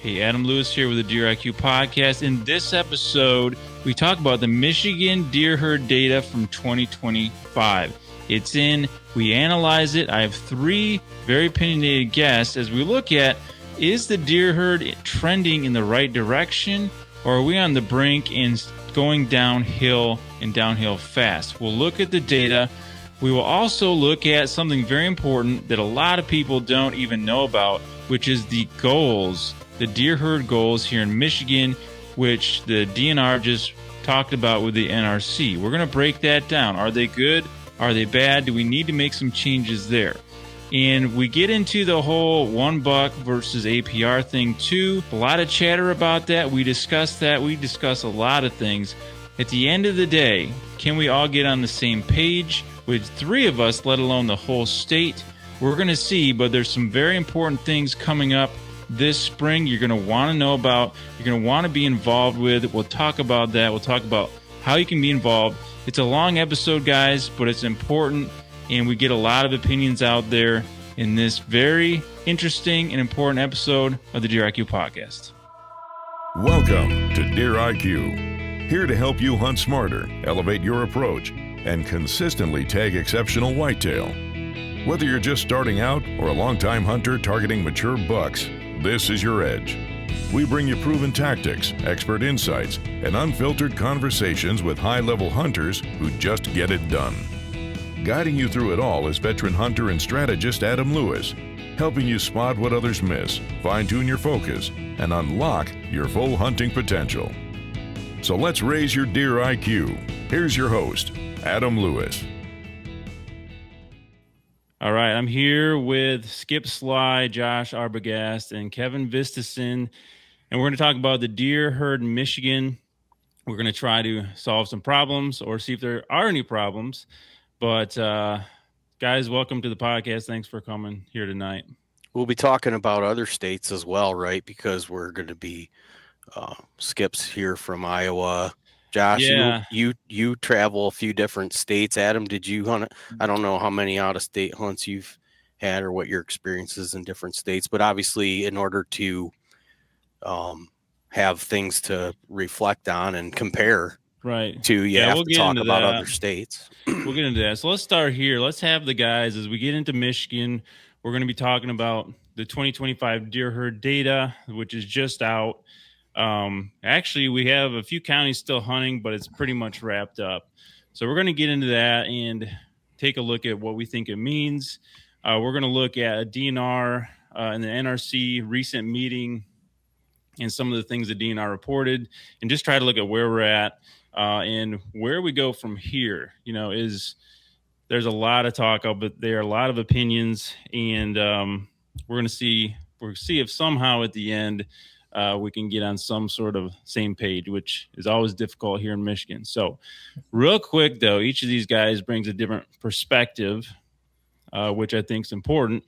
Hey, Adam Lewis here with the Deer IQ podcast. In this episode, we talk about the Michigan deer herd data from 2025. It's in, we analyze it. I have three very opinionated guests as we look at, is the deer herd trending in the right direction, or are we on the brink and going downhill and downhill fast? We'll look at the data. We will also look at something very important that a lot of people don't even know about, which is the goals, the deer herd goals here in Michigan, which the DNR just talked about with the NRC. We're going to break that down. Are they good? Are they bad? Do we need to make some changes there? And we get into the whole $1 versus APR thing too. A lot of chatter about that. We discuss that. We discuss a lot of things. At the end of the day, can we all get on the same page? With three of us, let alone the whole state, we're going to see, but there's some very important things coming up this spring you're going to want to know about, you're going to want to be involved with. We'll talk about that. We'll talk about how you can be involved. It's a long episode, guys, but it's important, and we get a lot of opinions out there in this very interesting and important episode of the Deer IQ podcast. Welcome to Deer IQ, here to help you hunt smarter, elevate your approach, and consistently tag exceptional whitetail. Whether you're just starting out or a longtime hunter targeting mature bucks, this is your edge. We bring you proven tactics, expert insights, and unfiltered conversations with high-level hunters who just get it done. Guiding you through it all is veteran hunter and strategist Adam Lewis, helping you spot what others miss, fine-tune your focus, and unlock your full hunting potential. So let's raise your deer IQ. Here's your host, Adam Lewis. All right, I'm here with Skip Sligh, Josh Arbogast, and Kevin Vistisen, and we're going to talk about the deer herd in Michigan. We're going to try to solve some problems or see if there are any problems. But guys, welcome to the podcast. Thanks for coming here tonight. We'll be talking about other states as well, right? Because we're going to be Skip's here from Iowa. Josh, yeah. you travel a few different states. Adam, did you hunt? I don't know how many out-of-state hunts you've had or what your experiences in different states, but obviously in order to have things to reflect on and compare right to, you have to talk about other states. We'll get into that. So let's start here. Let's have the guys, as we get into Michigan, we're going to be talking about the 2025 deer herd data, which is just out. Actually, we have a few counties still hunting, but it's pretty much wrapped up. So we're going to get into that and take a look at what we think it means. We're going to look at a DNR and the NRC recent meeting and some of the things the DNR reported, and just try to look at where we're at and where we go from here. You know, there's a lot of talk, but there are a lot of opinions, and we're going to see if somehow at the end we can get on some sort of same page, which is always difficult here in Michigan. So real quick, though, each of these guys brings a different perspective, which I think is important.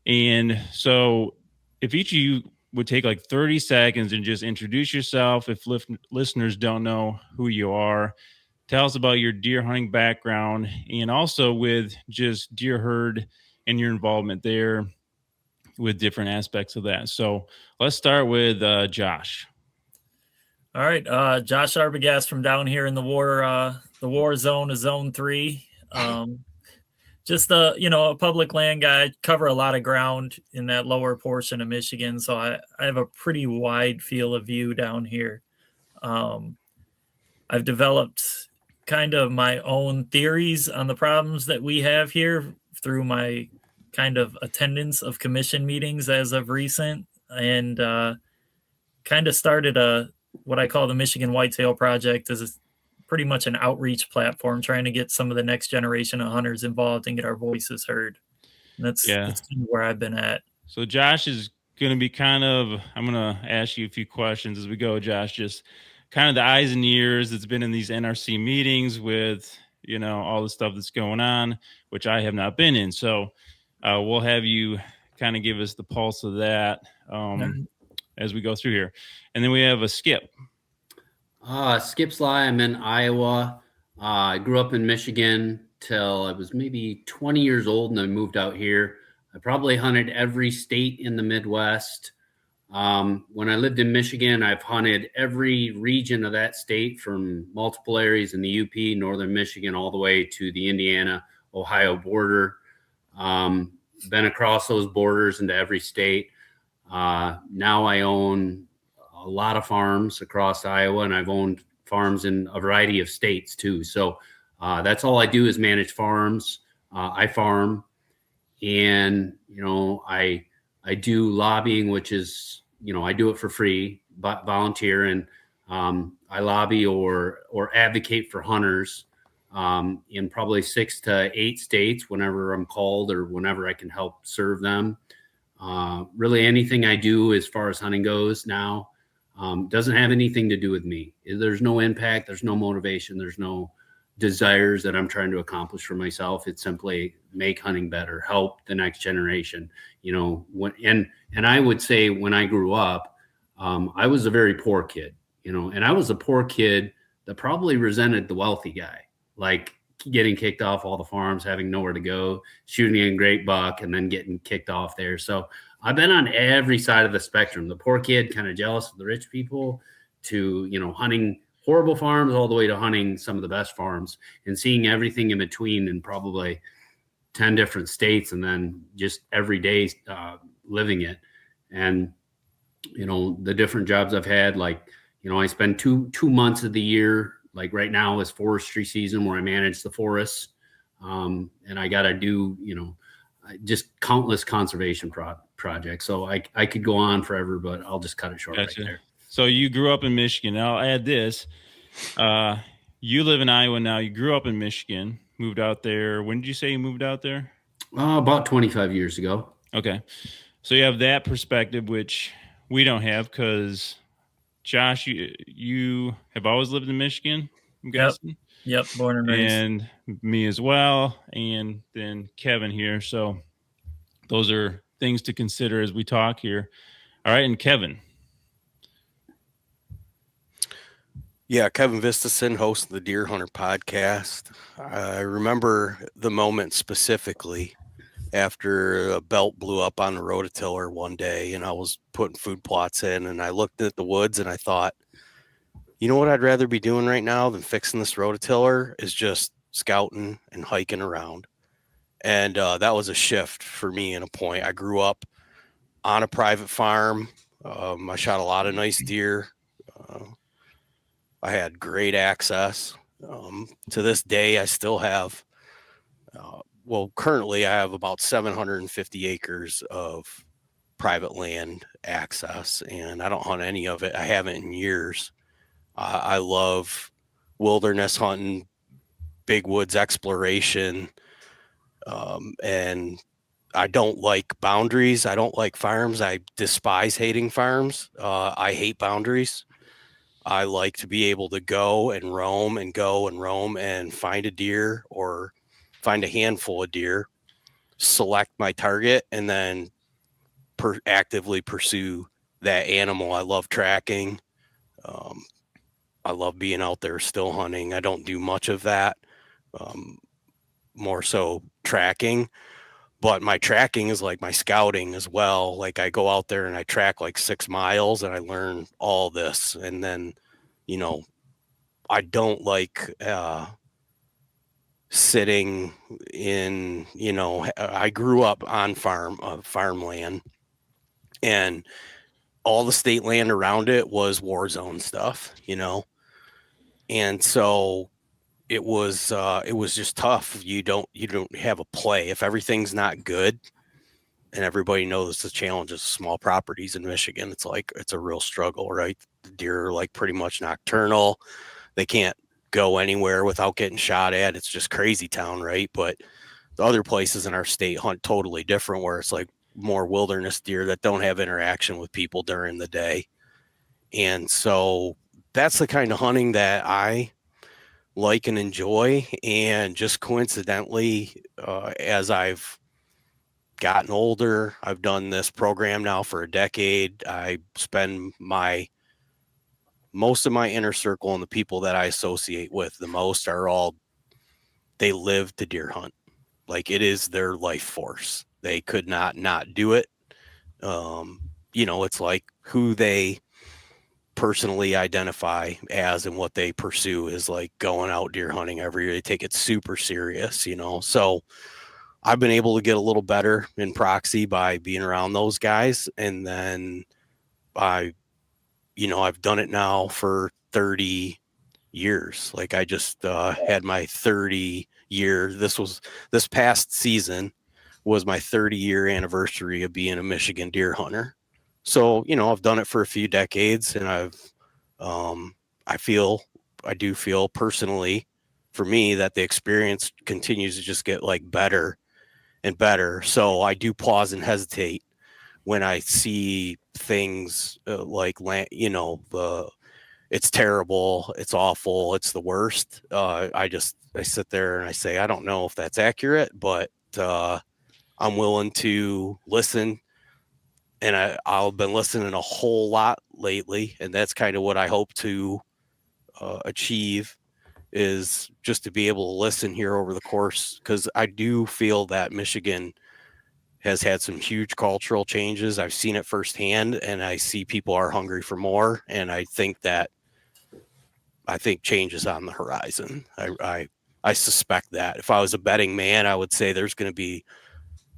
And so if each of you would take like 30 seconds and just introduce yourself, if listeners don't know who you are, tell us about your deer hunting background, and also with just deer herd and your involvement there with different aspects of that. So let's start with Josh. All right. Josh Arbogast from down here in the war zone of Zone 3. Just a public land guy, cover a lot of ground in that lower portion of Michigan. So I have a pretty wide field of view down here. I've developed kind of my own theories on the problems that we have here through my kind of attendance of commission meetings as of recent, and kind of started what I call the Michigan Whitetail Project as pretty much an outreach platform, trying to get some of the next generation of hunters involved and get our voices heard. And that's kind of where I've been at. So Josh is going to be I'm going to ask you a few questions as we go, Josh, just kind of the eyes and ears that's been in these NRC meetings with, all the stuff that's going on, which I have not been in. So we'll have you kind of give us the pulse of that as we go through here. And then we have a Skip. Skip Sligh. I'm in Iowa. I grew up in Michigan till I was maybe 20 years old, and I moved out here. I probably hunted every state in the Midwest. When I lived in Michigan, I've hunted every region of that state from multiple areas in the UP, northern Michigan, all the way to the Indiana, Ohio border. Been across those borders into every state. Now I own a lot of farms across Iowa, and I've owned farms in a variety of states too. So that's all I do is manage farms. I farm, and I do lobbying, which is I do it for free, but volunteer, and I lobby or advocate for hunters in probably 6 to 8 states whenever I'm called or whenever I can help serve them. Really anything I do as far as hunting goes now doesn't have anything to do with me. There's no impact, there's no motivation, there's no desires that I'm trying to accomplish for myself. It's simply make hunting better, help the next generation. And I would say when I grew up, I was a very poor kid, and I was a poor kid that probably resented the wealthy guy, like getting kicked off all the farms, having nowhere to go, shooting a great buck, and then getting kicked off there. So I've been on every side of the spectrum. The poor kid, kind of jealous of the rich people, to, hunting horrible farms, all the way to hunting some of the best farms, and seeing everything in between in probably 10 different states, and then just every day living it. And, the different jobs I've had, like, I spend two months of the year, like right now is forestry season, where I manage the forests. And I got to do, just countless conservation projects. So I could go on forever, but I'll just cut it short. Gotcha. Right there. So you grew up in Michigan. I'll add this. You live in Iowa now. You grew up in Michigan, moved out there. When did you say you moved out there? About 25 years ago. Okay. So you have that perspective, which we don't have, because Josh, you have always lived in Michigan, I'm guessing? Yep. Born and raised. And me as well. And then Kevin here. So those are things to consider as we talk here. All right. And Kevin. Yeah, Kevin Vistisen, host of the Deer Hunter podcast. I remember the moment specifically after a belt blew up on the rototiller one day, and I was putting food plots in, and I looked at the woods and I thought, you know what I'd rather be doing right now than fixing this rototiller is just scouting and hiking around. And that was a shift for me and a point. I grew up on a private farm. I shot a lot of nice deer. I had great access. To this day, I still have, currently I have about 750 acres of private land access, and I don't hunt any of it. I haven't in years. I love wilderness hunting, big woods exploration, and I don't like boundaries. I don't like farms. I despise hating farms. I hate boundaries. I like to be able to go and roam and find a deer or find a handful of deer, select my target, and then actively pursue that animal. I love tracking. I love being out there still hunting. I don't do much of that, more so tracking. But my tracking is like my scouting as well. Like I go out there and I track like 6 miles and I learn all this. And then, I don't like sitting in, I grew up on farmland, and all the state land around it was war zone stuff, And so it was just tough. You don't have a play if everything's not good, and everybody knows the challenges of small properties in Michigan. It's a real struggle, right? The deer are like pretty much nocturnal. They can't go anywhere without getting shot at. It's just crazy town, right? But the other places in our state hunt totally different, where it's like more wilderness deer that don't have interaction with people during the day. And so that's the kind of hunting that I like and enjoy. And just coincidentally, as I've gotten older, I've done this program now for a decade. I spend most of my inner circle, and the people that I associate with the most they live to deer hunt. Like it is their life force. They could not do it. It's like who they personally identify as and what they pursue is like going out deer hunting every year. They take it super serious, So I've been able to get a little better in proxy by being around those guys. And then I've done it now for 30 years. Like I just had my 30 year. This past season was my 30-year anniversary of being a Michigan deer hunter. So, I've done it for a few decades, and I do feel personally for me that the experience continues to just get like better and better. So I do pause and hesitate when I see things it's terrible, it's awful, it's the worst. I sit there and I say, I don't know if that's accurate, but I'm willing to listen. And I've been listening a whole lot lately, and that's kind of what I hope to achieve, is just to be able to listen here over the course, because I do feel that Michigan has had some huge cultural changes. I've seen it firsthand, and I see people are hungry for more, and I think change is on the horizon. I suspect that if I was a betting man, I would say there's going to be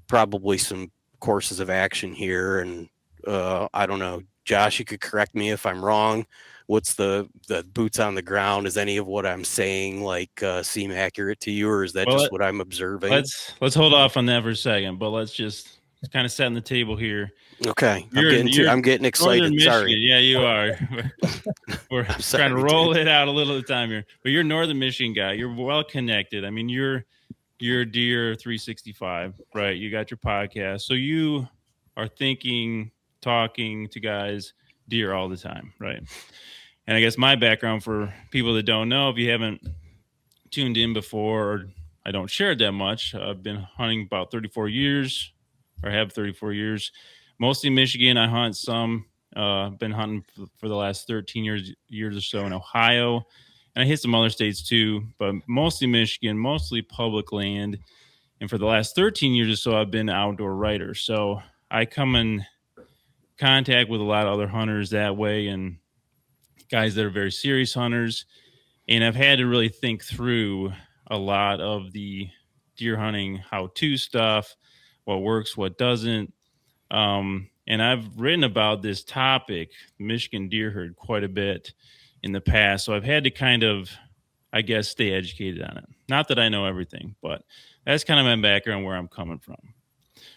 probably some courses of action here. And I don't know, Josh, you could correct me if I'm wrong. What's the boots on the ground? Is any of what I'm saying seem accurate to you, or is that just what I'm observing? Let's hold off on that for a second, but let's just kind of set on the table here. Okay, I'm getting excited. Sorry. Yeah, you are. We're trying to roll it out a little at a time here. But you're Northern Michigan guy. You're well connected. I mean, you're Deer 365, right? You got your podcast, so you are talking to guys deer all the time, right? And I guess my background, for people that don't know, if you haven't tuned in before, or I don't share it that much, I've been hunting about 34 years, or have 34 years. Mostly Michigan. I hunt some. Been hunting for the last 13 years or so in Ohio. And I hit some other states too, but mostly Michigan, mostly public land. And for the last 13 years or so, I've been an outdoor writer. So I come in contact with a lot of other hunters that way, and guys that are very serious hunters. And I've had to really think through a lot of the deer hunting how-to stuff, what works, what doesn't. And I've written about this topic, Michigan deer herd, quite a bit in the past. So I've had to kind of, I guess, stay educated on it. Not that I know everything, but that's kind of my background, where I'm coming from.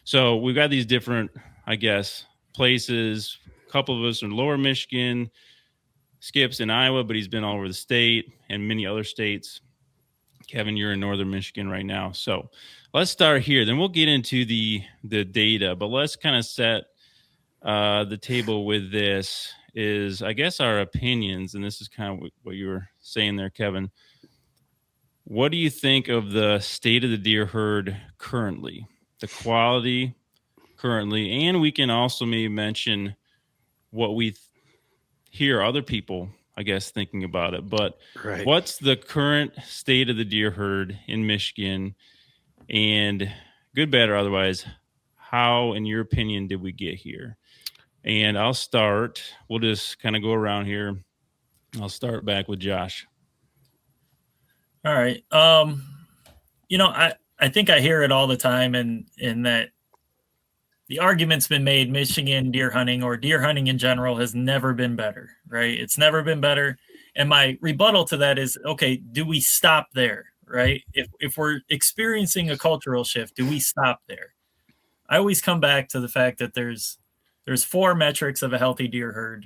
So we've got these different, I guess, places. A couple of us are in Lower Michigan. Skip's in Iowa, but he's been all over the state and many other states. Kevin, you're in Northern Michigan right now. So let's start here. Then we'll get into the data, but let's kind of set the table with this, is, I guess, our opinions. And this is kind of what you were saying there, Kevin. What do you think of the state of the deer herd currently, the quality currently? And we can also maybe mention what we hear other people, I guess, thinking about it. But right. What's the current state of the deer herd in Michigan? And good, bad, or otherwise, how, in your opinion, did we get here? And I'll start. We'll just kind of go around here. I'll start back with Josh. All right. I think I hear it all the time, and in that the argument's been made, Michigan deer hunting, or deer hunting in general, has never been better, right? It's never been better. And my rebuttal to that is, okay, do we stop there, right? If we're experiencing a cultural shift, do we stop there? I always come back to the fact that there's 4 metrics of a healthy deer herd.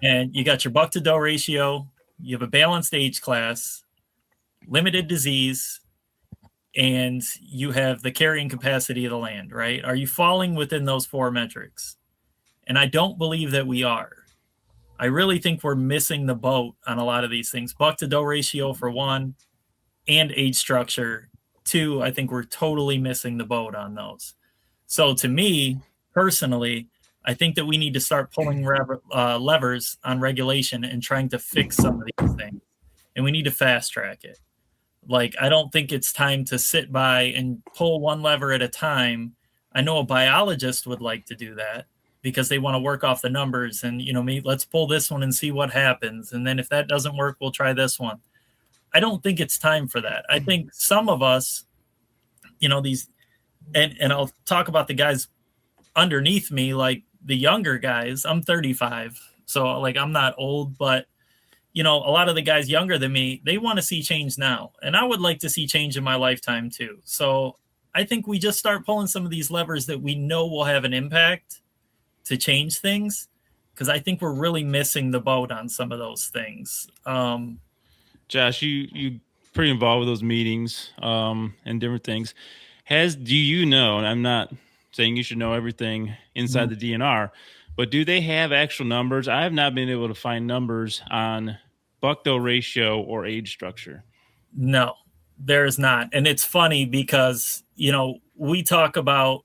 And you got your buck to doe ratio, you have a balanced age class, limited disease, and you have the carrying capacity of the land, right? Are you falling within those 4 metrics? And I don't believe that we are. I really think we're missing the boat on a lot of these things. Buck to doe ratio for 1, and age structure 2. I think we're totally missing the boat on those. So to me, personally, I think that we need to start pulling levers on regulation and trying to fix some of these things. And we need to fast track it. Like, I don't think it's time to sit by and pull one lever at a time. I know a biologist would like to do that, because they want to work off the numbers and, let's pull this one and see what happens. And then if that doesn't work, we'll try this one. I don't think it's time for that. I think some of us, these, and I'll talk about the guys underneath me, like the younger guys. I'm 35. So like, I'm not old, but a lot of the guys younger than me, they want to see change now. And I would like to see change in my lifetime too. So I think we just start pulling some of these levers that we know will have an impact to change things, because I think we're really missing the boat on some of those things. Josh, you pretty involved with those meetings and different things. Do you know, and I'm not saying you should know everything inside the DNR, but do they have actual numbers? I have not been able to find numbers on buck-doe ratio or age structure. No, there's not. And it's funny because, we talk about,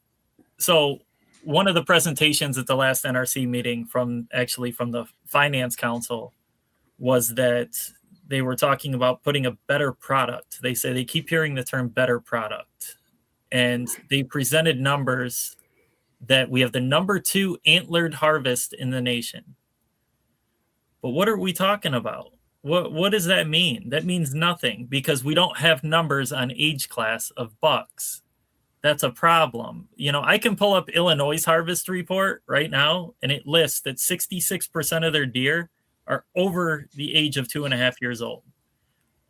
so one of the presentations at the last NRC meeting from the Finance Council was that they were talking about putting a better product. They say they keep hearing the term better product. And they presented numbers that we have the number 2 antlered harvest in the nation. But what are we talking about? What does that mean? That means nothing, because we don't have numbers on age class of bucks. That's a problem. I can pull up Illinois' harvest report right now, and it lists that 66% of their deer are over the age of 2.5 years old.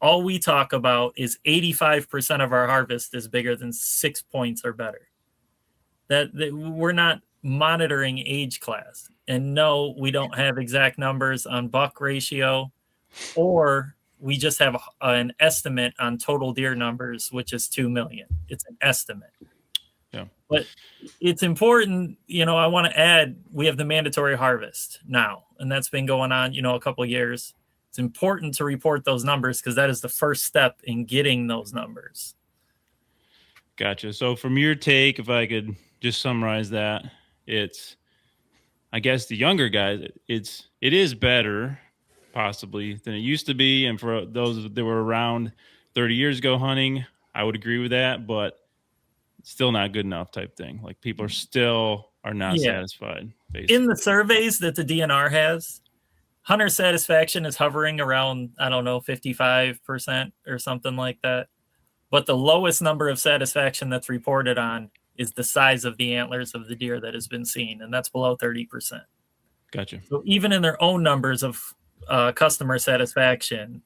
All we talk about is 85% of our harvest is bigger than 6 points or better. That we're not monitoring age class. And no, we don't have exact numbers on buck ratio, or we just have an estimate on total deer numbers, which is 2 million. It's an estimate. Yeah. But it's important, I want to add, we have the mandatory harvest now, and that's been going on, a couple of years. It's important to report those numbers because that is the first step in getting those numbers. Gotcha. So from your take, if I could just summarize that, it's, I guess the younger guys, it is better possibly than it used to be. And for those that were around 30 years ago hunting, I would agree with that, but still not good enough type thing. Like people are not satisfied. Basically. In the surveys that the DNR has, hunter satisfaction is hovering around, 55% or something like that. But the lowest number of satisfaction that's reported on is the size of the antlers of the deer that has been seen, and that's below 30%. Gotcha. So even in their own numbers of customer satisfaction,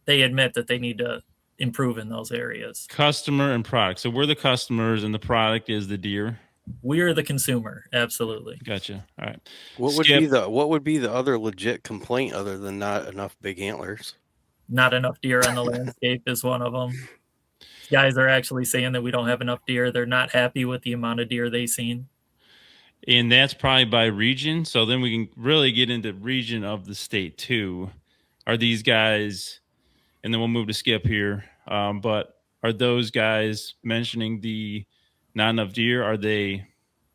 they admit that they need to improve in those areas. Customer and product. So we're the customers, and the product is the deer. We're the consumer. Absolutely. Gotcha. All right. What would be the other legit complaint other than not enough big antlers? Not enough deer on the landscape is one of them. Guys are actually saying that we don't have enough deer. They're not happy with the amount of deer they've seen. And that's probably by region. So then we can really get into region of the state too. Are these guys, and then we'll move to Skip here, but are those guys mentioning the not enough deer? Are they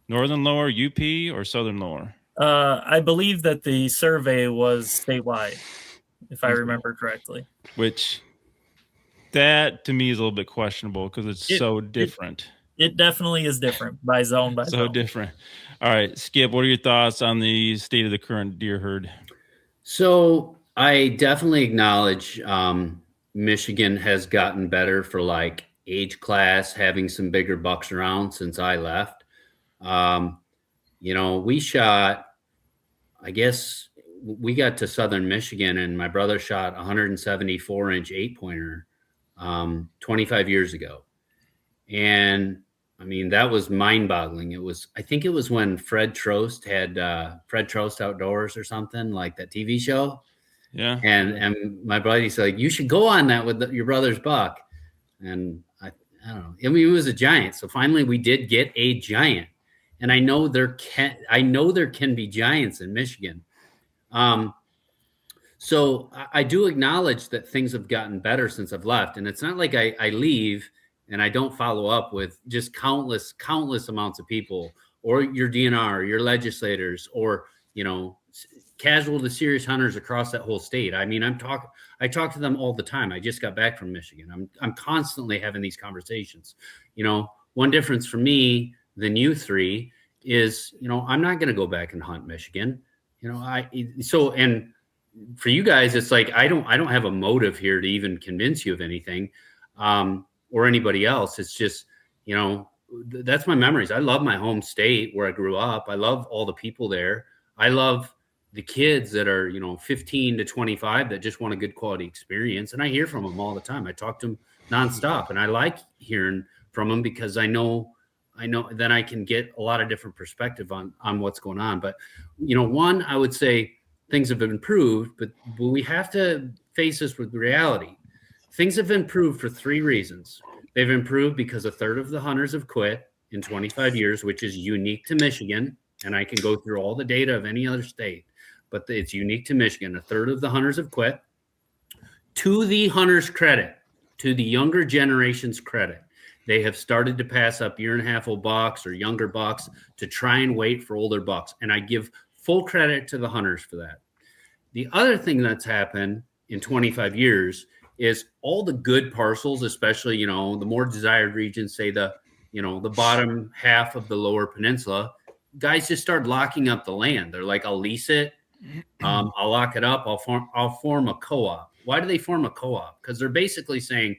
northern lower, UP, or southern lower? I believe that the survey was statewide, if I remember correctly. Which, that to me is a little bit questionable because it's so different. It definitely is different by zone by zone. So different. All right, Skip, what are your thoughts on the state of the current deer herd? So I definitely acknowledge Michigan has gotten better for like age class, having some bigger bucks around since I left. We shot, I guess we got to southern Michigan and my brother shot 174-inch 8-pointer 25 years ago. And I mean, that was mind-boggling. I think it was when Fred Trost had Fred Trost Outdoors or something, like that TV show. Yeah. And my buddy's like, you should go on that with your brother's buck. And I don't know. I mean, it was a giant. So finally we did get a giant. And I know there can be giants in Michigan. So I do acknowledge that things have gotten better since I've left. And it's not like I leave and I don't follow up with just countless amounts of people, or your DNR, or your legislators, or, casual to serious hunters across that whole state. I mean, I talk to them all the time. I just got back from Michigan. I'm constantly having these conversations. One difference for me than you three is, I'm not going to go back and hunt Michigan. And for you guys, it's like, I don't have a motive here to even convince you of anything, or anybody else. It's just, that's my memories. I love my home state where I grew up. I love all the people there. I love the kids that are, 15 to 25 that just want a good quality experience. And I hear from them all the time. I talk to them nonstop, and I like hearing from them because I know then I can get a lot of different perspective on what's going on. But, one, I would say things have improved, but we have to face this with reality. Things have improved for 3 reasons. They've improved because a third of the hunters have quit in 25 years, which is unique to Michigan. And I can go through all the data of any other state, but it's unique to Michigan. A third of the hunters have quit. To the hunters' credit, to the younger generation's credit, they have started to pass up 1.5-year-old bucks or younger bucks to try and wait for older bucks. And I give full credit to the hunters for that. The other thing that's happened in 25 years is all the good parcels, especially, the more desired regions, say the bottom half of the lower peninsula, guys just start locking up the land. They're like, I'll lease it. I'll lock it up. I'll form a co-op. Why do they form a co-op? Because they're basically saying,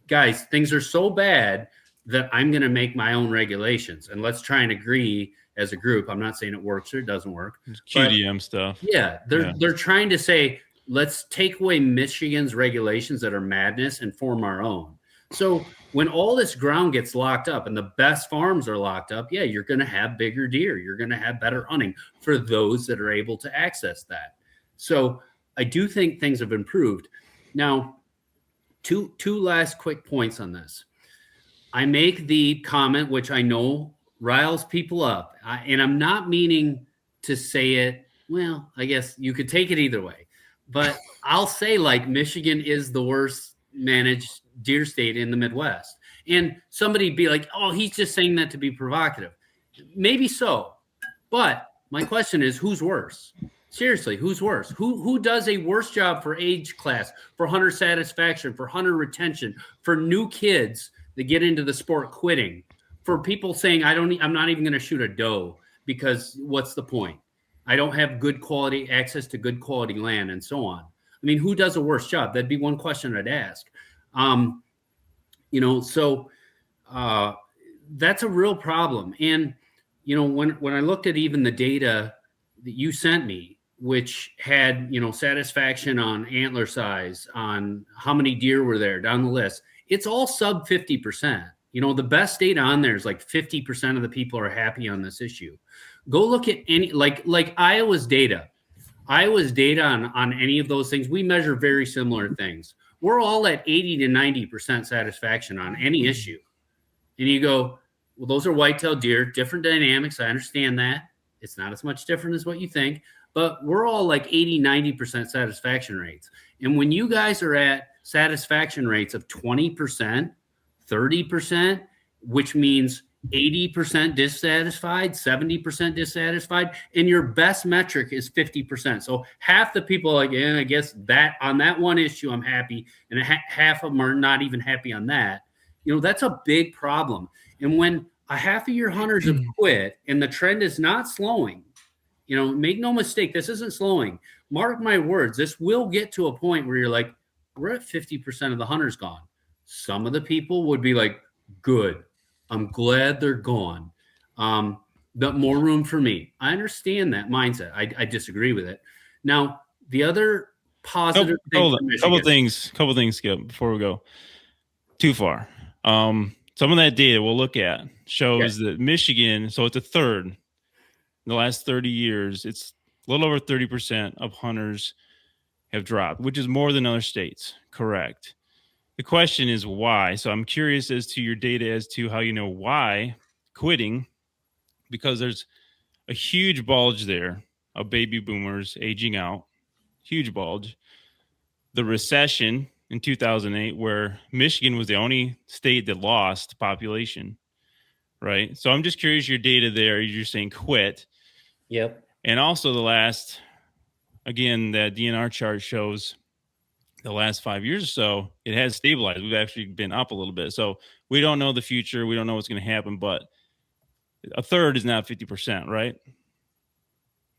guys, things are so bad that I'm going to make my own regulations, and let's try and agree as a group. I'm not saying it works or it doesn't work. It's QDM stuff. Yeah, they're trying to say, let's take away Michigan's regulations that are madness and form our own. So when all this ground gets locked up and the best farms are locked up, yeah, you're going to have bigger deer. You're going to have better hunting for those that are able to access that. So I do think things have improved. Now, two last quick points on this. I make the comment, which I know riles people up, and I'm not meaning to say it, well, I guess you could take it either way, but I'll say, like, Michigan is the worst managed deer state in the Midwest. And somebody be like, oh, he's just saying that to be provocative. Maybe so. But my question is, who's worse? Seriously, who's worse? Who does a worse job for age class, for hunter satisfaction, for hunter retention, for new kids that get into the sport quitting, for people saying, I'm not even going to shoot a doe because what's the point? I don't have good quality access to good quality land and so on. I mean, who does a worse job? That'd be one question I'd ask. So that's a real problem. And, when I looked at even the data that you sent me, which had, satisfaction on antler size, on how many deer were there down the list, it's all sub 50%. The best data on there is like 50% of the people are happy on this issue. Go look at any, like Iowa's data. Iowa's data on any of those things, we measure very similar things. We're all at 80 to 90% satisfaction on any issue. And you go, well, those are white-tailed deer, different dynamics. I understand that. It's not as much different as what you think, but we're all like 80, 90% satisfaction rates. And when you guys are at satisfaction rates of 20%, 30%, which means 80% dissatisfied, 70% dissatisfied, and your best metric is 50%. So half the people are like, yeah, I guess that on that one issue, I'm happy. And half of them are not even happy on that. That's a big problem. And when a half of your hunters have quit and the trend is not slowing, make no mistake, this isn't slowing. Mark my words, this will get to a point where you're like, we're at 50% of the hunters gone. Some of the people would be like, good. I'm glad they're gone. But more room for me. I understand that mindset. I disagree with it. Now, the other positive thing. Couple things, Skip, before we go too far. Some of that data we'll look at shows that Michigan, so it's a third in the last 30 years, it's a little over 30% of hunters have dropped, which is more than other states. Correct. The question is why. So I'm curious as to your data as to how you know why quitting, because there's a huge bulge there of baby boomers aging out, huge bulge. The recession in 2008, where Michigan was the only state that lost population, right? So I'm just curious your data there. You're saying quit. Yep. And also the last, again, that DNR chart shows the last 5 years or so, it has stabilized. We've actually been up a little bit. So we don't know the future. We don't know what's going to happen. But a third is not 50%, right?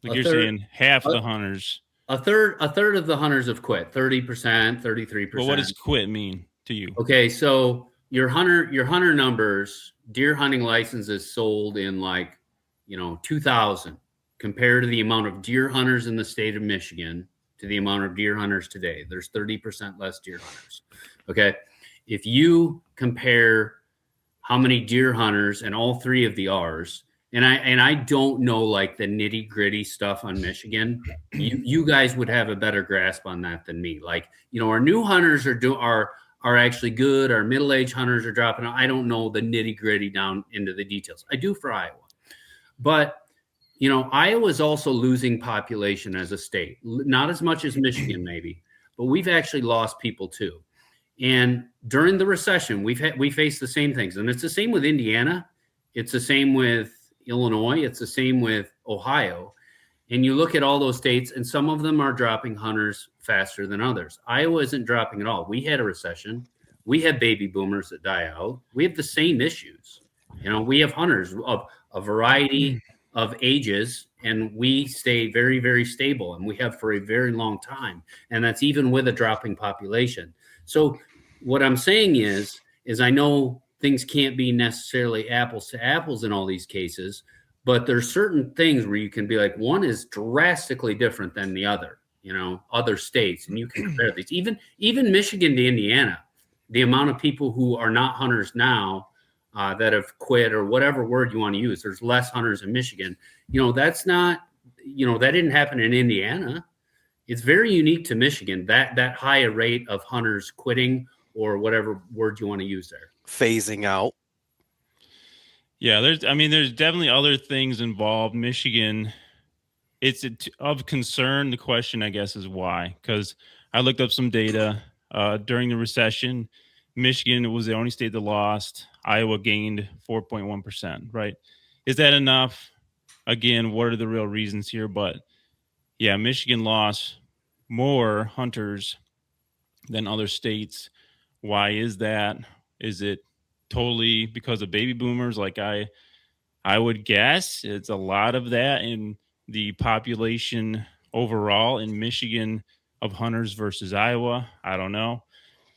Like you're third, saying half of the hunters. A third of the hunters have quit. 30%, 33%. Well, what does quit mean to you? Okay, so your hunter numbers, deer hunting licenses sold in 2000 compared to the amount of deer hunters in the state of Michigan to the amount of deer hunters today. There's 30% less deer hunters. Okay. If you compare how many deer hunters and all three of the R's, and I don't know like the nitty gritty stuff on Michigan, you guys would have a better grasp on that than me. Like, our new hunters are actually good. Our middle-aged hunters are dropping out. I don't know the nitty gritty down into the details. I do for Iowa, but Iowa's also losing population as a state, not as much as Michigan maybe, but we've actually lost people too. And during the recession, we faced the same things, and it's the same with Indiana. It's the same with Illinois. It's the same with Ohio. And you look at all those states, and some of them are dropping hunters faster than others. Iowa isn't dropping at all. We had a recession. We have baby boomers that die out. We have the same issues. We have hunters of a variety of ages, and we stay very, very stable, and we have for a very long time. And that's even with a dropping population. So what I'm saying is I know things can't be necessarily apples to apples in all these cases, but there's certain things where you can be like, one is drastically different than the other, other states, and you can compare these. Even Michigan to Indiana, the amount of people who are not hunters now that have quit, or whatever word you want to use, there's less hunters in Michigan. That's not, that didn't happen in Indiana. It's very unique to Michigan, that high a rate of hunters quitting, or whatever word you want to use there. Phasing out. Yeah, there's definitely other things involved. Michigan, it's of concern. The question, I guess, is why? Because I looked up some data during the recession. Michigan was the only state that lost. Iowa gained 4.1%, right? Is that enough? Again, what are the real reasons here? But yeah, Michigan lost more hunters than other states. Why is that? Is it totally because of baby boomers? Like I would guess it's a lot of that in the population overall in Michigan of hunters versus Iowa. I don't know.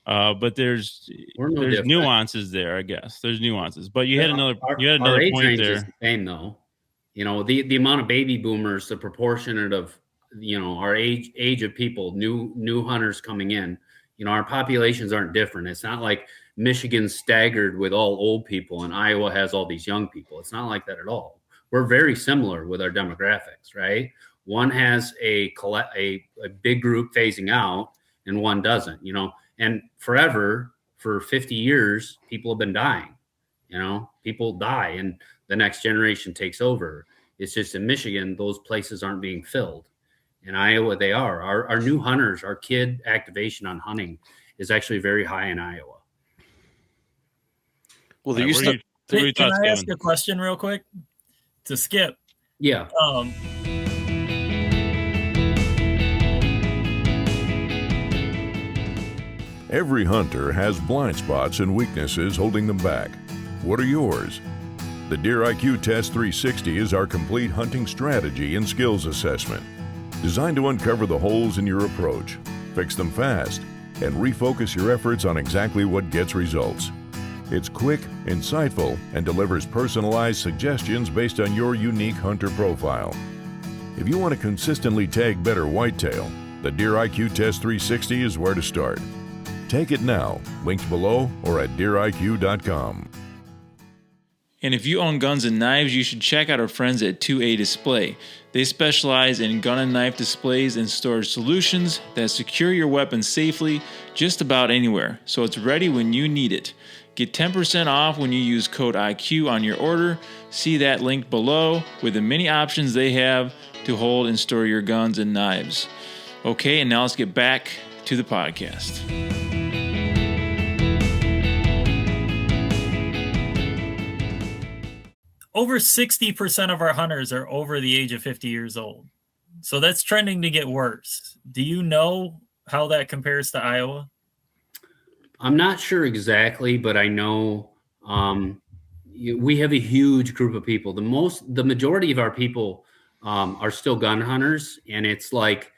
But there's nuances there, I guess. There's nuances. But you had another age point range there. is the same though. The amount of baby boomers, the proportionate of our age of people, new hunters coming in, our populations aren't different. It's not like Michigan's staggered with all old people and Iowa has all these young people. It's not like that at all. We're very similar with our demographics, right? One has a big group phasing out and one doesn't, and forever, for 50 years, people have been dying. People die and the next generation takes over. It's just in Michigan, those places aren't being filled. In Iowa, they are. Our new hunters, our kid activation on hunting is actually very high in Iowa. Well, Can I ask a question real quick to Skip? Yeah. Every hunter has blind spots and weaknesses holding them back. What are yours? The Deer IQ Test 360 is our complete hunting strategy and skills assessment, designed to uncover the holes in your approach, fix them fast, and refocus your efforts on exactly what gets results. It's quick, insightful, and delivers personalized suggestions based on your unique hunter profile. If you want to consistently tag better whitetail, the Deer IQ Test 360 is where to start. Take it now, linked below or at deeriq.com. And if you own guns and knives, you should check out our friends at 2A Display. They specialize in gun and knife displays and storage solutions that secure your weapons safely just about anywhere, so it's ready when you need it. Get 10% off when you use code IQ on your order. See that link below with the many options they have to hold and store your guns and knives. Okay, and now let's get back to the podcast. Over 60% of our hunters are over the age of 50 years old. So that's trending to get worse. Do you know how that compares to Iowa? I'm not sure exactly, but I know we have a huge group of people. The majority of our people are still gun hunters, and it's like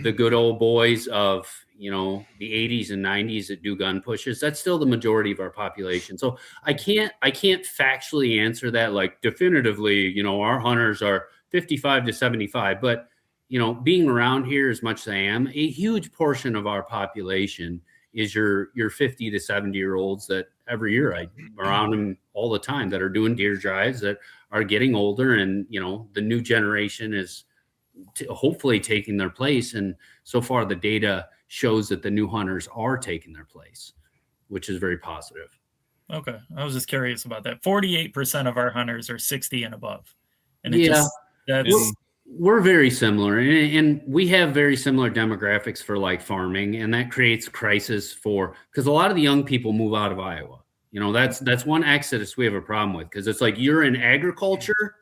the good old boys of, you know, the 80s and 90s that do gun pushes. That's still the majority of our population. So I can't factually answer that like definitively, you know, our hunters are 55 to 75, but you know, being around here as much as I am, a huge portion of our population is your 50 to 70-year-olds that every year I'm around them all the time, that are doing deer drives, that are getting older, and you know, the new generation is hopefully taking their place. And so far the data shows that the new hunters are taking their place, which is very positive. Okay. I was just curious about that. 48% of our hunters are 60 and above. And we're very similar, and we have very similar demographics for like farming, and that creates crisis because a lot of the young people move out of Iowa. You know, that's one exodus we have a problem with, because it's like you're in agriculture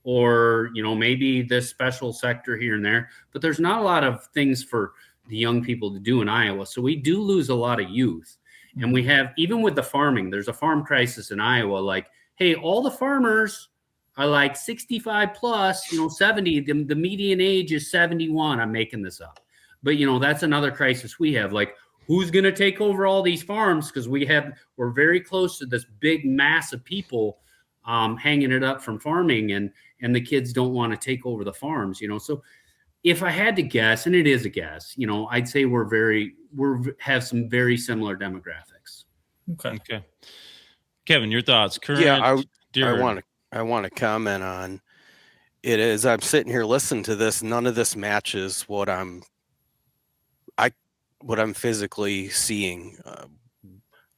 or, you know, maybe this special sector here and there, but there's not a lot of things for the young people to do in Iowa. So we do lose a lot of youth. And we have, even with the farming, there's a farm crisis in Iowa. Like, hey, all the farmers are like 65 plus, you know, 70. The median age is 71. I'm making this up. But, you know, that's another crisis we have. Like, who's going to take over all these farms? Because we're very close to this big mass of people hanging it up from farming, and the kids don't want to take over the farms, you know. So if I had to guess, and it is a guess, you know, I'd say we have some very similar demographics. Okay. Kevin, your thoughts? I want to comment on it. As I'm sitting here listening to this, none of this matches what I'm physically seeing.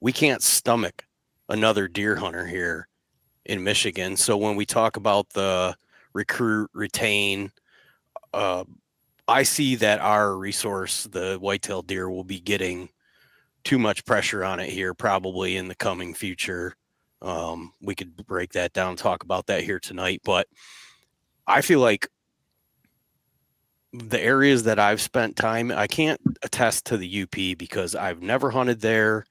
We can't stomach another deer hunter here in Michigan. So when we talk about the recruit, retain, I see that our resource, the whitetail deer, will be getting too much pressure on it here probably in the coming future. We could break that down, talk about that here tonight, but I feel like the areas that I've spent time, I can't attest to the UP because I've never hunted there.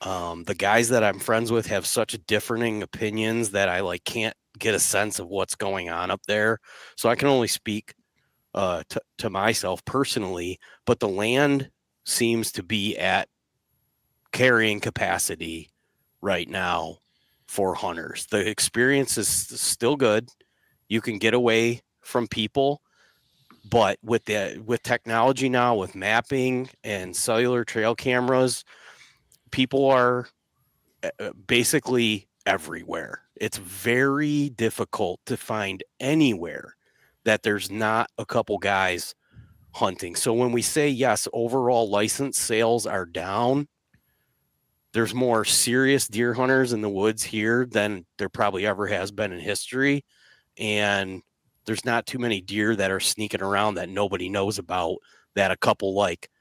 The guys that I'm friends with have such differing opinions that I like can't get a sense of what's going on up there. So I can only speak to myself personally, but the land seems to be at carrying capacity right now for hunters. The experience is still good. You can get away from people, but with technology now, with mapping and cellular trail cameras, people are basically everywhere. It's very difficult to find anywhere that there's not a couple guys hunting. So when we say, yes, overall license sales are down, there's more serious deer hunters in the woods here than there probably ever has been in history. And there's not too many deer that are sneaking around that nobody knows about, that a couple like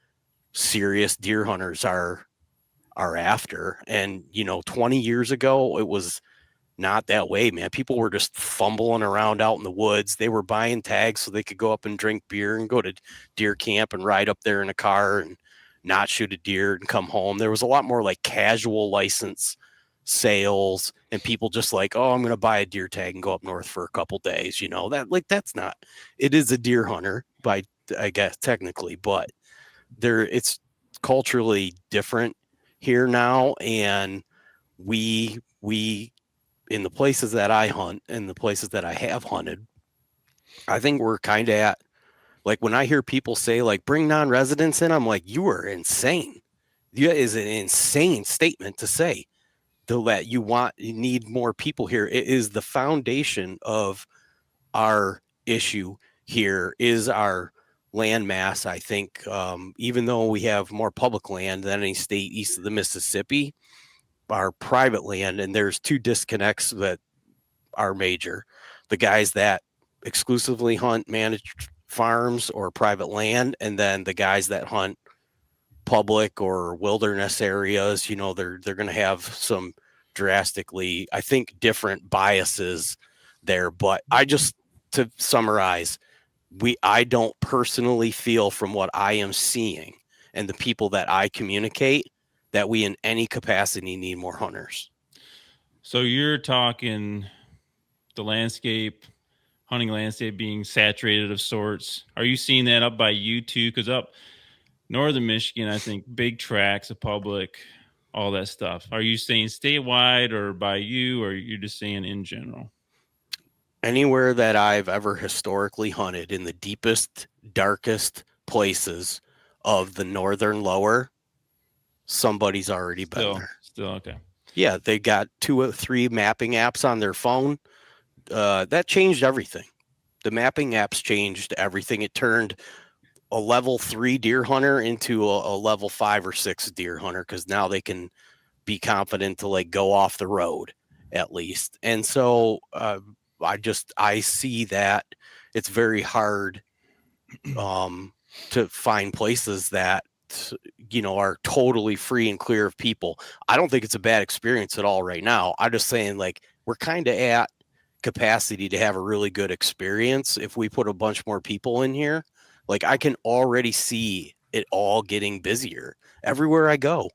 serious deer hunters are after. And, you know, 20 years ago, it was not that way, man. People were just fumbling around out in the woods. They were buying tags so they could go up and drink beer and go to deer camp and ride up there in a car and not shoot a deer and come home. There was a lot more like casual license sales and people just like, oh, I'm going to buy a deer tag and go up north for a couple days. You know, that's not, it is a deer hunter by, I guess, technically, but it's culturally different here now. And we in the places that I hunt and the places that I have hunted, I think we're kind of at, like, when I hear people say like bring non-residents in, I'm like, you are insane. That is an insane statement to say, that you need more people here. It is the foundation of our issue here is our land mass. I think even though we have more public land than any state east of the Mississippi, our private land, and there's two disconnects that are major. The guys that exclusively hunt managed farms or private land, and then the guys that hunt public or wilderness areas, you know, they're going to have some drastically, I think, different biases there. But to summarize, I don't personally feel, from what I am seeing and the people that I communicate, that we in any capacity need more hunters. So you're talking the landscape, hunting landscape being saturated of sorts. Are you seeing that up by you too? Because up northern Michigan, I think big tracts of public, all that stuff. Are you saying statewide or by you, or you're just saying in general? Anywhere that I've ever historically hunted in the deepest, darkest places of the northern lower, somebody's already been there. Still okay. Yeah, they got 2 or 3 mapping apps on their phone. That changed everything. The mapping apps changed everything. It turned a level 3 deer hunter into a level 5 or 6 deer hunter, because now they can be confident to like go off the road at least. And so I see that it's very hard to find places that are totally free and clear of people. I don't think it's a bad experience at all right now. I'm just saying, like, we're kind of at capacity to have a really good experience if we put a bunch more people in here. Like, I can already see it all getting busier. Everywhere I go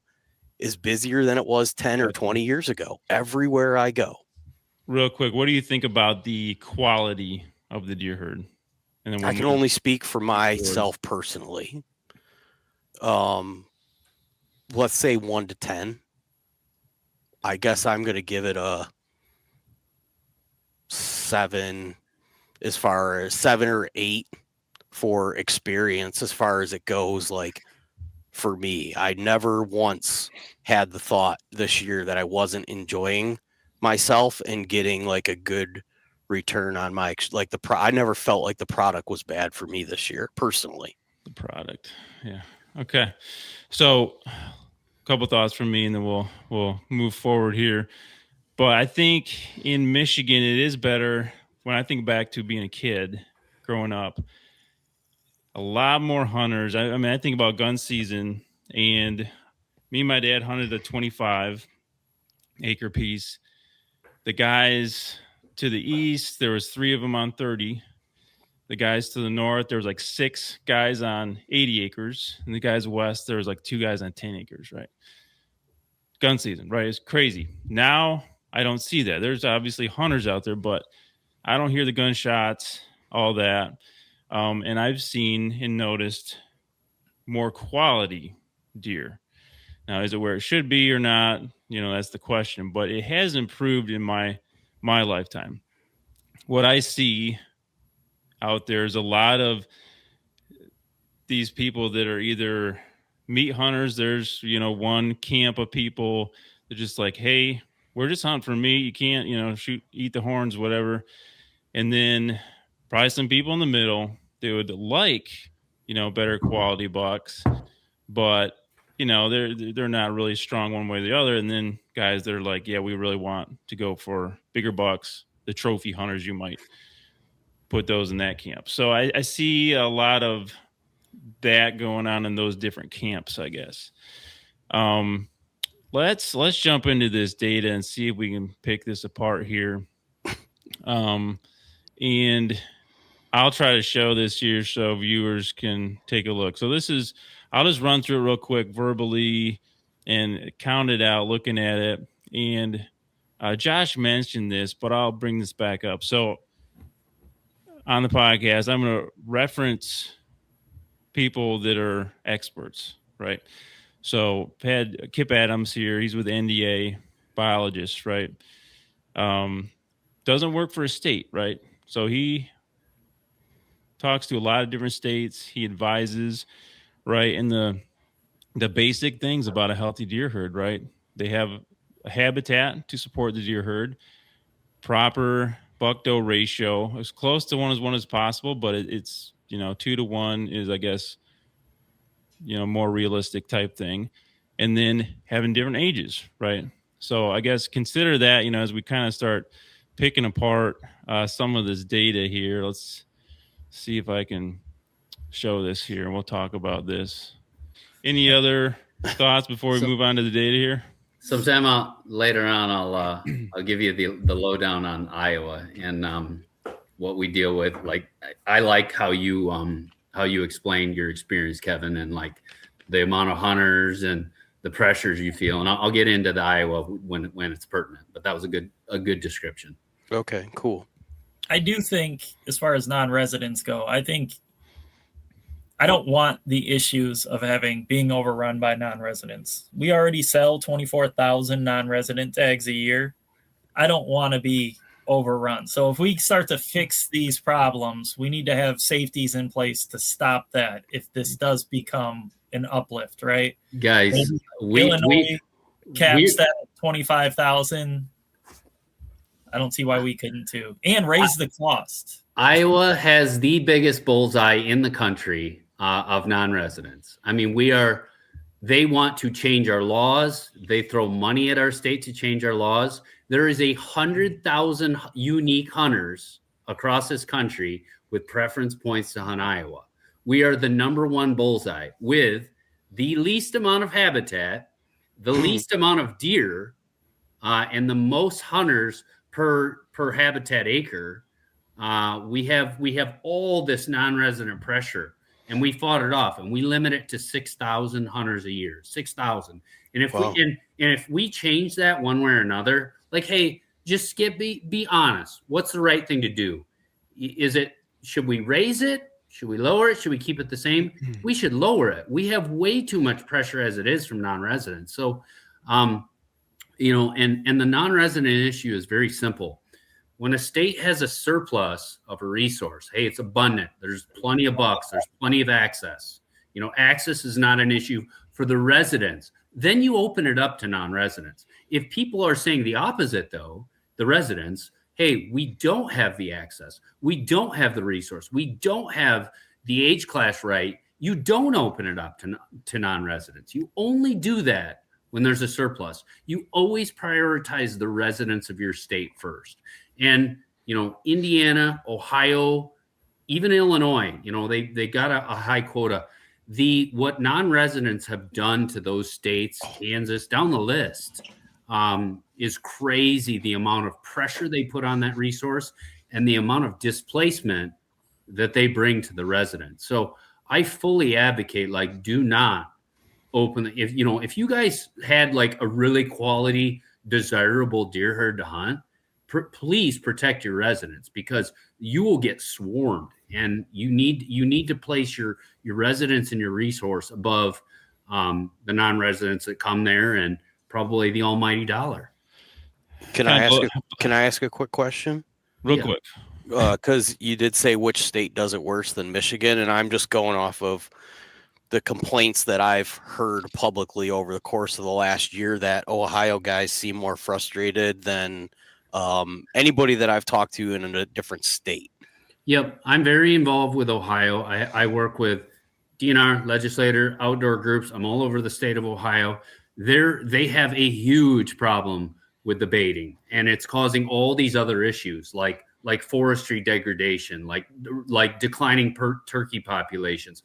is busier than it was 10 or 20 years ago. Everywhere I go. Real quick, what do you think about the quality of the deer herd? And then I can only speak for myself personally. Let's say 1 to 10. I guess I'm going to give it a 7, as far as 7 or 8 for experience, as far as it goes. Like, for me, I never once had the thought this year that I wasn't enjoying myself and getting like a good return on my, like, I never felt like the product was bad for me this year personally. The product. Yeah. Okay. So a couple thoughts from me, and then we'll move forward here. But I think in Michigan, it is better. When I think back to being a kid growing up, a lot more hunters. I mean, I think about gun season, and me and my dad hunted a 25-acre piece. The guys to the east, there was 3 of them on 30. The guys to the north, there was like 6 guys on 80 acres. And the guys west, there was like 2 guys on 10 acres, right? Gun season, right? It's crazy. Now, I don't see that. There's obviously hunters out there, but I don't hear the gunshots, all that. And I've seen and noticed more quality deer. Now, is it where it should be or not? That's the question. But it has improved in my lifetime. What I see out there is a lot of these people that are either meat hunters. There's, one camp of people that just like, hey, we're just hunting for meat. You can't, eat the horns, whatever. And then probably some people in the middle, they would like, better quality bucks, but they're not really strong one way or the other. And then guys that are like, yeah, we really want to go for bigger bucks, the trophy hunters, you might put those in that camp. So I see a lot of that going on in those different camps, I guess. Let's jump into this data and see if we can pick this apart here. And I'll try to show this here so viewers can take a look. So I'll just run through it real quick verbally and count it out looking at it. And Josh mentioned this, but I'll bring this back up. So on the podcast, I'm going to reference people that are experts, right? So had Kip Adams here. He's with NDA, biologist, right? Doesn't work for a state, right? So he talks to a lot of different states. He advises, right? And the basic things about a healthy deer herd, right? They have a habitat to support the deer herd, proper buck-doe ratio, as close to 1:1 as possible, but it's 2 to 1 is, I guess, more realistic type thing. And then having different ages, right? So I guess consider that, as we kind of start picking apart some of this data here. Let's see if I can show this here, and we'll talk about this. Any other thoughts before we move on to the data here? Sometime later on, I'll give you the lowdown on Iowa and what we deal with. Like, I like how you explained your experience, Kevin, and like the amount of hunters and the pressures you feel. And I'll get into the Iowa when it's pertinent, but that was a good description. Okay, cool. I do think, as far as non-residents go, I don't want the issues of being overrun by non-residents. We already sell 24,000 non-resident tags a year. I don't want to be overrun. So if we start to fix these problems, we need to have safeties in place to stop that if this does become an uplift, right? Guys, Illinois caps that at 25,000. I don't see why we couldn't too. And raise the cost. Iowa has the biggest bullseye in the country of non-residents. I mean, they want to change our laws. They throw money at our state to change our laws. There is 100,000 unique hunters across this country with preference points to hunt Iowa. We are the number one bullseye with the least amount of habitat, the least amount of deer, and the most hunters per habitat acre. We have all this non-resident pressure, and we fought it off, and we limit it to 6,000 hunters a year, 6,000. And if we change that one way or another, like, hey, just be honest. What's the right thing to do? Should we raise it? Should we lower it? Should we keep it the same? We should lower it. We have way too much pressure as it is from non-residents. So, and the non-resident issue is very simple. When a state has a surplus of a resource, hey, it's abundant. There's plenty of bucks. There's plenty of access. Access is not an issue for the residents. Then you open it up to non-residents. If people are saying the opposite, though, the residents, hey, we don't have the access. We don't have the resource. We don't have the age class right. You don't open it up to non-residents. You only do that when there's a surplus. You always prioritize the residents of your state first. And, Indiana, Ohio, even Illinois, they got a high quota. What non-residents have done to those states, Kansas, down the list, is crazy. The amount of pressure they put on that resource and the amount of displacement that they bring to the residents. So I fully advocate, do not open. If you guys had a really quality, desirable deer herd to hunt, please protect your residents, because you will get swarmed, and you need to place your residents and your resource above the non-residents that come there and probably the almighty dollar. Can I ask a quick question? Real quick. Because you did say which state does it worse than Michigan, and I'm just going off of the complaints that I've heard publicly over the course of the last year that Ohio guys seem more frustrated than anybody that I've talked to in a different state. Yep. I'm very involved with Ohio. I work with DNR, legislator, outdoor groups. I'm all over the state of Ohio. They have a huge problem with the baiting, and it's causing all these other issues like forestry degradation, like declining turkey populations,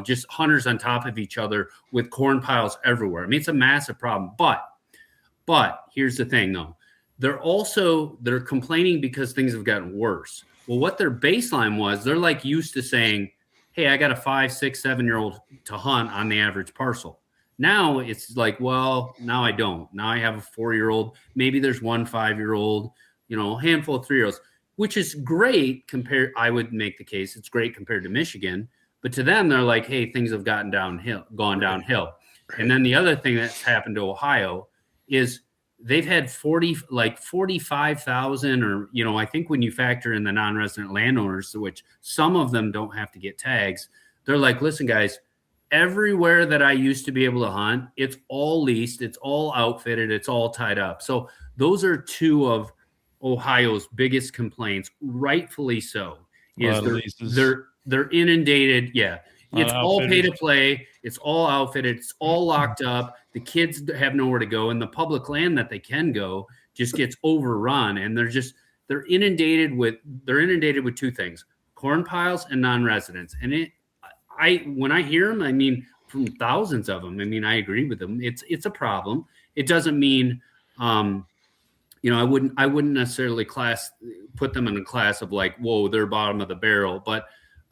just hunters on top of each other with corn piles everywhere. I mean, it's a massive problem. But here's the thing, though. They're complaining because things have gotten worse. Well, what their baseline was, they're used to saying, hey, I got a 5, 6, 7-year-old to hunt on the average parcel. Now it's well, now I don't. Now I have a 4-year-old. Maybe there's one 5-year-old, a handful of 3-year-olds, which is great I would make the case it's great compared to Michigan. But to them, they're like, hey, things have gone downhill. And then the other thing that's happened to Ohio is they've had 45,000, or, I think when you factor in the non-resident landowners, which some of them don't have to get tags, they're like, listen, guys, everywhere that I used to be able to hunt, it's all leased, it's all outfitted, it's all tied up. So those are two of Ohio's biggest complaints, rightfully so, is they're inundated. Yeah. It's all pay to play. It's all outfitted. It's all locked up. The kids have nowhere to go, and the public land that they can go just gets overrun. And they're inundated with two things: corn piles and non-residents. And when I hear them, I mean, from thousands of them, I mean, I agree with them. It's a problem. It doesn't mean, I wouldn't necessarily put them in a class of whoa, they're bottom of the barrel, but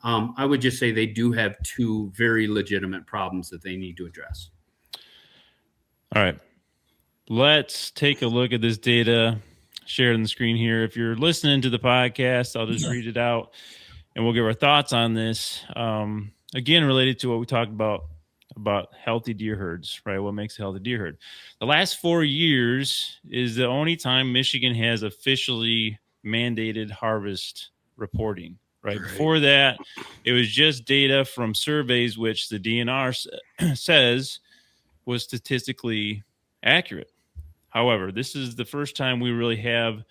I would just say they do have two very legitimate problems that they need to address. All right. Let's take a look at this data shared on the screen here. If you're listening to the podcast, I'll just read it out and we'll give our thoughts on this. Again, related to what we talked about healthy deer herds, right? What makes a healthy deer herd? The last 4 years is the only time Michigan has officially mandated harvest reporting, right? Before that, it was just data from surveys, which the DNR says was statistically accurate. However, this is the first time we really have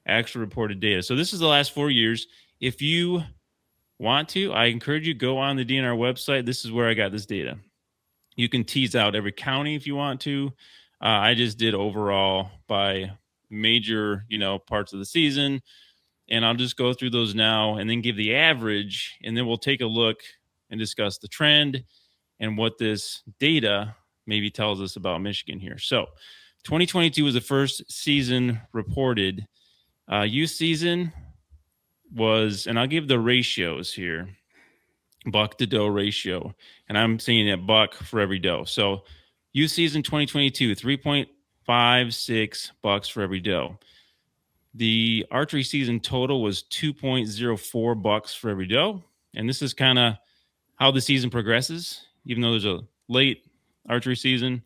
actual reported data. So this is the last 4 years. If you want to, I encourage you, go on the DNR website. This is where I got this data. You can tease out every county if you want to. I just did overall by major, parts of the season. And I'll just go through those now and then give the average. And then we'll take a look and discuss the trend and what this data maybe tells us about Michigan here. So 2022 was the first season reported. Youth season was, and I'll give the ratios here, buck to doe ratio. And I'm seeing it buck for every doe. So youth season 2022, 3.56 bucks for every doe. The archery season total was 2.04 bucks for every doe. And this is kind of how the season progresses, even though there's a late archery season.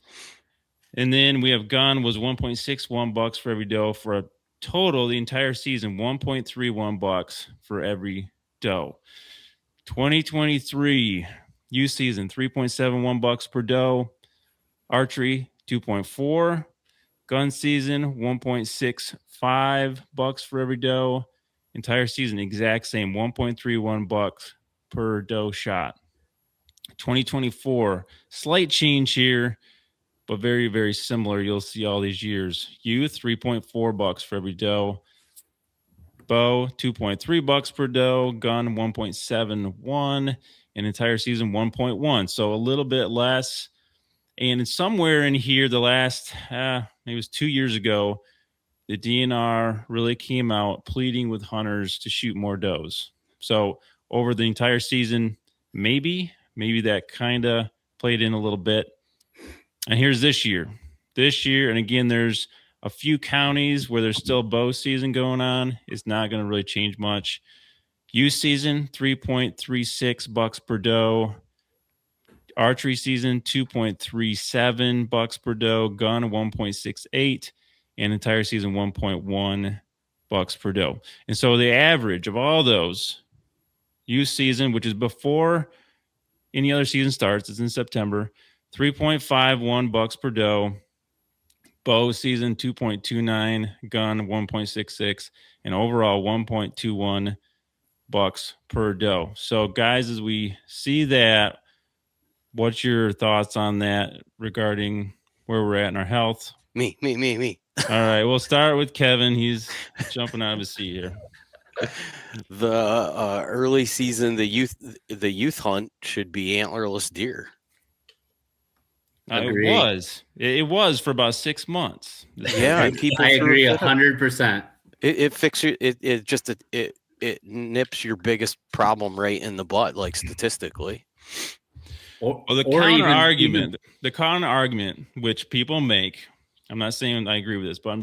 And then we have gun was 1.61 bucks for every doe for a total the entire season, 1.31 bucks for every doe. 2023 youth season, 3.71 bucks per doe. Archery, 2.4. Gun season, 1.65 bucks for every doe. Entire season, exact same, 1.31 bucks per doe shot. 2024, slight change here, but very, very similar. You'll see all these years. Youth, 3.4 bucks for every doe. Bow, 2.3 bucks per doe. Gun, 1.71. And entire season, 1.1. So a little bit less. And somewhere in here, the last, maybe it was 2 years ago, the DNR really came out pleading with hunters to shoot more does. So over the entire season, maybe that kind of played in a little bit. And here's this year. And again, there's a few counties where there's still bow season going on. It's not going to really change much. Youth season, 3.36 bucks per doe. Archery season, 2.37 bucks per doe. Gun, 1.68. And entire season, 1.1 bucks per doe. And so the average of all those, youth season, which is before any other season starts, it's in September, 3.51 bucks per doe. Bow season, 2.29. Gun, 1.66. And overall, 1.21 bucks per doe. So guys, as we see that, what's your thoughts on that regarding where we're at in our health? Me. All right, we'll start with Kevin. He's jumping out of his seat here. The early season, the youth hunt should be antlerless deer. It was for about 6 months. Yeah, and people I agree 100%. It nips your biggest problem right in the butt, like statistically. The counter argument, which people make, I'm not saying I agree with this, but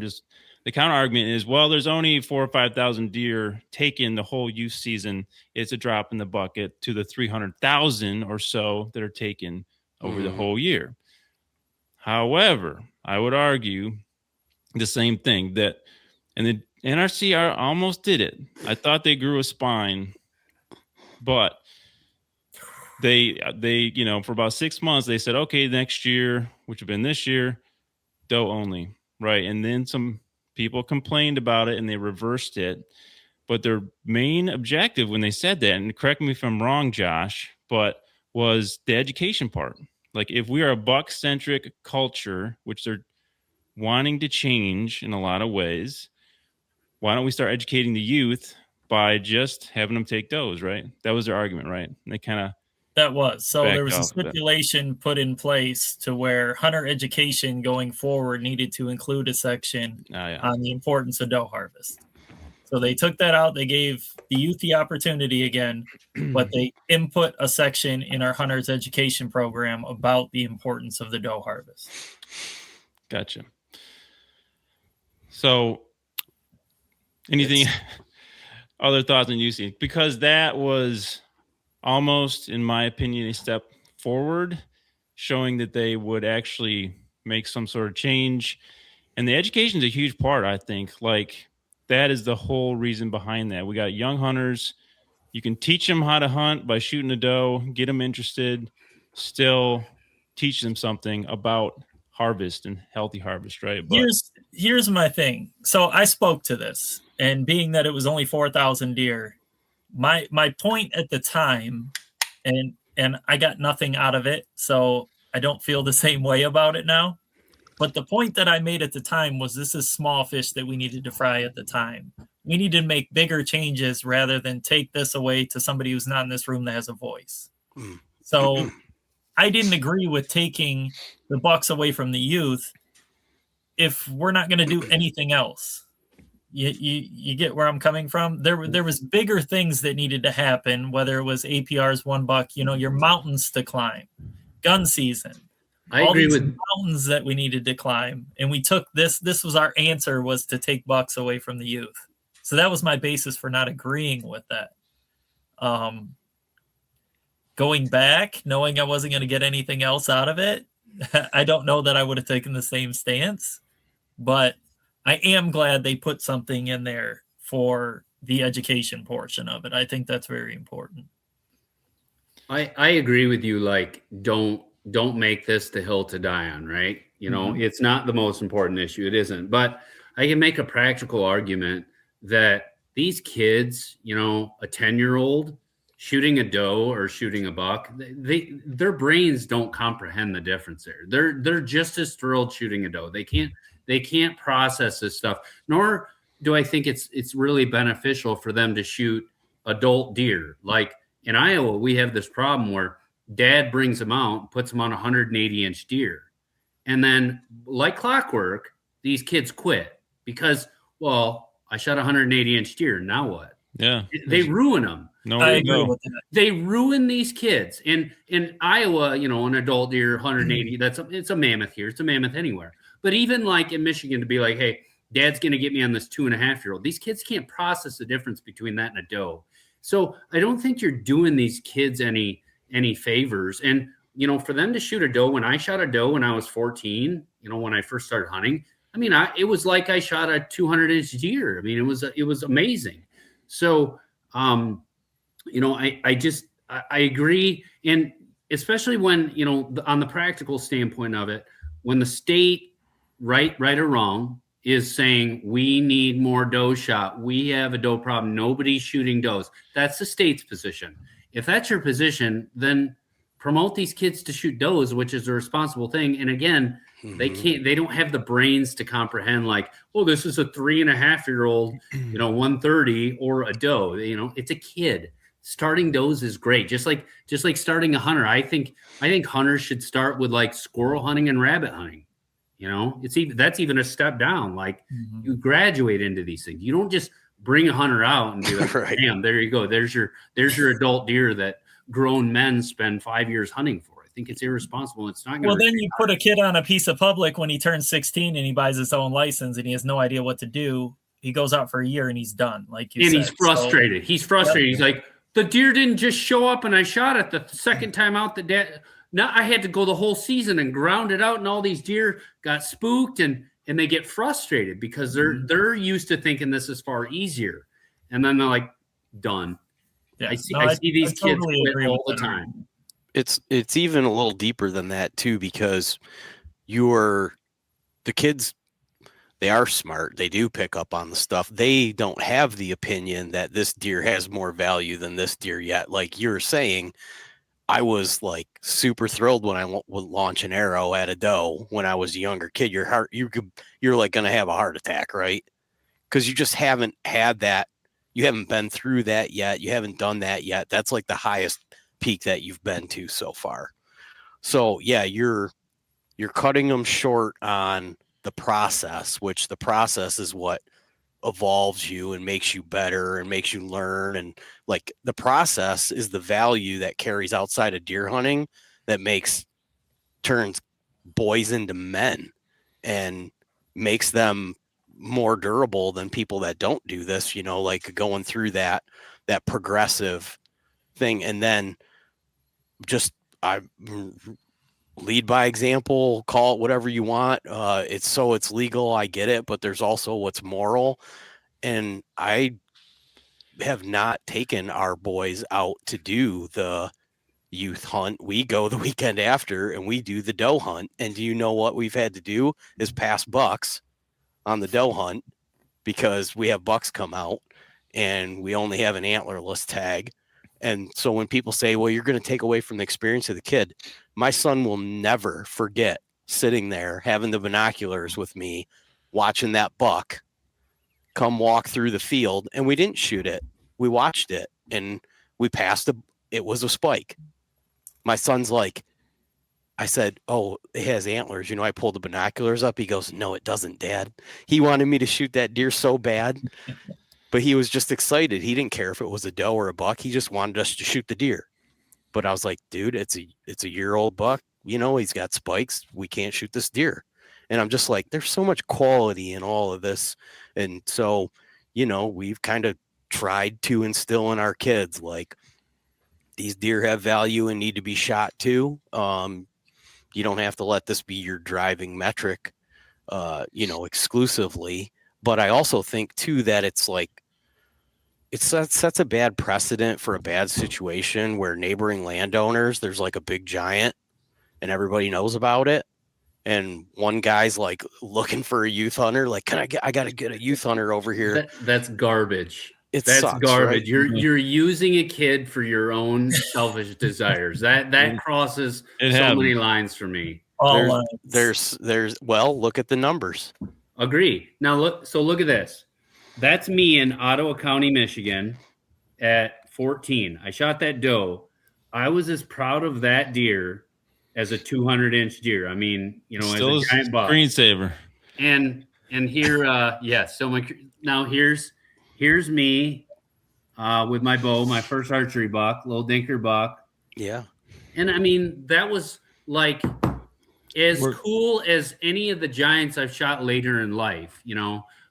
the counter argument is, well, there's only 4,000 or 5,000 deer taken the whole youth season. It's a drop in the bucket to the 300,000 or so that are taken over the whole year. However, I would argue the same thing and the NRC almost did it. I thought they grew a spine, but they for about 6 months, they said, okay, next year, which have been this year, doe only, right? And then some people complained about it and they reversed it. But their main objective when they said that, and correct me if I'm wrong, Josh, but was the education part. Like, if we are a buck-centric culture, which they're wanting to change in a lot of ways, why don't we start educating the youth by just having them take does, right? That was their argument, right? And they kind of That was. So there was a stipulation put in place to where hunter education going forward needed to include a section on the importance of doe harvest. So they took that out. They gave the youth the opportunity again, but they input a section in our hunters education program about the importance of the doe harvest. Gotcha. So anything, other thoughts on UC? Because that was almost, in my opinion, a step forward, showing that they would actually make some sort of change. And the education is a huge part, I think. Like, that is the whole reason behind that. We got young hunters. You can teach them how to hunt by shooting a doe, get them interested, still teach them something about harvest and healthy harvest, right? But here's my thing. So I spoke to this, and being that it was only 4,000 deer, my point at the time, and I got nothing out of it, so I don't feel the same way about it now. But the point that I made at the time was, this is small fish that we needed to fry at the time. We need to make bigger changes rather than take this away to somebody who's not in this room that has a voice. So I didn't agree with taking the bucks away from the youth if we're not going to do anything else. You get where I'm coming from? There was bigger things that needed to happen, whether it was APR's $1, your mountains to climb, gun season. I agree with mountains that we needed to climb. And we took this was our answer, was to take bucks away from the youth. So that was my basis for not agreeing with that. Going back, knowing I wasn't going to get anything else out of it, I don't know that I would have taken the same stance, but I am glad they put something in there for the education portion of it. I think that's very important. I agree with you. Like, don't make this the hill to die on, right? It's not the most important issue. It isn't. But I can make a practical argument that these kids, a 10-year-old shooting a doe or shooting a buck, their brains don't comprehend the difference there. They're just as thrilled shooting a doe. They can't process this stuff. Nor do I think it's really beneficial for them to shoot adult deer. Like in Iowa, we have this problem where dad brings them out, puts them on a 180-inch deer. And then, like clockwork, these kids quit because, well, I shot a 180-inch deer. Now what? Yeah. They ruin them. Nowhere to go. They ruin these kids. And in Iowa, an adult deer, 180, it's a mammoth here. It's a mammoth anywhere. But even like in Michigan, to be like, hey, dad's going to get me on this 2.5-year-old. These kids can't process the difference between that and a doe. So I don't think you're doing these kids any favors. And, for them to shoot a doe, when I shot a doe when I was 14, when I first started hunting, it was like I shot a 200-inch deer. It was amazing. So, I agree. And especially when, on the practical standpoint of it, when the state, right or wrong, is saying we need more doe shot, we have a doe problem, nobody's shooting does. That's the state's position. If that's your position, then promote these kids to shoot does, which is a responsible thing. And again, they don't have the brains to comprehend like, oh, this is a 3.5-year-old, 130 or a doe. It's a kid. Starting does is great. Just like starting a hunter. I think hunters should start with like squirrel hunting and rabbit hunting. That's even a step down. Like you graduate into these things. You don't just bring a hunter out and be like, right. Damn, there you go. There's your adult deer that grown men spend 5 years hunting for. I think it's irresponsible. It's not going to. Well, then you put a kid on a piece of public when he turns 16 and he buys his own license and he has no idea what to do. He goes out for a year and he's done. Like you said. He's frustrated. So, he's frustrated. Yep. He's like, the deer didn't just show up and I shot it the second time out. Now I had to go the whole season and ground it out, and all these deer got spooked and they get frustrated because they're used to thinking this is far easier, and then they're like, done. Yeah, I see these kids quit all the time. It's even a little deeper than that too, because the kids, they are smart. They do pick up on the stuff. They don't have the opinion that this deer has more value than this deer yet. Like you're saying, I was like super thrilled when I would launch an arrow at a doe when I was a younger kid. You're like going to have a heart attack, right? Because you just haven't had that. You haven't been through that yet. You haven't done that yet. That's like the highest peak that you've been to so far. So yeah, you're cutting them short on the process, which the process is what evolves you and makes you better and makes you learn. And like the process is the value that carries outside of deer hunting that turns boys into men. and makes them more durable than people that don't do this, like going through that progressive thing. And then I lead by example, call it whatever you want. It's legal. I get it, but there's also what's moral. And I have not taken our boys out to do the youth hunt. We go the weekend after and we do the doe hunt. And do you know what we've had to do is pass bucks on the doe hunt because we have bucks come out and we only have an antlerless tag. And so when people say, well, you're going to take away from the experience of the kid, my son will never forget sitting there, having the binoculars with me, watching that buck come walk through the field. And we didn't shoot it. We watched it and we passed it was a spike. My son's like, I said, oh, it has antlers. I pulled the binoculars up. He goes, no, it doesn't, Dad. He wanted me to shoot that deer so bad, but he was just excited. He didn't care if it was a doe or a buck. He just wanted us to shoot the deer. But I was like, dude, it's a year-old buck. He's got spikes. We can't shoot this deer. And I'm just like, there's so much quality in all of this. And so, we've kind of tried to instill in our kids, like, these deer have value and need to be shot too. You don't have to let this be your driving metric, exclusively. But I also think too that it's like, it sets a bad precedent for a bad situation where neighboring landowners, there's like a big giant and everybody knows about it. And one guy's like looking for a youth hunter. Like, I got to get a youth hunter over here. That's garbage. That's garbage. Right? You're using a kid for your own selfish desires. That crosses many lines for me. There's look at the numbers. Agree. Now look at this. That's me in Ottawa County, Michigan at 14. I shot that doe. I was as proud of that deer as a 200-inch deer. I mean, still as a giant buck. Screensaver. And here, so now here's me with my bow, my first archery buck, little dinker buck. Yeah. And I mean, that was like as cool as any of the giants I've shot later in life,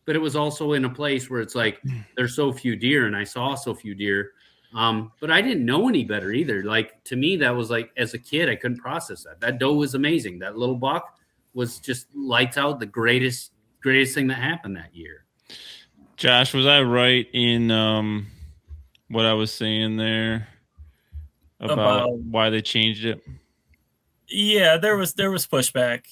but it was also in a place where it's like, there's so few deer and I saw so few deer. But I didn't know any better either. Like, to me, that was like, as a kid, I couldn't process that. That doe was amazing. That little buck was just lights out, the greatest thing that happened that year. Josh, was I right in what I was saying there about why they changed it? Yeah, there was pushback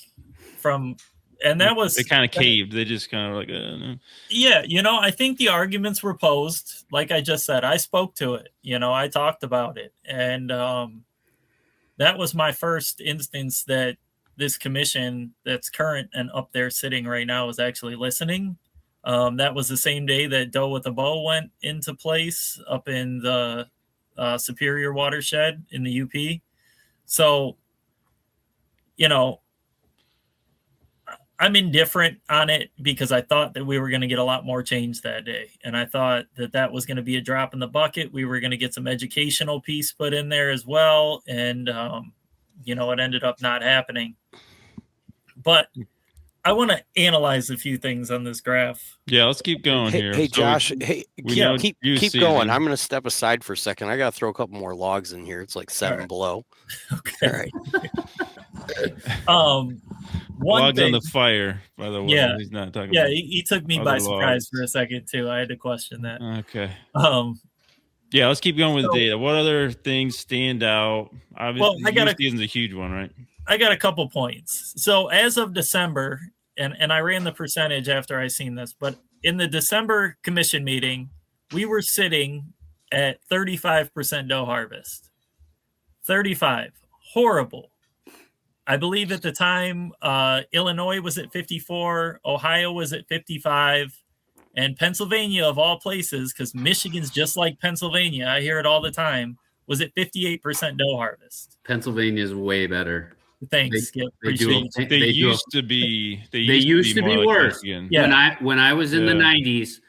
from, and that was, they kind of caved. They just kind of like, no. Yeah, I think the arguments were posed. Like I just said, I spoke to it. I talked about it, and that was my first instance that this commission that's current and up there sitting right now is actually listening. That was the same day that Doe with a Bow went into place up in the Superior watershed in the UP. So, I'm indifferent on it because I thought that we were going to get a lot more change that day. And I thought that was going to be a drop in the bucket. We were going to get some educational piece put in there as well. And, it ended up not happening. But I want to analyze a few things on this graph. Yeah, let's keep going here. Hey, Josh, keep going. I'm going to step aside for a second. I got to throw a couple more logs in here. It's like 7 below. Okay. All right. Logs on the fire, by the way. Yeah, he's not talking. Yeah, about he took me by surprise for a second too. I had to question that. Okay. Yeah, let's keep going with the data. What other things stand out? Obviously, season's a huge one, right? I got a couple points. So as of December, and I ran the percentage after I seen this, but in the December commission meeting, we were sitting at 35% doe harvest. 35. Horrible. I believe at the time, Illinois was at 54, Ohio was at 55, and Pennsylvania, of all places, because Michigan's just like Pennsylvania, I hear it all the time, was at 58% doe harvest. Pennsylvania's way better. Thanks, Skip. They used to be worse. Like yeah. When I was in the 90s,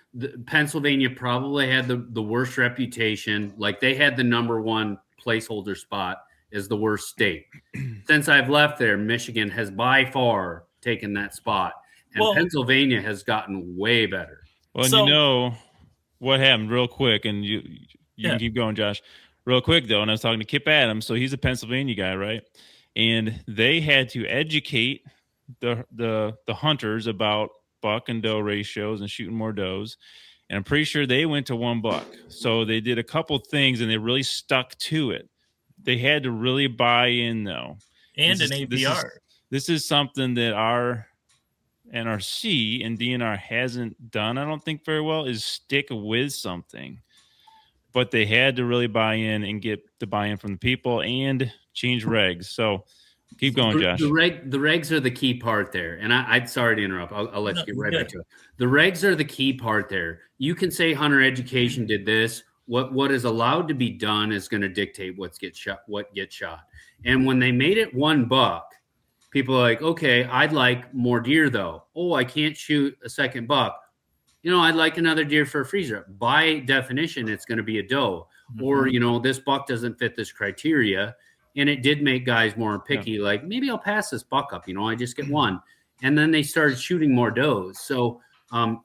Pennsylvania probably had the worst reputation. Like, they had the number one placeholder spot as the worst state. Since I've left there, Michigan has by far taken that spot. And Well- Pennsylvania has gotten way better. Well, and So- you know what happened real quick, and you Yeah. can keep going, Josh. Real quick though, and I was talking to Kip Adams, so he's a Pennsylvania guy, right? And they had to educate the hunters about buck and doe ratios and shooting more does. And I'm pretty sure they went to $1. So they did a couple things and they really stuck to it. They had to really buy in though. And This an is- APR. This is something that our NRC and DNR hasn't done, I don't think, very well, is stick with something. But they had to really buy in and get the buy-in from the people and change regs. So keep going, Josh. The regs are the key part there. And I'm sorry to interrupt. I'll let you get right back to it. The regs are the key part there. You can say hunter education did this. What is allowed to be done is going to dictate what gets shot. And when they made it $1, people are like, okay, I'd like more deer though. Oh, I can't shoot a second buck. I'd like another deer for a freezer. By definition, it's going to be a doe. Mm-hmm. Or, this buck doesn't fit this criteria. And it did make guys more picky. Yeah. Like, maybe I'll pass this buck up. I just get one. And then they started shooting more does. So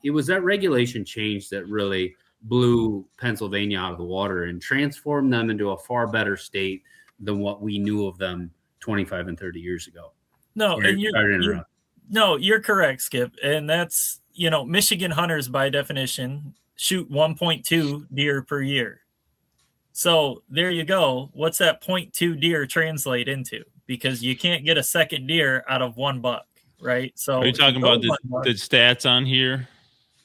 it was that regulation change that really blew Pennsylvania out of the water and transformed them into a far better state than what we knew of them 25 and 30 years ago. No, and you're correct, Skip. And that's, Michigan hunters by definition shoot 1.2 deer per year. So there you go. What's that 0.2 deer translate into? Because you can't get a second deer out of $1, right? So are you talking about the stats on here,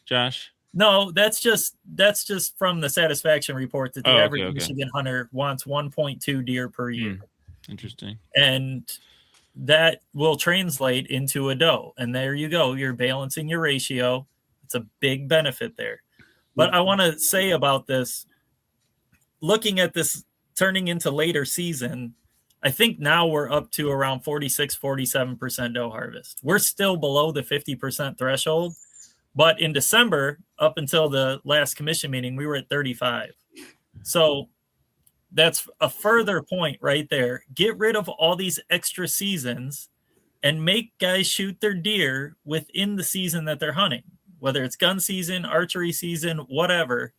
Josh? No, that's just from the satisfaction report that the average Michigan hunter wants 1.2 deer per year. Interesting. And that will translate into a doe. And there you go. You're balancing your ratio. It's a big benefit there. But I want to say about this, looking at this turning into later season, I think now we're up to around 46, 47% doe harvest. We're still below the 50% threshold. But in December, up until the last commission meeting, we were at 35. So that's a further point right there. Get rid of all these extra seasons and make guys shoot their deer within the season that they're hunting, whether it's gun season, archery season, whatever.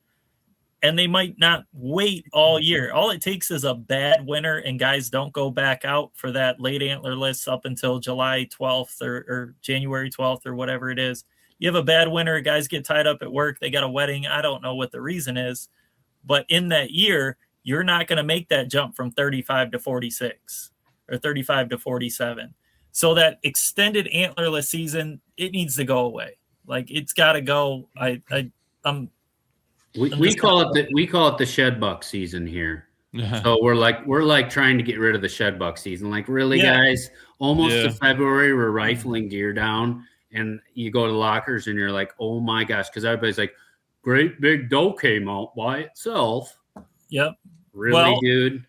And they might not wait all year. All it takes is a bad winter and guys don't go back out for that late antler list up until July 12th or January 12th or whatever it is. You have a bad winter, guys get tied up at work, they got a wedding. I don't know what the reason is, but in that year, you're not going to make that jump from 35 to 46 or 35 to 47. So that extended antlerless season, it needs to go away. Like, it's got to go. We call it the shed buck season here. So we're like trying to get rid of the shed buck season. Like, really, guys, almost to February, we're rifling deer down. And you go to lockers and you're like, oh my gosh, because everybody's like, great big doe came out by itself. Yep. Really, dude?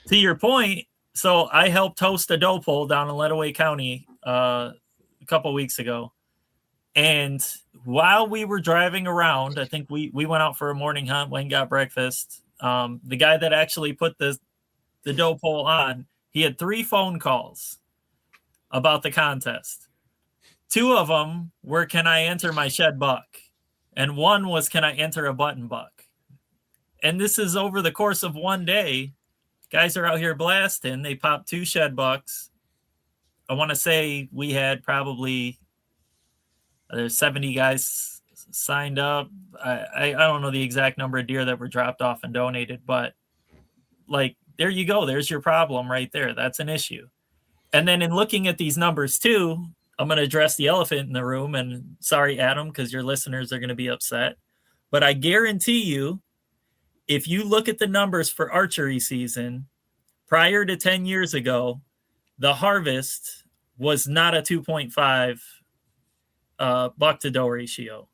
To your point, so I helped host a doe poll down in Ledaway County a couple weeks ago. And while we were driving around, I think we went out for a morning hunt, went and got breakfast. The guy that actually put the doe poll on, he had 3 phone calls about the contest. 2 of them were, can I enter my shed buck? And 1 was, can I enter a button buck? And this is over the course of one day. Guys are out here blasting. They popped 2 shed bucks. I want to say we had probably there's 70 guys signed up. I don't know the exact number of deer that were dropped off and donated, but like, there you go. There's your problem right there. That's an issue. And then in looking at these numbers too, I'm going to address the elephant in the room, and sorry, Adam, because your listeners are going to be upset. But I guarantee you, if you look at the numbers for archery season, prior to 10 years ago, the harvest was not a 2.5 buck to doe ratio,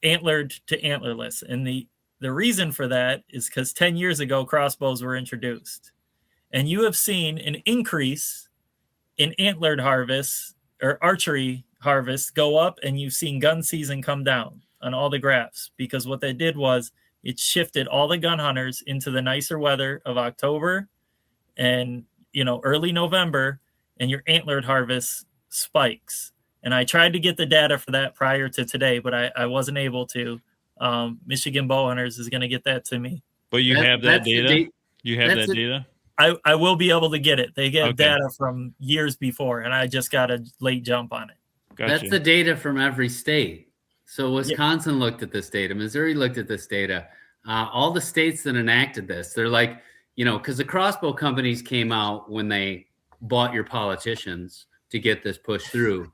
antlered to antlerless. And the reason for that is because 10 years ago, crossbows were introduced. And you have seen an increase in antlered harvests or archery harvests go up, and you've seen gun season come down on all the graphs, because what they did was it shifted all the gun hunters into the nicer weather of October and, early November, and your antlered harvest spikes. And I tried to get the data for that prior to today, but I wasn't able to. Michigan Bowhunters is going to get that to me. But you have that data? You have that data? I will be able to get it. They get Okay. data from years before, and I just got a late jump on it. Gotcha. That's the data from every state. So Wisconsin looked at this data. Missouri looked at this data. All the states that enacted this, they're like, because the crossbow companies came out when they bought your politicians to get this pushed through.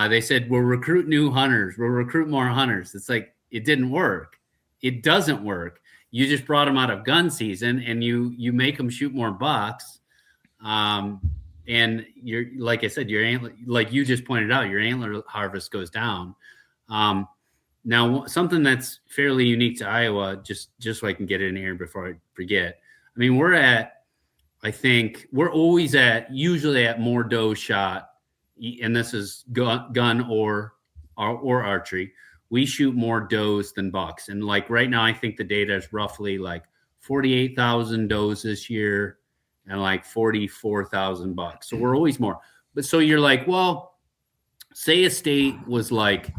They said, we'll recruit new hunters. We'll recruit more hunters. It's like, it didn't work. It doesn't work. You just brought them out of gun season and you make them shoot more bucks. And you're, like I said, your antler, like you just pointed out, your antler harvest goes down. Now, something that's fairly unique to Iowa, just so I can get it in here before I forget. I mean, I think we're always usually at more doe shot, and this is gun or archery. We shoot more does than bucks. And like right now, I think the data is roughly like 48,000 does this year and like 44,000 bucks. So we're always more. But so you're like, well, say a state was like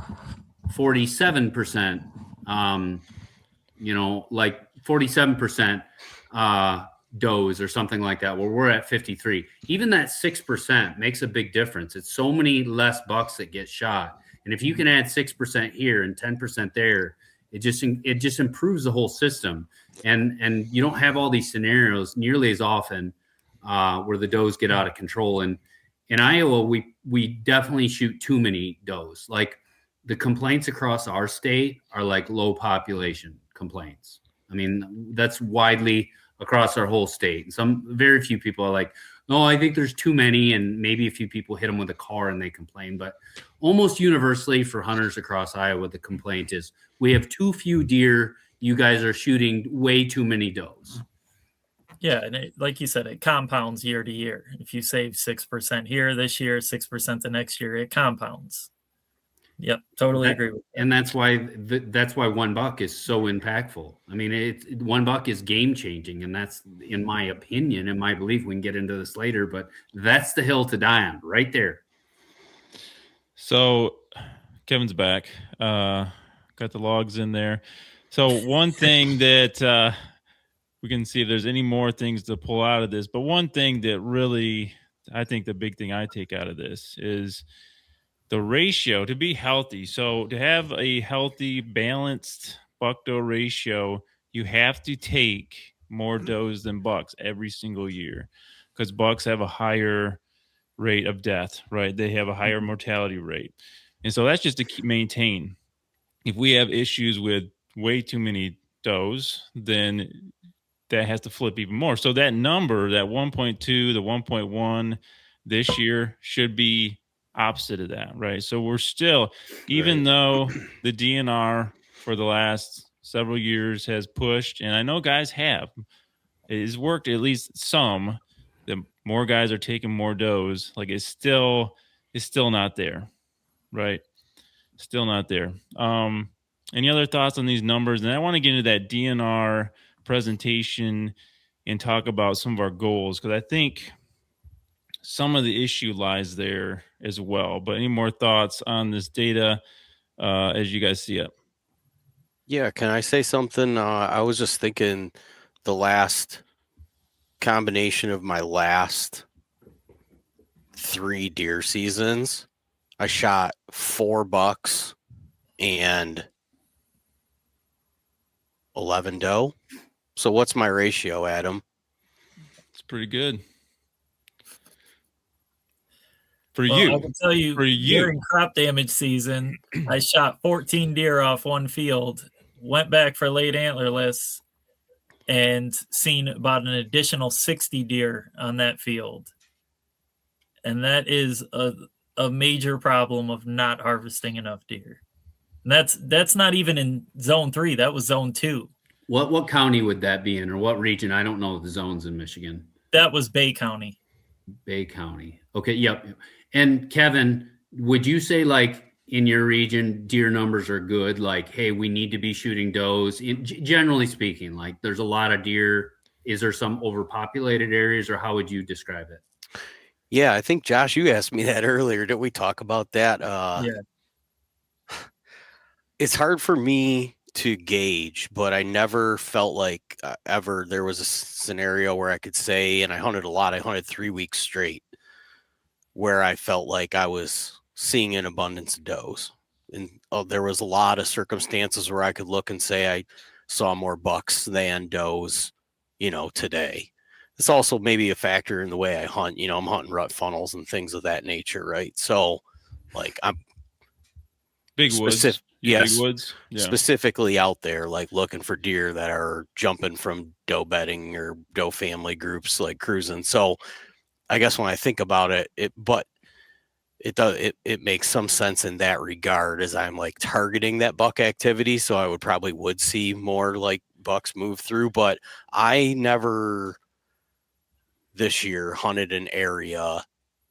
47%, like 47% does or something like that, where we're at 53. Even that 6% makes a big difference. It's so many less bucks that get shot. And if you can add 6% here and 10% there, it just improves the whole system. And you don't have all these scenarios nearly as often where the does get out of control. And in Iowa, we definitely shoot too many does. Like the complaints across our state are like low population complaints. I mean, that's widely across our whole state. And very few people are like, no, I think there's too many, and maybe a few people hit them with a car and they complain. But almost universally for hunters across Iowa, the complaint is we have too few deer. You guys are shooting way too many does. Yeah, and like you said, it compounds year to year. If you save 6% here this year, 6% the next year, it compounds. Yep, totally agree with that. And that's why $1 is so impactful. I mean, $1 is game changing, and that's, in my opinion, in my belief. We can get into this later, but that's the hill to die on, right there. So, Kevin's back. Got the logs in there. So one thing that we can see if there's any more things to pull out of this, but one thing that really, I think the big thing I take out of this is the ratio to be healthy. So to have a healthy, balanced buck-doe ratio, you have to take more does than bucks every single year, because bucks have a higher rate of death, right? They have a higher mortality rate. And so that's just to maintain. If we have issues with way too many does, then that has to flip even more. So that number, that 1.2, the 1.1 this year should be opposite of that, right? So we're still, even though the DNR for the last several years has pushed, and I know guys have, it has worked at least some, the more guys are taking more does, like it's still not there, right? Still not there. Any other thoughts on these numbers? And I want to get into that DNR presentation and talk about some of our goals, because I think some of the issue lies there as well. But any more thoughts on this data as you guys see it? Yeah, can I say something? I was just thinking the last combination of my last 3 deer seasons, I shot 4 bucks and 11 doe. So what's my ratio, Adam? It's pretty good. For Well, you. I can tell you, during crop damage season, I shot 14 deer off one field, went back for late antlerless, and seen about an additional 60 deer on that field. And that is a major problem of not harvesting enough deer. And that's not even in zone 3. That was zone 2. What county would that be in, or what region? I don't know the zones in Michigan. That was Bay County. Bay County. Okay, yep. And Kevin, would you say like in your region, deer numbers are good? Like, hey, we need to be shooting does. Generally speaking, like there's a lot of deer. Is there some overpopulated areas, or how would you describe it? Yeah, I think Josh, you asked me that earlier. Did we talk about that? Yeah. It's hard for me to gauge, but I never felt like ever there was a scenario where I could say, and I hunted a lot. I hunted 3 weeks straight, where I felt like I was seeing an abundance of does. And there was a lot of circumstances where I could look and say I saw more bucks than does, today. It's also maybe a factor in the way I hunt. I'm hunting rut funnels and things of that nature, right? So, like, I'm Big woods. yes, Big woods. Yeah. specifically out there, like looking for deer that are jumping from doe bedding or doe family groups, like cruising. So, I guess when I think about it, it makes some sense in that regard as I'm like targeting that buck activity. So I would see more like bucks move through, but I never this year hunted an area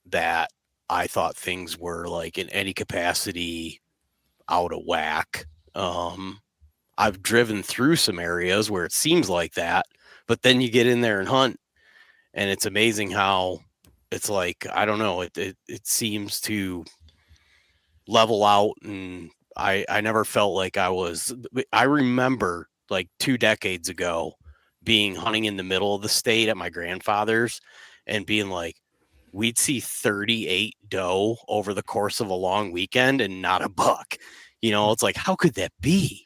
that I thought things were like in any capacity out of whack. I've driven through some areas where it seems like that, but then you get in there and hunt, and it's amazing how it's like, I don't know, it seems to level out. And I never felt like I remember like 2 decades ago being hunting in the middle of the state at my grandfather's and being like, we'd see 38 doe over the course of a long weekend and not a buck. It's like, how could that be?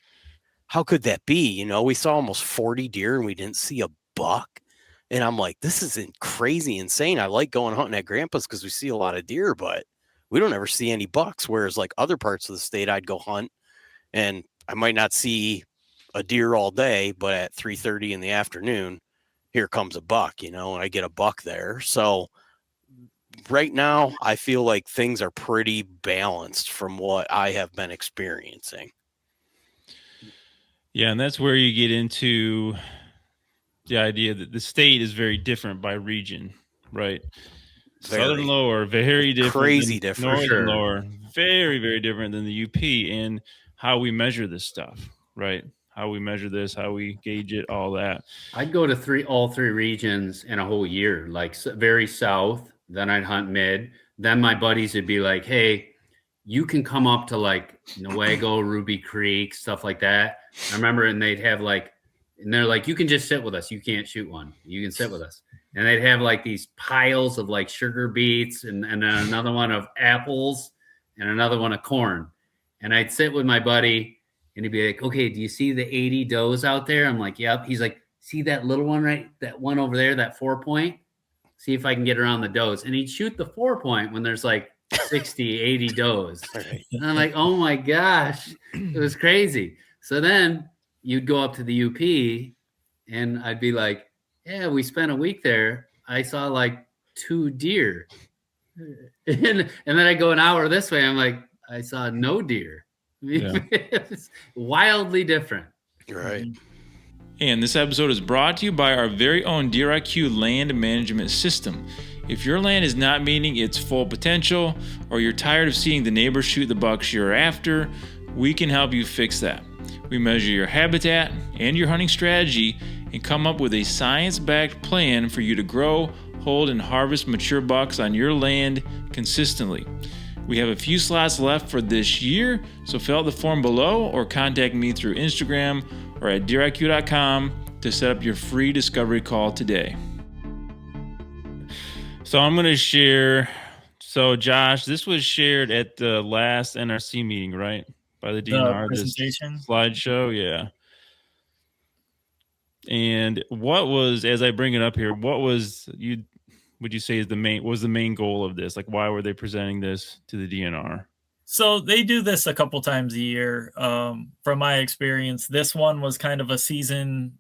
How could that be? We saw almost 40 deer and we didn't see a buck. And I'm like, this isn't crazy insane. I like going hunting at grandpa's because we see a lot of deer, but we don't ever see any bucks. Whereas like other parts of the state, I'd go hunt and I might not see a deer all day, but at 3:30 in the afternoon, here comes a buck, and I get a buck there. So right now, I feel like things are pretty balanced from what I have been experiencing. Yeah, and that's where you get into the idea that the state is very different by region, right? Southern lower, very different. Crazy different. Northern lower, very, very different than the UP in how we measure this stuff, right? How we measure this, how we gauge it, all that. I'd go to all three regions in a whole year, like very south. Then I'd hunt mid. Then my buddies would be like, hey, you can come up to like Newego, Ruby Creek, stuff like that. I remember, and they'd have like, and they're like, you can just sit with us. You can't shoot one. You can sit with us. And they'd have like these piles of like sugar beets and then another one of apples and another one of corn. And I'd sit with my buddy and he'd be like, okay, do you see the 80 does out there? I'm like, yep. He's like, see that little one, right? That one over there, that 4-point? See if I can get around the does. And he'd shoot the 4-point when there's like 60, 80 does. And I'm like, oh my gosh, it was crazy. So then you'd go up to the UP and I'd be like, yeah, we spent a week there. I saw like 2 deer. And then I go an hour this way. I'm like, I saw no deer. Yeah. It's wildly different. Right. And this episode is brought to you by our very own Deer IQ land management system. If your land is not meeting its full potential, or you're tired of seeing the neighbors shoot the bucks you're after, we can help you fix that. We measure your habitat and your hunting strategy and come up with a science-backed plan for you to grow, hold, and harvest mature bucks on your land consistently. We have a few slots left for this year, so fill out the form below or contact me through Instagram or at deeriq.com to set up your free discovery call today. So I'm going to share. So Josh, this was shared at the last NRC meeting, right? By the DNR, presentation slideshow, yeah. And what was, as I bring it up here, what was would you say is the main goal of this? Like, why were they presenting this to the DNR? So they do this a couple times a year. From my experience, this one was kind of a season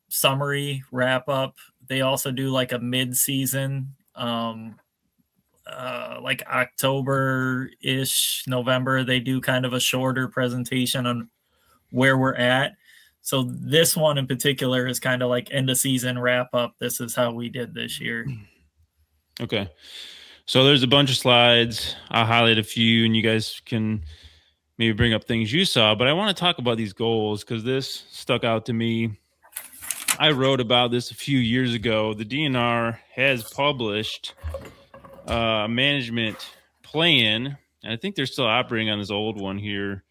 summary wrap up. They also do like a mid-season, like October-ish, November. They do kind of a shorter presentation on where we're at. So this one in particular is kind of like end of season wrap up. This is how we did this year. Okay. So there's a bunch of slides. I'll highlight a few and you guys can maybe bring up things you saw, but I want to talk about these goals because this stuck out to me. I wrote about this a few years ago. The DNR has published management plan, and I think they're still operating on this old one here.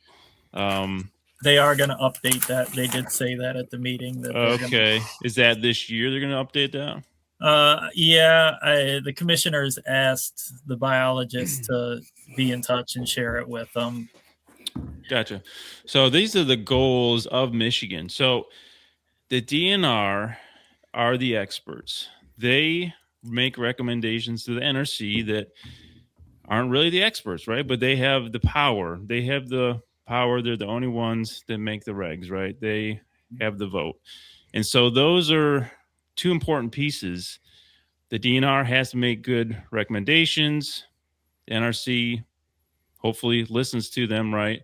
They are going to update that. They did say that at the meeting. Okay. Is that this year they're going to update that? The commissioners asked the biologists to be in touch and share it with them. Gotcha. So these are the goals of Michigan. So the DNR are the experts. They make recommendations to the NRC that aren't really the experts, right? But they have the power. They have the power. They're the only ones that make the regs, right? They have the vote. And so those are two important pieces. The DNR has to make good recommendations. The NRC hopefully listens to them, right,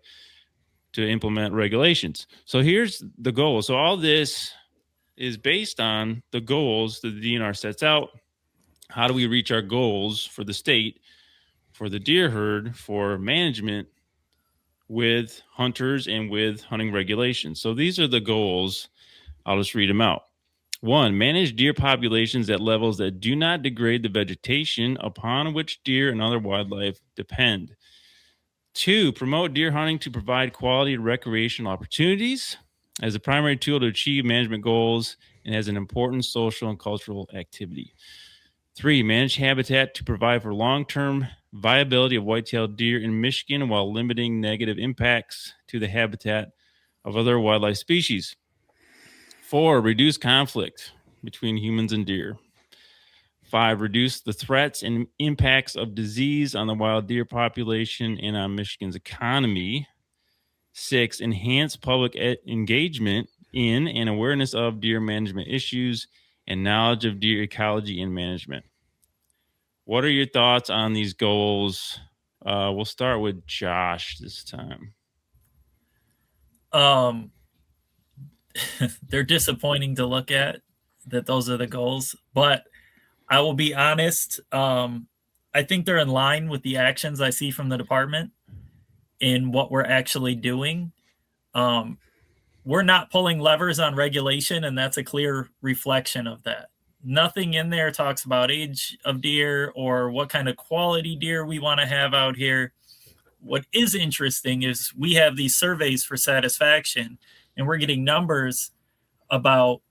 to implement regulations. So here's the goal. So all this is based on the goals that the DNR sets out. How do we reach our goals for the state, for the deer herd, for management with hunters and with hunting regulations? So these are the goals. I'll just read them out. 1, manage deer populations at levels that do not degrade the vegetation upon which deer and other wildlife depend. 2, promote deer hunting to provide quality recreational opportunities as a primary tool to achieve management goals and as an important social and cultural activity. 3, manage habitat to provide for long-term viability of white-tailed deer in Michigan while limiting negative impacts to the habitat of other wildlife species. 4, reduce conflict between humans and deer. 5, reduce the threats and impacts of disease on the wild deer population and on Michigan's economy. 6, enhance public engagement in and awareness of deer management issues and knowledge of deer ecology and management. What are your thoughts on these goals? We'll start with Josh this time. They're disappointing to look at that those are the goals, but I will be honest. I think they're in line with the actions I see from the department in what we're actually doing. We're not pulling levers on regulation, and that's a clear reflection of that. Nothing in there talks about age of deer or what kind of quality deer we want to have out here. What is interesting is we have these surveys for satisfaction, and we're getting numbers about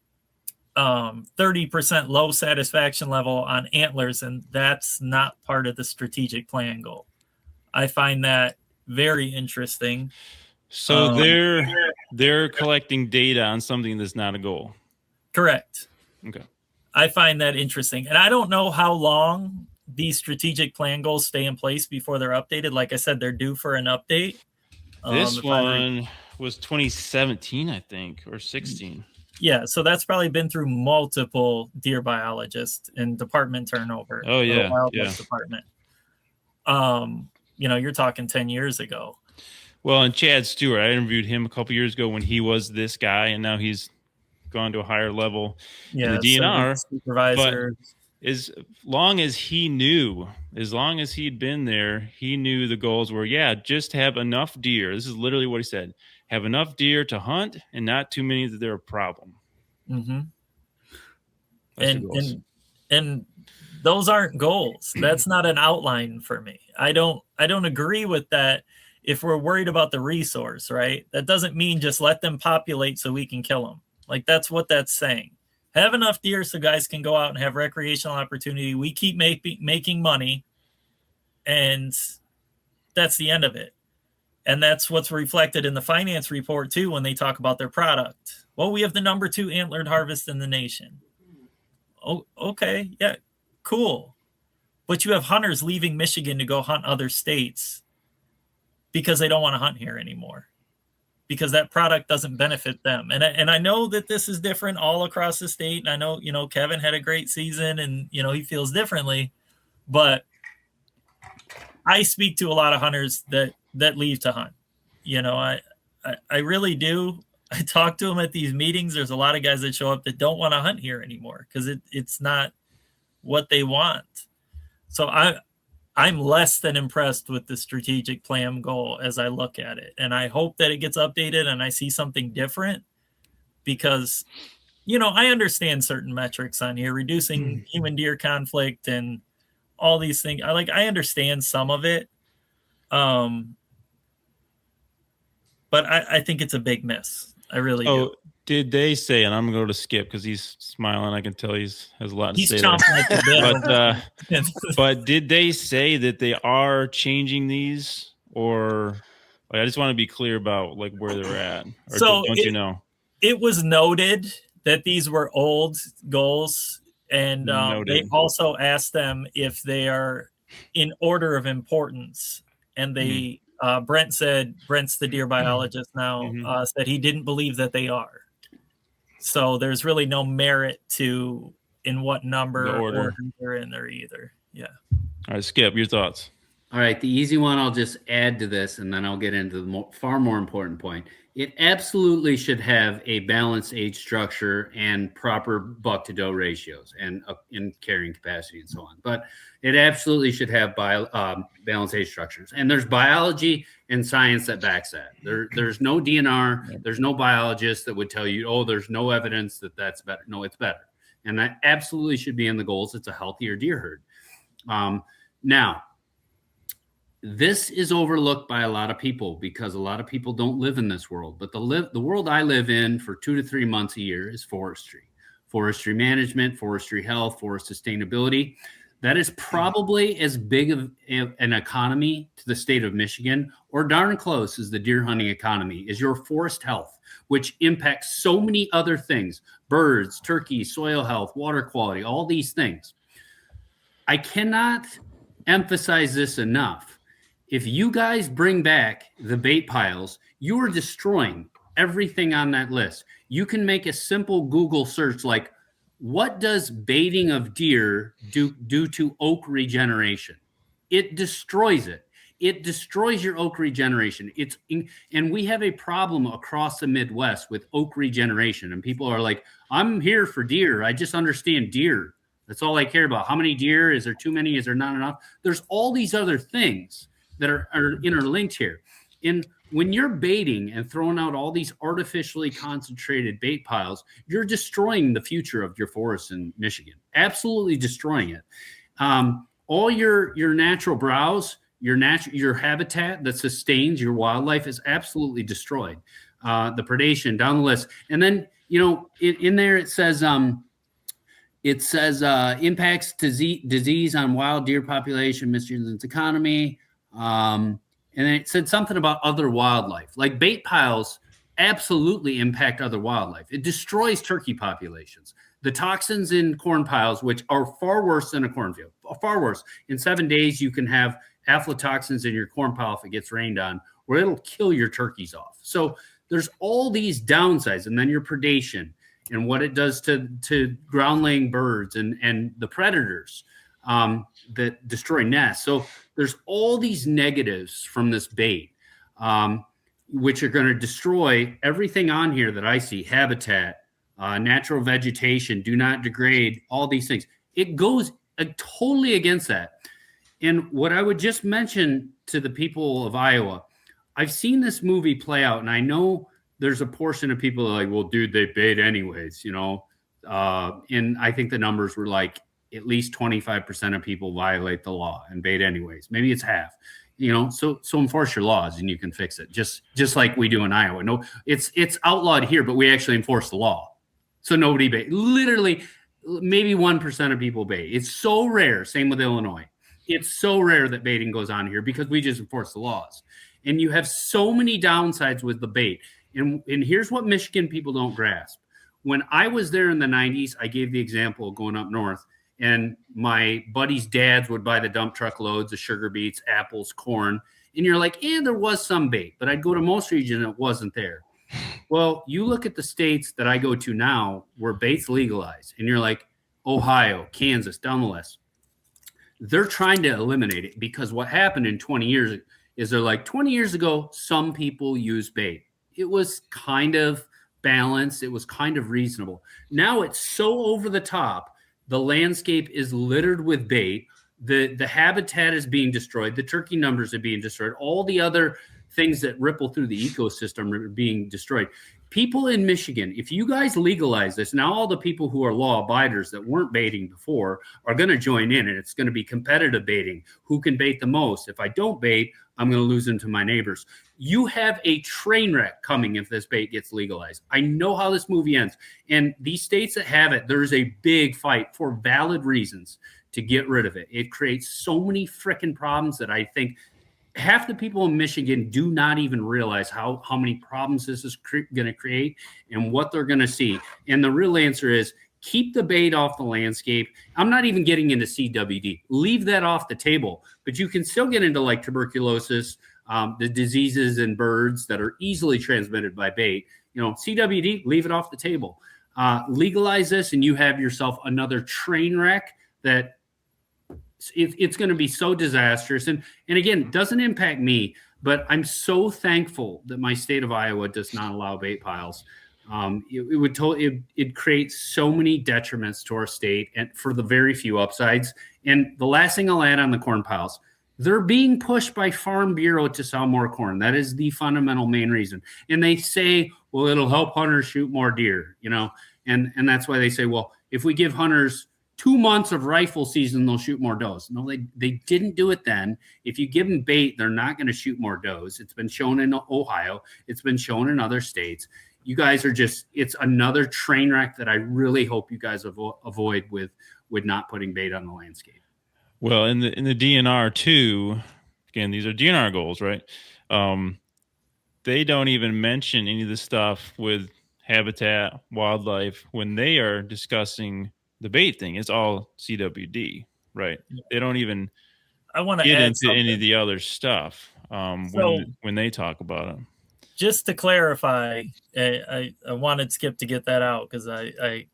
30% low satisfaction level on antlers, and that's not part of the strategic plan goal. I find that very interesting. So they're collecting data on something that's not a goal. Correct. Okay. I find that interesting. And I don't know how long these strategic plan goals stay in place before they're updated. Like I said, they're due for an update. This one was 2017, I think, or 16. Yeah, so that's probably been through multiple deer biologists and department turnover. Oh, yeah. Wildlife department. You're talking 10 years ago. Well, and Chad Stewart, I interviewed him a couple years ago when he was this guy, and now he's gone to a higher level in the DNR. Supervisor. But as long as he knew, as long as he'd been there, he knew the goals were, just have enough deer. This is literally what he said. Have enough deer to hunt and not too many that they're a problem. Mm-hmm. And those aren't goals. That's not an outline for me. I don't agree with that. If we're worried about the resource, right? That doesn't mean just let them populate so we can kill them. Like that's what that's saying. Have enough deer so guys can go out and have recreational opportunity. We keep making money, and that's the end of it. And that's what's reflected in the finance report too when they talk about their product. Well, we have the number 2 antlered harvest in the nation. Oh, okay, yeah, cool. But you have hunters leaving Michigan to go hunt other states because they don't want to hunt here anymore, because that product doesn't benefit them. And I know that this is different all across the state. And I know, Kevin had a great season and, he feels differently, but I speak to a lot of hunters that leave to hunt. I really do. I talk to them at these meetings. There's a lot of guys that show up that don't want to hunt here anymore because it's not what they want. So I'm less than impressed with the strategic plan goal as I look at it. And I hope that it gets updated and I see something different because, I understand certain metrics on here, reducing human deer conflict and all these things. I understand some of it. But I think it's a big miss. I really do. Did they say, and I'm going to go to Skip because he's smiling. I can tell has a lot to He's say chomping at the bit. but did they say that they are changing these, or I just want to be clear about like where they're at? Or So don't you know? It was noted that these were old goals, and they also asked them if they are in order of importance, and they Brent's the deer biologist now, said he didn't believe that they are. So there's really no merit to in what number or order they're in there either. Yeah. All right, Skip, your thoughts. All right, the easy one I'll just add to this, and then I'll get into the far more important point. It absolutely should have a balanced age structure and proper buck to doe ratios and in carrying capacity and so on. But it absolutely should have balanced age structures. And there's biology and science that backs that. There's no DNR, there's no biologist that would tell you, oh, there's no evidence that that's better. No, it's better. And that absolutely should be in the goals. It's a healthier deer herd. Now, this is overlooked by a lot of people because a lot of people don't live in this world. But the world I live in for 2 to 3 months a year is forestry management, forestry health, forest sustainability. That is probably as big of an economy to the state of Michigan, or darn close as the deer hunting economy, is your forest health, which impacts so many other things: birds, turkeys, soil health, water quality, all these things. I cannot emphasize this enough. If you guys bring back the bait piles, you are destroying everything on that list. You can make a simple Google search like, what does baiting of deer do to oak regeneration? It destroys it. It destroys your oak regeneration. And we have a problem across the Midwest with oak regeneration. And people are like, I'm here for deer. I just understand deer. That's all I care about. How many deer? Is there too many? Is there not enough? There's all these other things that are interlinked here. And when you're baiting and throwing out all these artificially concentrated bait piles, you're destroying the future of your forests in Michigan. Absolutely destroying it. All your natural browse, your habitat that sustains your wildlife is absolutely destroyed. The predation down the list. And then, in there it says impacts disease on wild deer population, Michigan's economy. And then it said something about other wildlife. Like bait piles absolutely impact other wildlife. It destroys turkey populations. The toxins in corn piles, which are far worse than a cornfield, far worse. In 7 days, you can have aflatoxins in your corn pile if it gets rained on, where it'll kill your turkeys off. So there's all these downsides. And then your predation and what it does to ground-laying birds and the predators that destroy nests. So there's all these negatives from this bait, which are going to destroy everything on here that I see: habitat, natural vegetation, do not degrade, all these things. It goes totally against that. And what I would just mention to the people of Iowa, I've seen this movie play out, and I know there's a portion of people like, well, dude, they bait anyways, and I think the numbers were like at least 25% of people violate the law and bait anyways. Maybe it's half, so enforce your laws and you can fix it. Just like we do in Iowa. No, it's outlawed here, but we actually enforce the law. So nobody bait. Literally, maybe 1% of people bait. It's so rare. Same with Illinois. It's so rare that baiting goes on here because we just enforce the laws. And you have so many downsides with the bait. And here's what Michigan people don't grasp. When I was there in the 90s, I gave the example of going up north, and my buddies' dads would buy the dump truck loads of sugar beets, apples, corn. And you're like, there was some bait, but I'd go to most regions and it wasn't there. Well, you look at the states that I go to now where bait's legalized, and you're like, Ohio, Kansas, down the list. They're trying to eliminate it because what happened in 20 years is they're like, 20 years ago, some people use bait. It was kind of balanced. It was kind of reasonable. Now it's so over the top. The landscape is littered with bait. The habitat is being destroyed. The turkey numbers are being destroyed. All the other things that ripple through the ecosystem are being destroyed. People in Michigan, if you guys legalize this, now all the people who are law abiders that weren't baiting before are going to join in, and it's going to be competitive baiting. Who can bait the most? If I don't bait, I'm going to lose them to my neighbors. You have a train wreck coming if this bait gets legalized. I know how this movie ends. And these states that have it, there's a big fight for valid reasons to get rid of it. It creates so many freaking problems that I think half the people in Michigan do not even realize how many problems this is going to create and what they're going to see. And the real answer is keep the bait off the landscape. I'm not even getting into CWD. Leave that off the table. But you can still get into like tuberculosis, the diseases in birds that are easily transmitted by bait. CWD, leave it off the table. Legalize this and you have yourself another train wreck that it's going to be so disastrous. And again, it doesn't impact me, but I'm so thankful that my state of Iowa does not allow bait piles. It creates so many detriments to our state and for the very few upsides. And the last thing I'll add on the corn piles, they're being pushed by Farm Bureau to sell more corn. That is the fundamental main reason. And they say, well, it'll help hunters shoot more deer, and that's why they say, well, if we give hunters 2 months of rifle season, they'll shoot more does. No, they didn't do it then. If you give them bait, they're not going to shoot more does. It's been shown in Ohio. It's been shown in other states. You guys are it's another train wreck that I really hope you guys avoid with not putting bait on the landscape. Well, in the DNR too, again, these are DNR goals, right? They don't even mention any of the stuff with habitat, wildlife when they are discussing the bait thing. It's all CWD, right? They don't even get into any of the other stuff when they talk about it. Just to clarify, I wanted Skip to get that out because I'm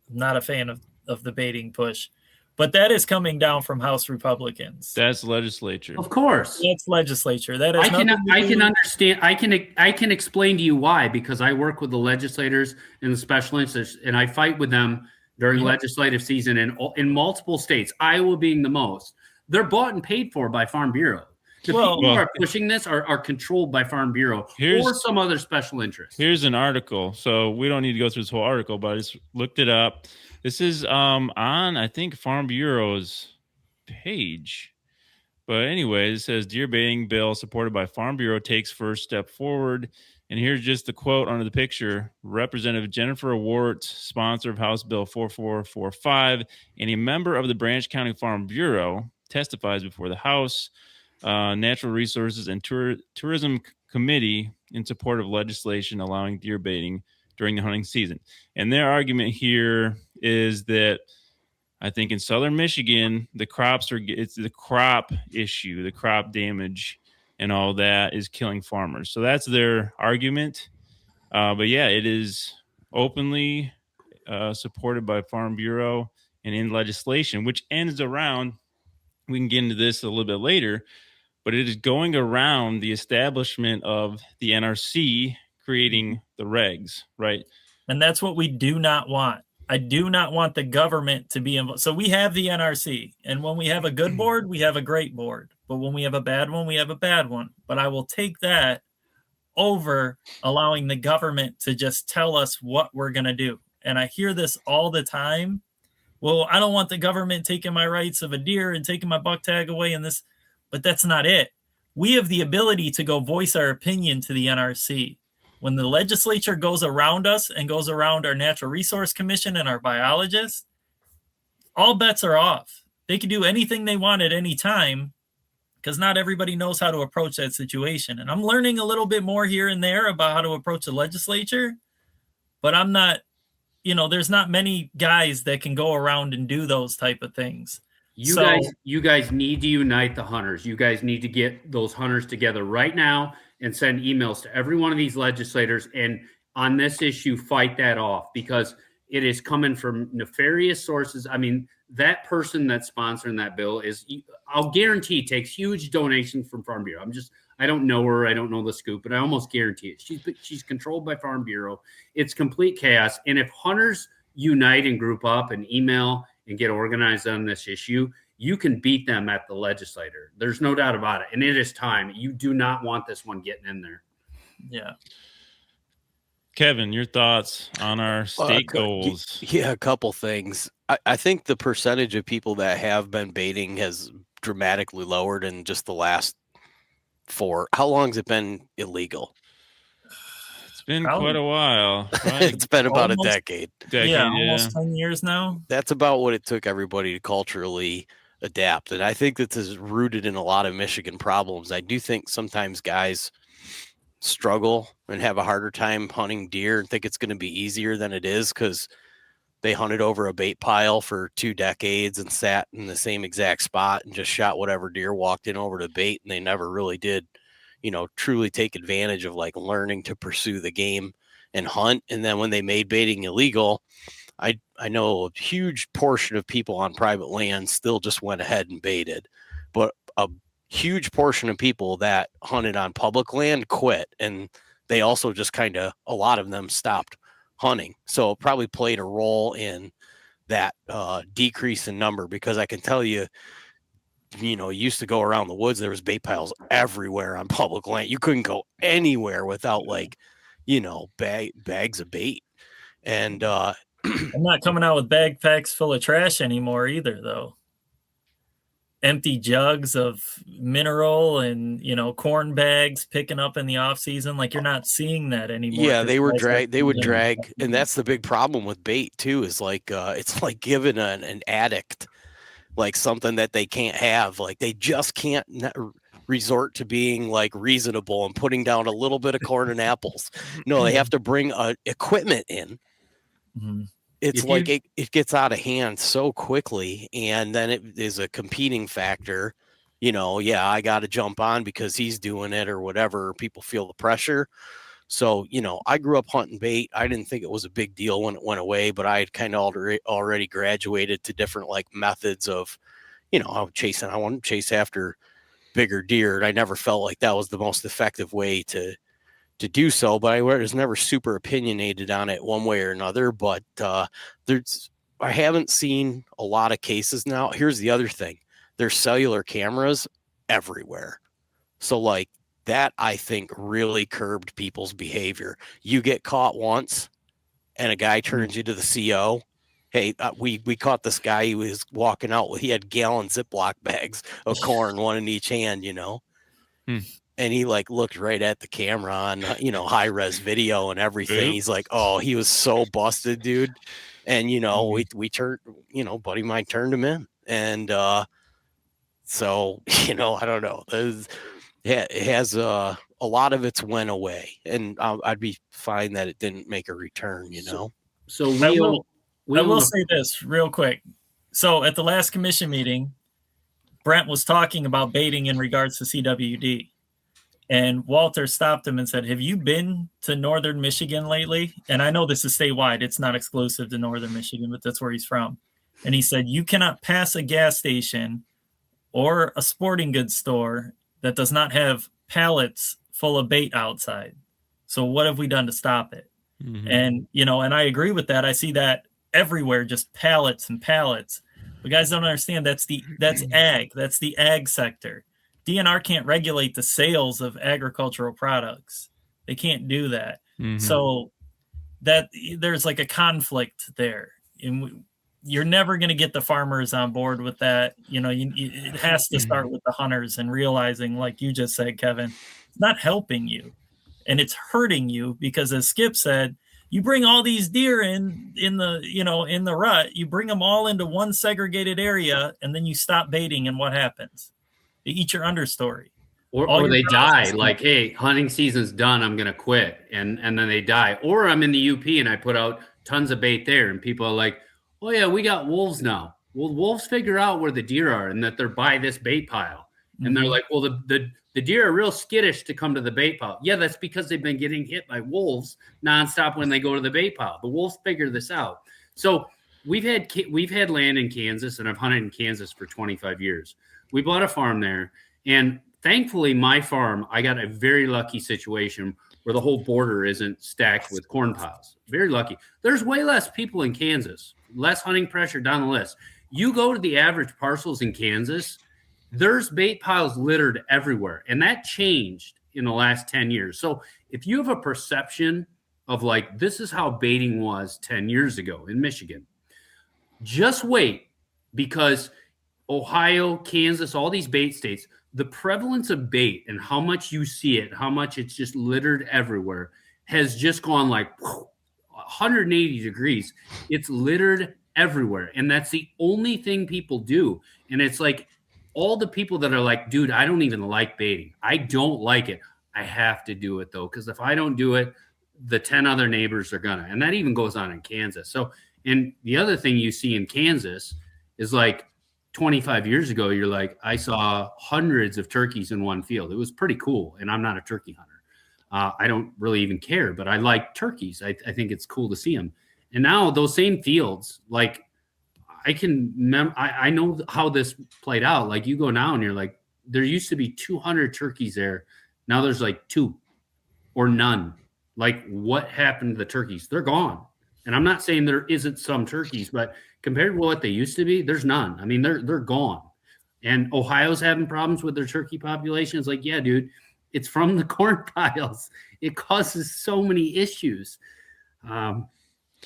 not a fan of the baiting push. But that is coming down from House Republicans. That's legislature. Of course. That's legislature. That is I can understand. I can explain to you why, because I work with the legislators and the special interests, and I fight with them during legislative season in multiple states, Iowa being the most. They're bought and paid for by Farm Bureau. The people who are pushing this are controlled by Farm Bureau or some other special interest. Here's an article. So we don't need to go through this whole article, but I just looked it up. This is on, I think, Farm Bureau's page. But anyway, it says, deer baiting bill supported by Farm Bureau takes first step forward. And here's just the quote under the picture. Representative Jennifer Wart, sponsor of House Bill 4445, and a member of the Branch County Farm Bureau, testifies before the House Natural Resources and Tourism Committee in support of legislation allowing deer baiting during the hunting season. And their argument here is that I think in southern Michigan, it's the crop issue, the crop damage and all that is killing farmers. So that's their argument. But yeah, it is openly supported by Farm Bureau and in legislation, which ends around, we can get into this a little bit later, but it is going around the establishment of the NRC creating the regs, right? And that's what we do not want. I do not want the government to be involved. So we have the NRC, and when we have a good board, we have a great board. But when we have a bad one, we have a bad one. But I will take that over allowing the government to just tell us what we're going to do. And I hear this all the time. Well, I don't want the government taking my rights of a deer and taking my buck tag away and this, but that's not it. We have the ability to go voice our opinion to the NRC. When the legislature goes around us and goes around our Natural Resource Commission and our biologists, all bets are off. They can do anything they want at any time because not everybody knows how to approach that situation. And I'm learning a little bit more here and there about how to approach the legislature, but I'm not, there's not many guys that can go around and do those type of things. You guys need to unite the hunters. You guys need to get those hunters together right now and send emails to every one of these legislators and on this issue, fight that off because it is coming from nefarious sources. I mean, that person that's sponsoring that bill I'll guarantee takes huge donations from Farm Bureau. I don't know her. I don't know the scoop, but I almost guarantee it. She's controlled by Farm Bureau. It's complete chaos. And if hunters unite and group up and email and get organized on this issue, you can beat them at the legislature. There's no doubt about it. And it is time. You do not want this one getting in there. Yeah. Kevin, your thoughts on our state goals? Yeah, a couple things. I think the percentage of people that have been baiting has dramatically lowered in just the last how long has it been illegal? It's been quite a while. It's been about a decade. Yeah, almost 10 years now. That's about what it took everybody to culturally adapt. And I think that this is rooted in a lot of Michigan problems. I do think sometimes guys struggle and have a harder time hunting deer and think it's going to be easier than it is because they hunted over a bait pile for 2 decades and sat in the same exact spot and just shot whatever deer walked in over the bait. And they never really did, truly take advantage of like learning to pursue the game and hunt. And then when they made baiting illegal, I know a huge portion of people on private land still just went ahead and baited, but a huge portion of people that hunted on public land quit. And they also just a lot of them stopped hunting. So it probably played a role in that decrease in number, because I can tell you, used to go around the woods, there was bait piles everywhere on public land. You couldn't go anywhere without bags of bait. And I'm not coming out with backpacks full of trash anymore either, though. Empty jugs of mineral and corn bags picking up in the off season. Like, you're not seeing that anymore. Yeah, they would drag, and that's the big problem with bait too. Is it's like giving an addict like something that they can't have. Like, they just can't resort to being like reasonable and putting down a little bit of corn and apples. No, they have to bring equipment in. Mm-hmm. It's it gets out of hand so quickly, and then it is a competing factor. I got to jump on because he's doing it or whatever. People feel the pressure. So, I grew up hunting bait. I didn't think it was a big deal when it went away, but I had kind of already graduated to different methods of, I want to chase after bigger deer. And I never felt like that was the most effective way to do so, but I was never super opinionated on it one way or another. But I haven't seen a lot of cases now. Here's the other thing. There's cellular cameras everywhere. So that, I think, really curbed people's behavior. You get caught once and a guy turns you to the CO. Hey, we caught this guy. He was walking out he had gallon Ziploc bags of corn, one in each hand, And he looked right at the camera on, high res video and everything. Oops. He's like, oh, he was so busted, dude. And, we turned, buddy of mine turned him in. And so, I don't know. It has a lot of it's went away. And I'd be fine that it didn't make a return, So I will say this real quick. So at the last commission meeting, Brent was talking about baiting in regards to CWD. And Walter stopped him and said, have you been to northern Michigan lately? And I know this is statewide. It's not exclusive to northern Michigan, but that's where he's from. And he said, you cannot pass a gas station or a sporting goods store that does not have pallets full of bait outside. So what have we done to stop it? Mm-hmm. And, and I agree with that. I see that everywhere, just pallets and pallets. But guys don't understand that's ag. That's the ag sector. DNR can't regulate the sales of agricultural products. They can't do that. Mm-hmm. So that there's a conflict there. And you're never going to get the farmers on board with that. It has to start with the hunters and realizing, like you just said, Kevin, it's not helping you and it's hurting you because, as Skip said, you bring all these deer in the rut, you bring them all into one segregated area and then you stop baiting. And what happens? They eat your understory. Or they die. Like, hey, hunting season's done. I'm going to quit. And then they die. Or I'm in the UP and I put out tons of bait there. And people are like, oh, yeah, we got wolves now. Well, wolves figure out where the deer are and that they're by this bait pile. Mm-hmm. And they're like, well, the deer are real skittish to come to the bait pile. Yeah, that's because they've been getting hit by wolves nonstop when they go to the bait pile. The wolves figure this out. So we've had land in Kansas, and I've hunted in Kansas for 25 years. We bought a farm there, and thankfully my farm, I got a very lucky situation where the whole border isn't stacked with corn piles. Very lucky. There's way less people in Kansas, less hunting pressure down the list. You go to the average parcels in Kansas, there's bait piles littered everywhere. And that changed in the last 10 years. So if you have a perception of like, this is how baiting was 10 years ago in Michigan, just wait, because Ohio, Kansas, all these bait states, the prevalence of bait and how much you see it, how much it's just littered everywhere has just gone like 180 degrees. It's littered everywhere. And that's the only thing people do. And it's like all the people that are like, dude, I don't even like baiting. I don't like it. I have to do it though, because if I don't do it, the 10 other neighbors are gonna. And that even goes on in Kansas. So, and the other thing you see in Kansas is like 25 years ago, you're like, I saw hundreds of turkeys in one field. It was pretty cool. And I'm not a turkey hunter. I don't really even care, but I like turkeys. I think it's cool to see them. And now those same fields, like I know how this played out. Like you go now and you're like, there used to be 200 turkeys there. Now there's like 2 or none. Like what happened to the turkeys? They're gone. And I'm not saying there isn't some turkeys, but compared to what they used to be, there's none. I mean, they're gone. And Ohio's having problems with their turkey population. It's like, yeah, dude, it's from the corn piles. It causes so many issues. And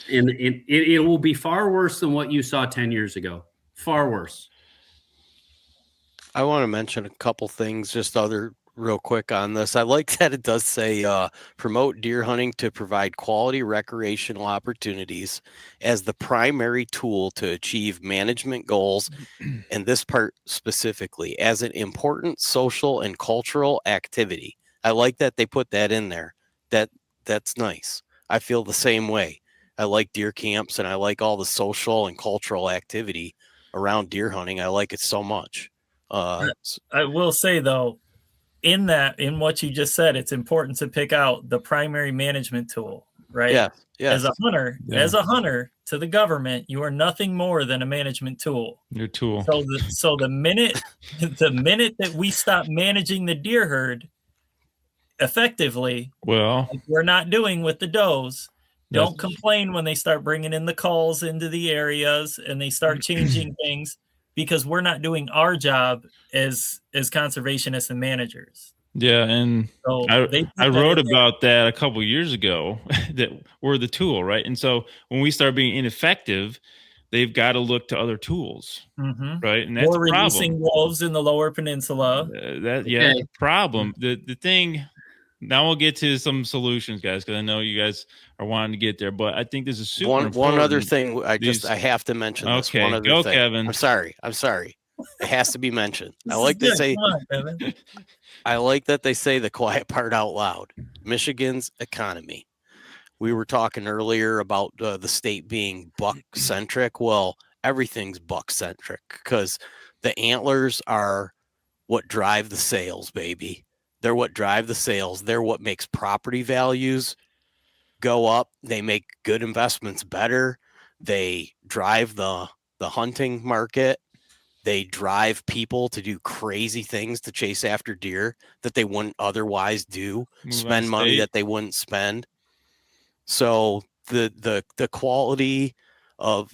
it will be far worse than what you saw 10 years ago. Far worse. I want to mention a couple things, just other real quick on this. I like that it does say promote deer hunting to provide quality recreational opportunities as the primary tool to achieve management goals, and this part specifically as an important social and cultural activity. I like that they put that in there. That's nice. I feel the same way. I like deer camps and I like all the social and cultural activity around deer hunting. I like it so much. I will say though, in what you just said, it's important to pick out the primary management tool, right? Yeah. As a hunter to the government, you are nothing more than a management tool. Your tool. So the minute that we stop managing the deer herd effectively, well, like we're not doing with the does. Don't complain when they start bringing in the calls into the areas and they start changing things, because we're not doing our job as conservationists and managers. Yeah, and so I wrote about that a couple of years ago, that we're the tool, right? And so when we start being ineffective, they've got to look to other tools, right? And that's or a problem. releasing wolves in the Lower Peninsula. That's a problem. The thing. Now we'll get to some solutions, guys, because I know you guys are wanting to get there. But I think this is super important. One other thing I have to mention. This. Okay, one other go, thing. Kevin. I'm sorry. It has to be mentioned. I like to say. I like that they say the quiet part out loud. Michigan's economy. We were talking earlier about the state being buck centric. Well, everything's buck centric because the antlers are what drive the sales, baby. They're what drive the sales. They're what makes property values go up. They make good investments better. They drive the hunting market. They drive people to do crazy things to chase after deer that they wouldn't otherwise do, spend money that they wouldn't spend. So the quality of,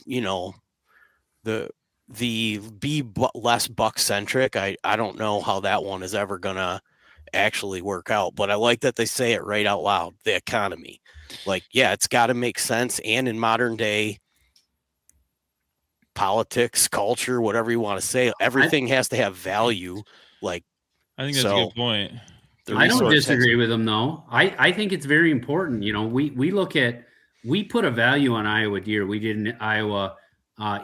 the be less buck centric. I don't know how that one is ever gonna actually work out, but I like that they say it right out loud. The economy, like, yeah, it's got to make sense. And in modern day politics, culture, whatever you want to say, everything has to have value. Like, I think that's a good point. I don't disagree with them though. I think it's very important. We put a value on Iowa deer. We did an Iowa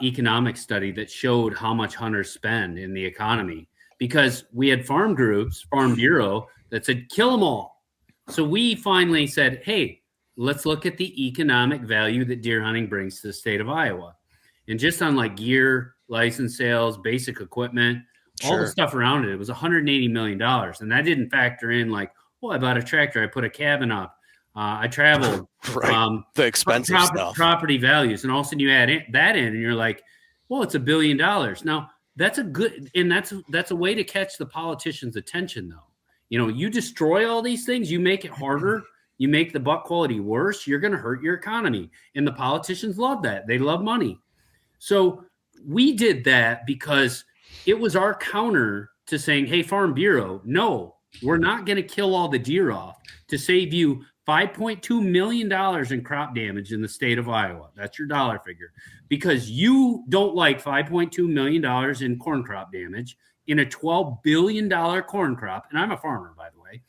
economic study that showed how much hunters spend in the economy, because we had farm groups, Farm Bureau, that said, kill them all. So we finally said, hey, let's look at the economic value that deer hunting brings to the state of Iowa. And just on like gear, license sales, basic equipment, all the stuff around it, it was $180 million. And that didn't factor in like, oh, I bought a tractor, I put a cabin up, I traveled. Right. The expensive stuff. Property values. And all of a sudden you add that in and you're like, well, it's $1 billion. Now, that's a way to catch the politicians' attention, though. You destroy all these things, you make it harder, you make the buck quality worse, you're going to hurt your economy. And the politicians love that. They love money. So we did that because it was our counter to saying, hey, Farm Bureau, no, we're not going to kill all the deer off to save you $5.2 million in crop damage in the state of Iowa. That's your dollar figure. Because you don't like $5.2 million in corn crop damage in a $12 billion corn crop. And I'm a farmer, by the way.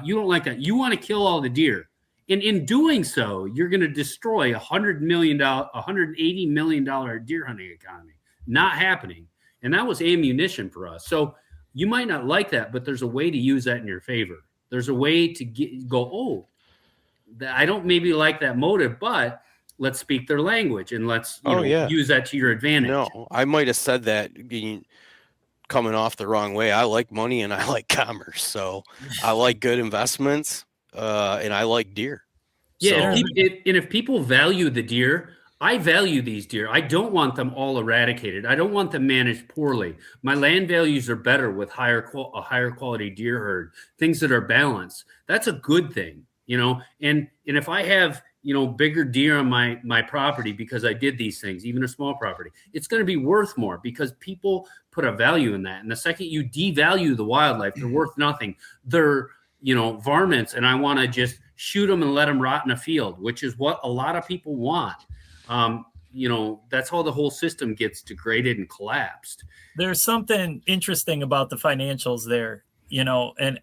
You don't like that. You want to kill all the deer. And in doing so, you're going to destroy $180 million deer hunting economy. Not happening. And that was ammunition for us. So you might not like that, but there's a way to use that in your favor. There's a way to I don't maybe like that motive, but let's speak their language and let's use that to your advantage. No, I might have said that being coming off the wrong way. I like money and I like commerce. So I like good investments and I like deer. Yeah. So, and if people value the deer, I value these deer. I don't want them all eradicated. I don't want them managed poorly. My land values are better with a higher quality deer herd, things that are balanced. That's a good thing, and if I have, bigger deer on my property because I did these things, even a small property, it's going to be worth more because people put a value in that. And the second you devalue the wildlife, they're worth nothing. They're, varmints, and I want to just shoot them and let them rot in a field, which is what a lot of people want. That's how the whole system gets degraded and collapsed. There's something interesting about the financials there, and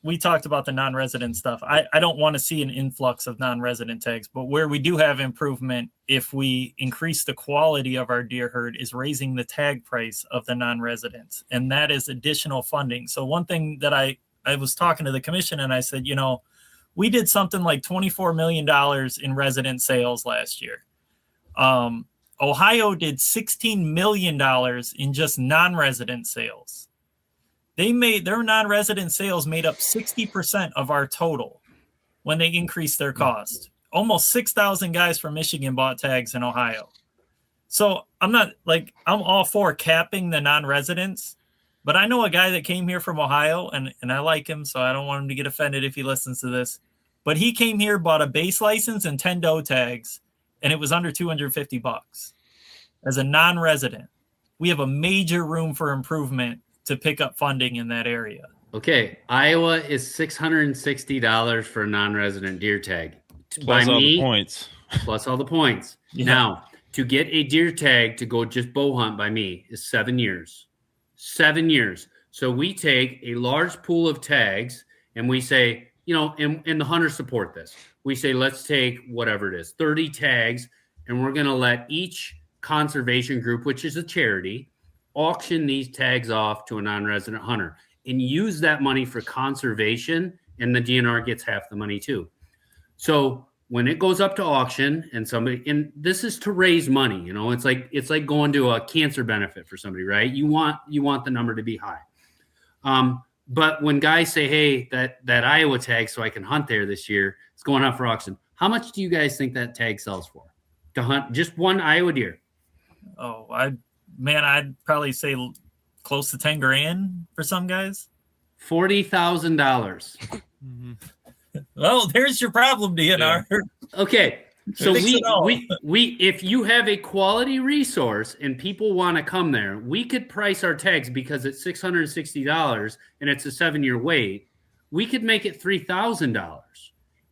we talked about the non-resident stuff. I don't want to see an influx of non-resident tags, but where we do have improvement, if we increase the quality of our deer herd, is raising the tag price of the non-residents. And that is additional funding. So one thing that I was talking to the commission and I said, we did something like $24 million in resident sales last year. Ohio did $16 million in just non-resident sales. Their non-resident sales made up 60% of our total when they increased their cost. Almost 6,000 guys from Michigan bought tags in Ohio. So I'm all for capping the non-residents, but I know a guy that came here from Ohio and I like him, so I don't want him to get offended if he listens to this, but he came here, bought a base license and 10 doe tags, and it was under $250 as a non-resident. We have a major room for improvement to pick up funding in that area. Okay, Iowa is $660 for a non-resident deer tag. Plus all the points. Plus all the points. Yeah. Now, to get a deer tag to go just bow hunt by me is 7 years. 7 years. So we take a large pool of tags and we say, and the hunters support this. We say, let's take whatever it is, 30 tags, and we're going to let each conservation group, which is a charity, auction these tags off to a non-resident hunter and use that money for conservation, and the DNR gets half the money too. So when it goes up to auction and this is to raise money, it's like going to a cancer benefit for somebody, right? You want the number to be high. But when guys say, hey, that Iowa tag so I can hunt there this year, it's going up for auction. How much do you guys think that tag sells for to hunt just one Iowa deer? Oh, I'd probably say close to 10 grand for some guys. $40,000. Mm-hmm. Well, there's your problem, DNR. Yeah. Okay. So we if you have a quality resource and people want to come there, we could price our tags because it's $660 and it's a 7-year wait. We could make it $3,000.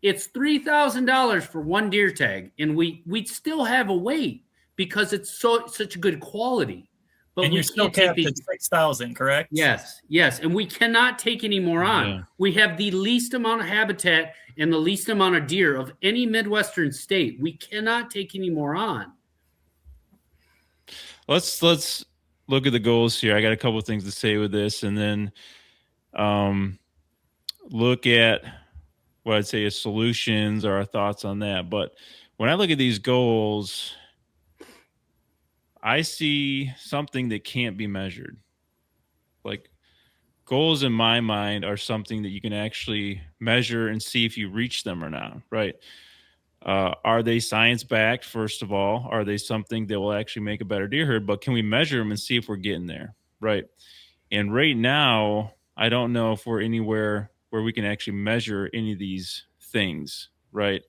It's $3,000 for one deer tag, and we'd still have a wait because it's such a good quality. But and you're still capped at 6,000, correct? Yes, and we cannot take any more on. Yeah. We have the least amount of habitat and the least amount of deer of any Midwestern state. We cannot take any more on. Let's look at the goals here. I got a couple of things to say with this, and then look at what I'd say is solutions or our thoughts on that. But when I look at these goals, I see something that can't be measured. Like, goals in my mind are something that you can actually measure and see if you reach them or not, right? Are they science-backed, first of all? Are they something that will actually make a better deer herd? But can we measure them and see if we're getting there, right? And right now, I don't know if we're anywhere where we can actually measure any of these things, right?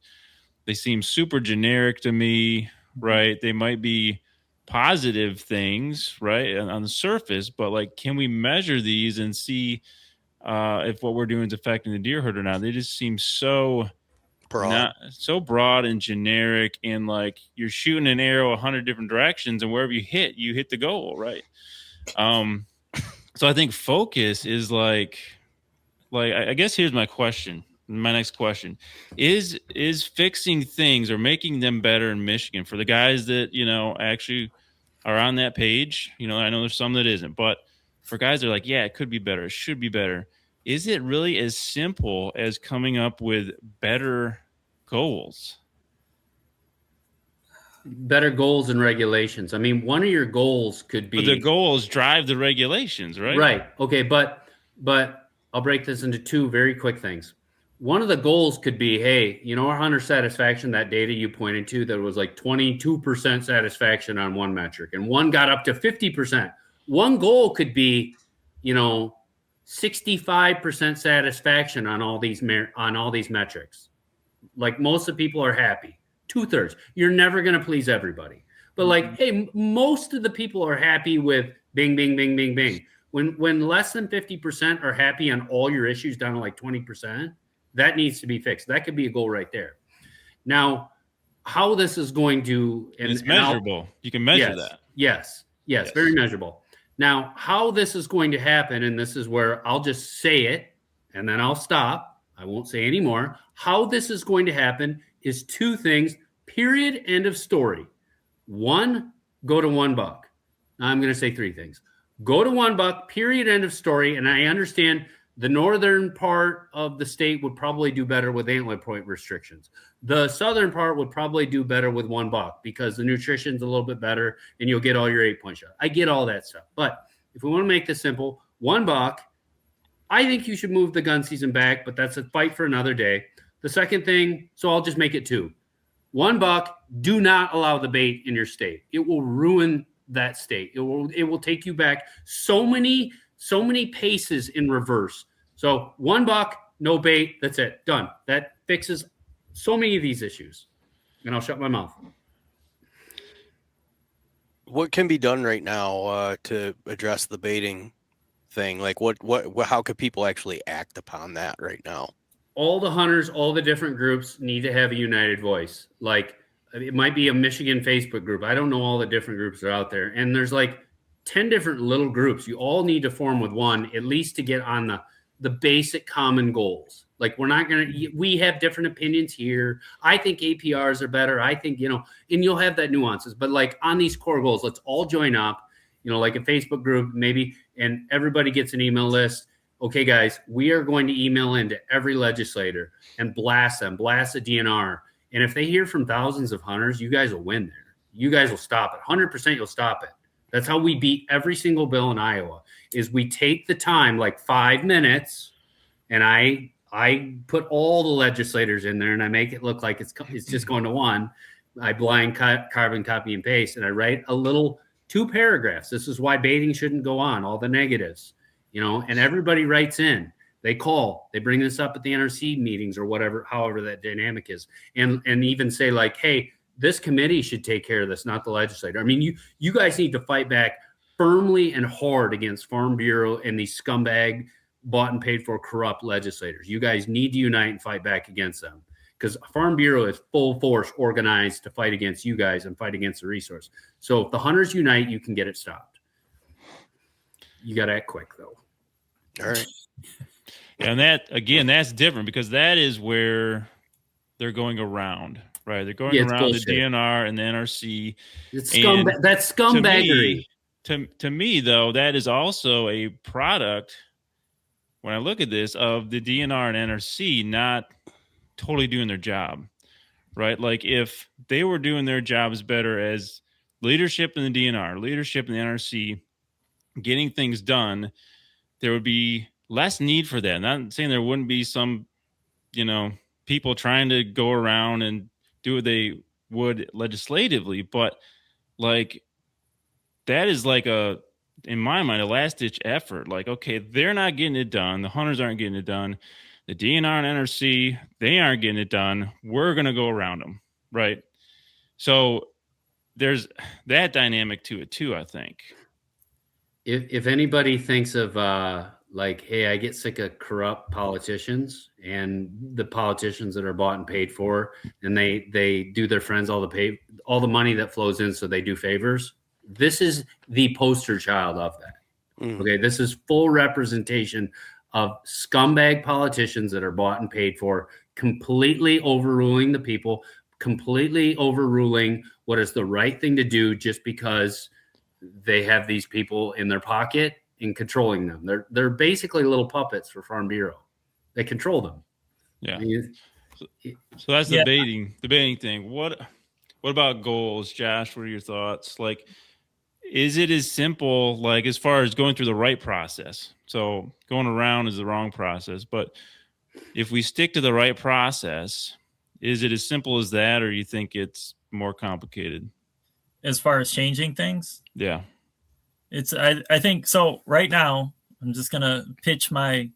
They seem super generic to me, right? They might be positive things, right, on the surface, but like, can we measure these and see if what we're doing is affecting the deer herd or not? They just seem so Broad. so broad and generic, and like you're shooting an arrow 100 different directions, and wherever you hit the goal, right? So I think focus is like I guess here's my question. My next question is fixing things or making them better in Michigan for the guys that, actually are on that page. I know there's some that isn't, but for guys that are like, yeah, it could be better, it should be better. Is it really as simple as coming up with better goals? Better goals and regulations. I mean, one of your goals could be, But the goals drive the regulations, right? right. Okay, but I'll break this into two very quick things. One of the goals could be, hey, our hunter satisfaction, that data you pointed to, that was like 22% satisfaction on one metric, and one got up to 50%. One goal could be, 65% satisfaction on all these metrics. Like, most of the people are happy. 2/3. You're never going to please everybody. But like, hey, most of the people are happy with bing, bing, bing, bing, bing. When less than 50% are happy on all your issues down to like 20%, that needs to be fixed. That could be a goal right there. Now, how this is going to... And it's measurable. You can measure that. Yes, very measurable. Now, how this is going to happen, and this is where I'll just say it, and then I'll stop. I won't say any more. How this is going to happen is two things, period, end of story. One, go to $1. Now I'm going to say three things. Go to $1, period, end of story. And I understand the northern part of the state would probably do better with antler point restrictions. The southern part would probably do better with $1 because the nutrition's a little bit better and you'll get all your 8-point shot. I get all that stuff. But if we want to make this simple, $1, I think you should move the gun season back, but that's a fight for another day. The second thing, so I'll just make it $2. $1, do not allow the bait in your state. It will ruin that state. It will take you back so many paces in reverse. So $1, no bait. That's it. Done. That fixes so many of these issues. And I'll shut my mouth. What can be done right now to address the baiting thing? Like how could people actually act upon that right now? All the hunters, all the different groups need to have a united voice. Like, it might be a Michigan Facebook group. I don't know all the different groups that are out there. And there's like 10 different little groups. You all need to form with one, at least to get on the basic common goals. Like, we have different opinions here. I think APRs are better. I think, and you'll have that nuances. But like, on these core goals, let's all join up, like a Facebook group maybe, and everybody gets an email list. Okay, guys, we are going to email into every legislator and blast the DNR. And if they hear from thousands of hunters, you guys will win there. You guys will stop it. 100% you'll stop it. That's how we beat every single bill in Iowa, is we take the time, like 5 minutes, and I put all the legislators in there, and I make it look like it's just going to one. I blind carbon copy and paste, and I write a little 2 paragraphs. This is why baiting shouldn't go on, all the negatives. And everybody writes in. They call. They bring this up at the NRC meetings or whatever, however that dynamic is, and even say like, "Hey, this committee should take care of this, not the legislator." I mean, you guys need to fight back firmly and hard against Farm Bureau and these scumbag, bought and paid for, corrupt legislators. You guys need to unite and fight back against them, because Farm Bureau is full force organized to fight against you guys and fight against the resource. So if the hunters unite, you can get it stopped. You got to act quick, though. All right. And that's different, because that is where they're going around, right? They're going around bullshit. The DNR and the NRC. That's scumbaggery. To me, though, that is also a product, when I look at this, of the DNR and NRC not totally doing their job, right? Like, if they were doing their jobs better as leadership in the DNR, leadership in the NRC, getting things done, there would be less need for that. I'm not saying there wouldn't be some, people trying to go around and do what they would legislatively, but like, that is like in my mind, a last-ditch effort. Like, okay, they're not getting it done. The hunters aren't getting it done. The DNR and NRC, they aren't getting it done. We're going to go around them, right? So there's that dynamic to it too, I think. If anybody thinks of like, hey, I get sick of corrupt politicians and the politicians that are bought and paid for, and they do their friends all the money that flows in, so they do favors. This is the poster child of that. Okay, this is full representation of scumbag politicians that are bought and paid for, completely overruling the people, completely overruling what is the right thing to do just because they have these people in their pocket and controlling them. They're basically little puppets for Farm Bureau. They control them. Yeah. I mean, so that's the debating thing. What about goals, Josh? What are your thoughts? Like, is it as simple, like, as far as going through the right process? So going around is the wrong process, but if we stick to the right process, is it as simple as that, or you think it's more complicated? As far as changing things? Yeah. It's I think so. Right now, I'm just gonna pitch my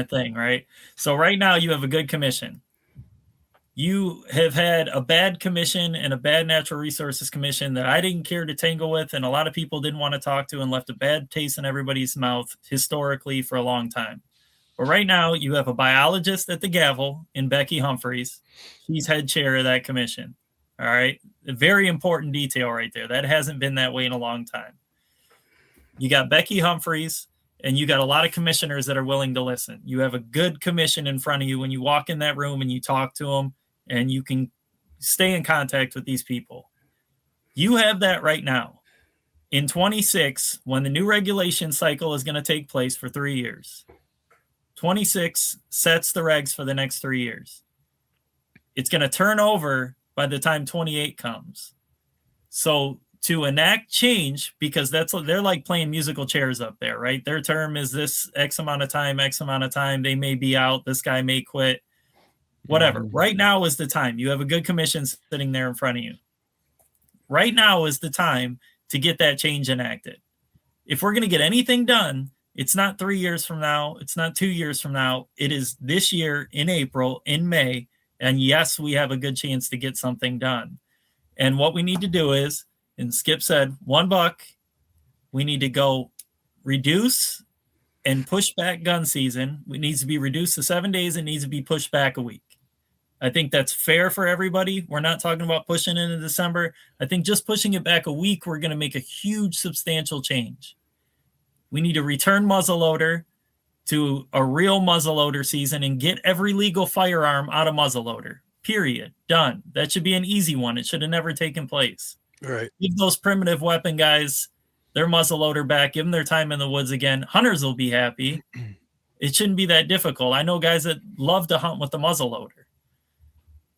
thing, right? So right now you have a good commission. You have had a bad commission and a bad natural resources commission that I didn't care to tangle with, and a lot of people didn't want to talk to, and left a bad taste in everybody's mouth historically for a long time. But right now you have a biologist at the gavel in Becky Humphreys. She's head chair of that commission. All right. A very important detail right there. That hasn't been that way in a long time. You got Becky Humphreys, and you got a lot of commissioners that are willing to listen. You have a good commission in front of you when you walk in that room and you talk to them, and you can stay in contact with these people. You have that right now. In 26, when the new regulation cycle is going to take place for 3 years, 26 sets the regs for the next 3 years. It's going to turn over by the time 28 comes. So to enact change, because they're like playing musical chairs up there, right? Their term is this X amount of time. They may be out. This guy may quit. Whatever. Right now is the time. You have a good commission sitting there in front of you. Right now is the time to get that change enacted. If we're going to get anything done, it's not 3 years from now. It's not 2 years from now. It is this year in April, in May. And yes, we have a good chance to get something done. And what we need to do is, and Skip said, $1, we need to go reduce and push back gun season. It needs to be reduced to 7 days. It needs to be pushed back a week. I think that's fair for everybody. We're not talking about pushing into December. I think just pushing it back a week, we're going to make a huge, substantial change. We need to return muzzleloader to a real muzzleloader season and get every legal firearm out of muzzleloader. Period. Done. That should be an easy one. It should have never taken place. Right. Give those primitive weapon guys their muzzleloader back. Give them their time in the woods again. Hunters will be happy. It shouldn't be that difficult. I know guys that love to hunt with the muzzleloader.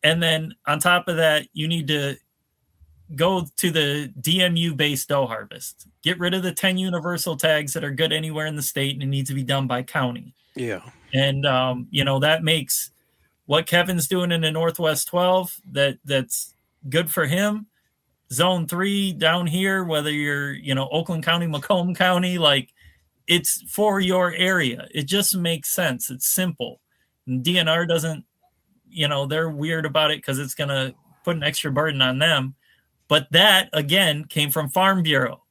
And then on top of that, you need to go to the DMU-based doe harvest. Get rid of the 10 universal tags that are good anywhere in the state, and it needs to be done by county. Yeah. And, that makes what Kevin's doing in the Northwest 12, that's good for him. Zone 3 down here, whether you're, Oakland County, Macomb County, like, it's for your area. It just makes sense. It's simple. And DNR doesn't, they're weird about it because it's going to put an extra burden on them. But that, again, came from Farm Bureau.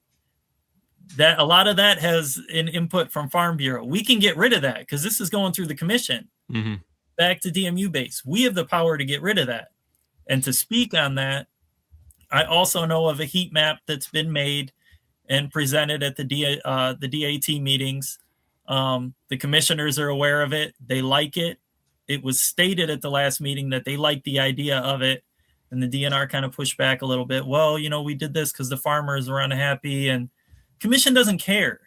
That a lot of that has an input from Farm Bureau. We can get rid of that because this is going through the commission. Mm-hmm. Back to DMU base. We have the power to get rid of that. And to speak on that, I also know of a heat map that's been made and presented at the DAT meetings. The commissioners are aware of it. They like it. It was stated at the last meeting that they like the idea of it. And the DNR kind of pushed back a little bit. Well, we did this because the farmers were unhappy, and commission doesn't care.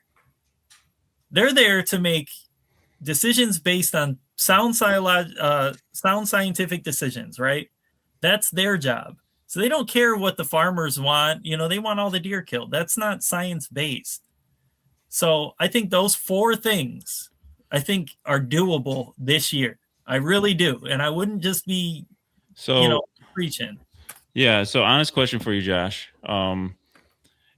They're there to make decisions based on sound scientific decisions, right? That's their job. So they don't care what the farmers want. They want all the deer killed. That's not science-based. So I think those 4 things, are doable this year. I really do. And I wouldn't just be, preaching. Yeah. So honest question for you, Josh.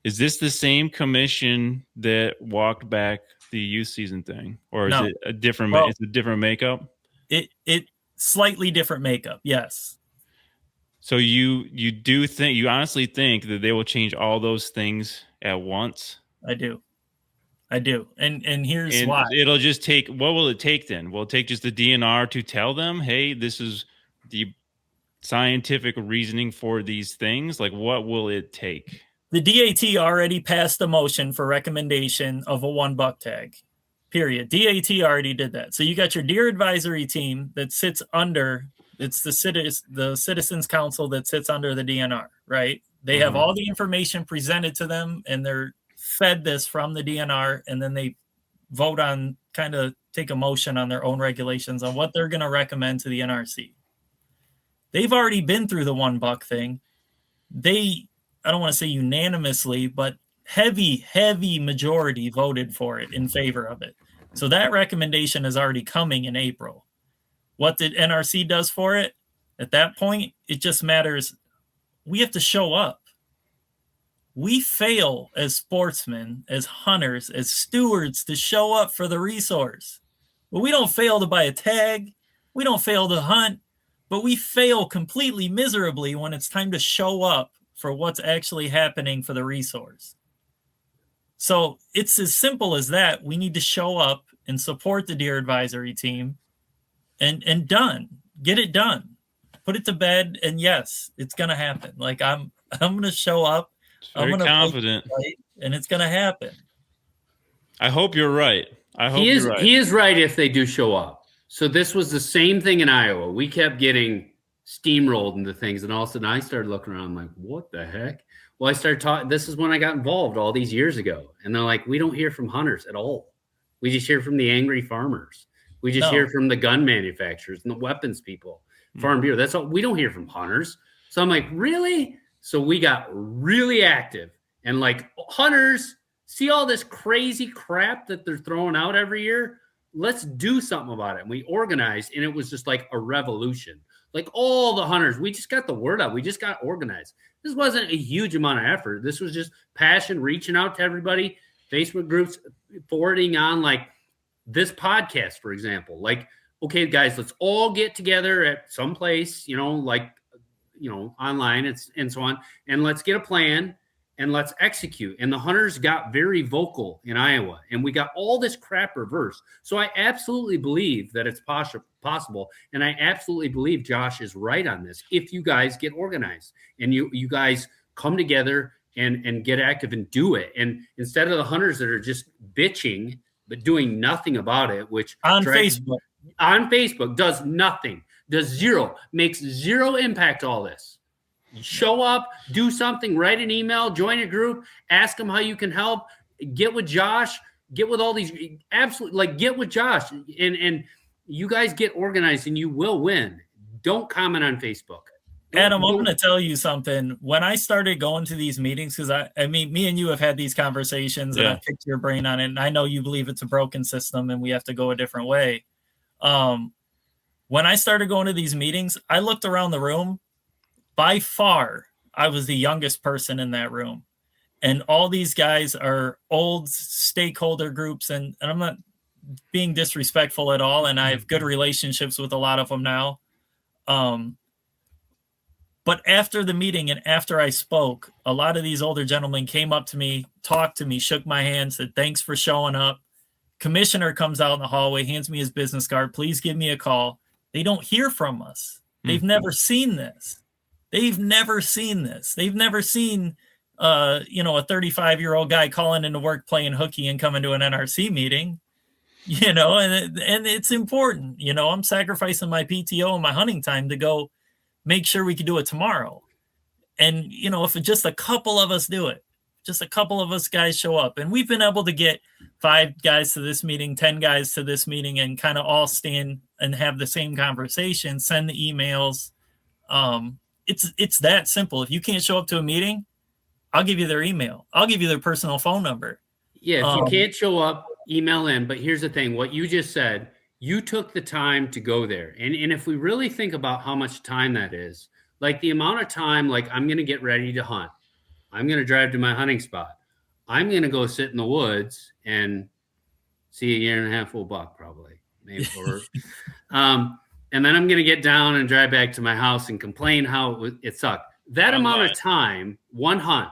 Is this the same commission that walked back the youth season thing, or is it a different? It's a different makeup. It slightly different makeup. Yes. So you honestly think that they will change all those things at once? I do. And here's And why. it'll just take, what will it take then? Will it take just the DNR to tell them, hey, this is the scientific reasoning for these things? Like, what will it take? The DAT already passed a motion for recommendation of a $1 tag. Period. DAT already did that. So you got your deer advisory team that sits under, it's the Citizens Council that sits under the DNR, right? They have all the information presented to them, and they're fed this from the DNR, and then they vote on, kind of take a motion on their own regulations on what they're going to recommend to the NRC. They've already been through the $1 thing. I don't want to say unanimously, but heavy majority voted for it, in favor of it. So that recommendation is already coming in April. What the NRC does for it, at that point, it just matters. We have to show up. We fail as sportsmen, as hunters, as stewards to show up for the resource. But we don't fail to buy a tag. We don't fail to hunt. But we fail completely miserably when it's time to show up for what's actually happening for the resource. So it's as simple as that. We need to show up and support the deer advisory team and done. Get it done. Put it to bed, and yes, it's gonna happen. Like I'm gonna show up. I'm gonna confident, and it's gonna happen. I hope you're right. He is right if they do show up. So this was the same thing in Iowa. We kept getting steamrolled into things, and all of a sudden I started looking around like, what the heck? Well, I started talking. This is when I got involved all these years ago, and they're like, we don't hear from hunters at all. We just hear from the angry farmers. We just hear from the gun manufacturers and the weapons people, Farm Bureau. That's all. We don't hear from hunters. So I'm like, really? So we got really active, and like, hunters, see all this crazy crap that they're throwing out every year? Let's do something about it. And we organized, and it was just like a revolution. Like all the hunters, we just got the word out. We just got organized. This wasn't a huge amount of effort. This was just passion, reaching out to everybody, Facebook groups, forwarding on, like this podcast, for example. Like, okay, guys, let's all get together at some place, online and so on, and let's get a plan and let's execute. And the hunters got very vocal in Iowa, and we got all this crap reversed. So I absolutely believe that it's possible, and I absolutely believe Josh is right on this. If you guys get organized and you guys come together and get active and do it, and instead of the hunters that are just bitching but doing nothing about it, which Facebook does nothing, makes zero impact. All this. Show up, do something, write an email, join a group, ask them how you can help, get with Josh, get with all these, absolutely, like, get with Josh, and you guys get organized, and you will win. Don't comment on Facebook. Adam, I'm going to tell you something. When I started going to these meetings, because I mean, me and you have had these conversations, and I've picked your brain on it, and I know you believe it's a broken system and we have to go a different way. When I started going to these meetings, I looked around the room. By far, I was the youngest person in that room. And all these guys are old stakeholder groups, and I'm not being disrespectful at all, and I have good relationships with a lot of them now. But after the meeting and after I spoke, a lot of these older gentlemen came up to me, talked to me, shook my hand, said, thanks for showing up. Commissioner comes out in the hallway, hands me his business card. Please give me a call. They don't hear from us. They've never seen this. They've never seen this. They've never seen, a 35-year-old guy calling into work playing hooky and coming to an NRC meeting, and it's important. I'm sacrificing my PTO and my hunting time to go make sure we can do it tomorrow. And, if just a couple of us do it, just a couple of us guys show up, and we've been able to get 5 guys to this meeting, 10 guys to this meeting, and kind of all stand and have the same conversation, send the emails. It's that simple. If you can't show up to a meeting, I'll give you their email. I'll give you their personal phone number. Yeah, if you can't show up, email in. But here's the thing. What you just said, you took the time to go there. And if we really think about how much time that is, like the amount of time, like I'm going to get ready to hunt. I'm going to drive to my hunting spot. I'm going to go sit in the woods and see a 1.5-year-old buck, probably. Maybe. And and then I'm going to get down and drive back to my house and complain how it sucked. That amount of time, one hunt,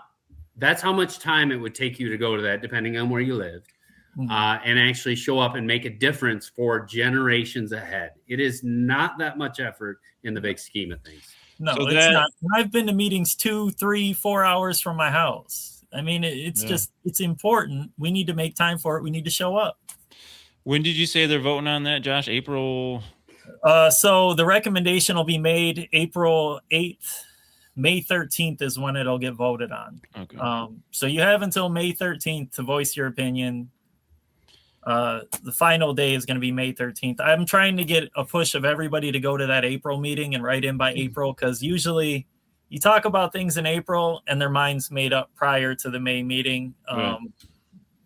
that's how much time it would take you to go to that, depending on where you lived, and actually show up and make a difference for generations ahead. It is not that much effort in the big scheme of things. No, so it's not. I've been to meetings 2, 3, 4 hours from my house. I mean, it's just, it's important. We need to make time for it. We need to show up. When did you say they're voting on that, Josh? April? So the recommendation will be made April 8th. May 13th is when it'll get voted on. Okay. So you have until May 13th to voice your opinion. The final day is going to be May 13th. I'm trying to get a push of everybody to go to that April meeting and write in by April, because usually you talk about things in April and their mind's made up prior to the May meeting.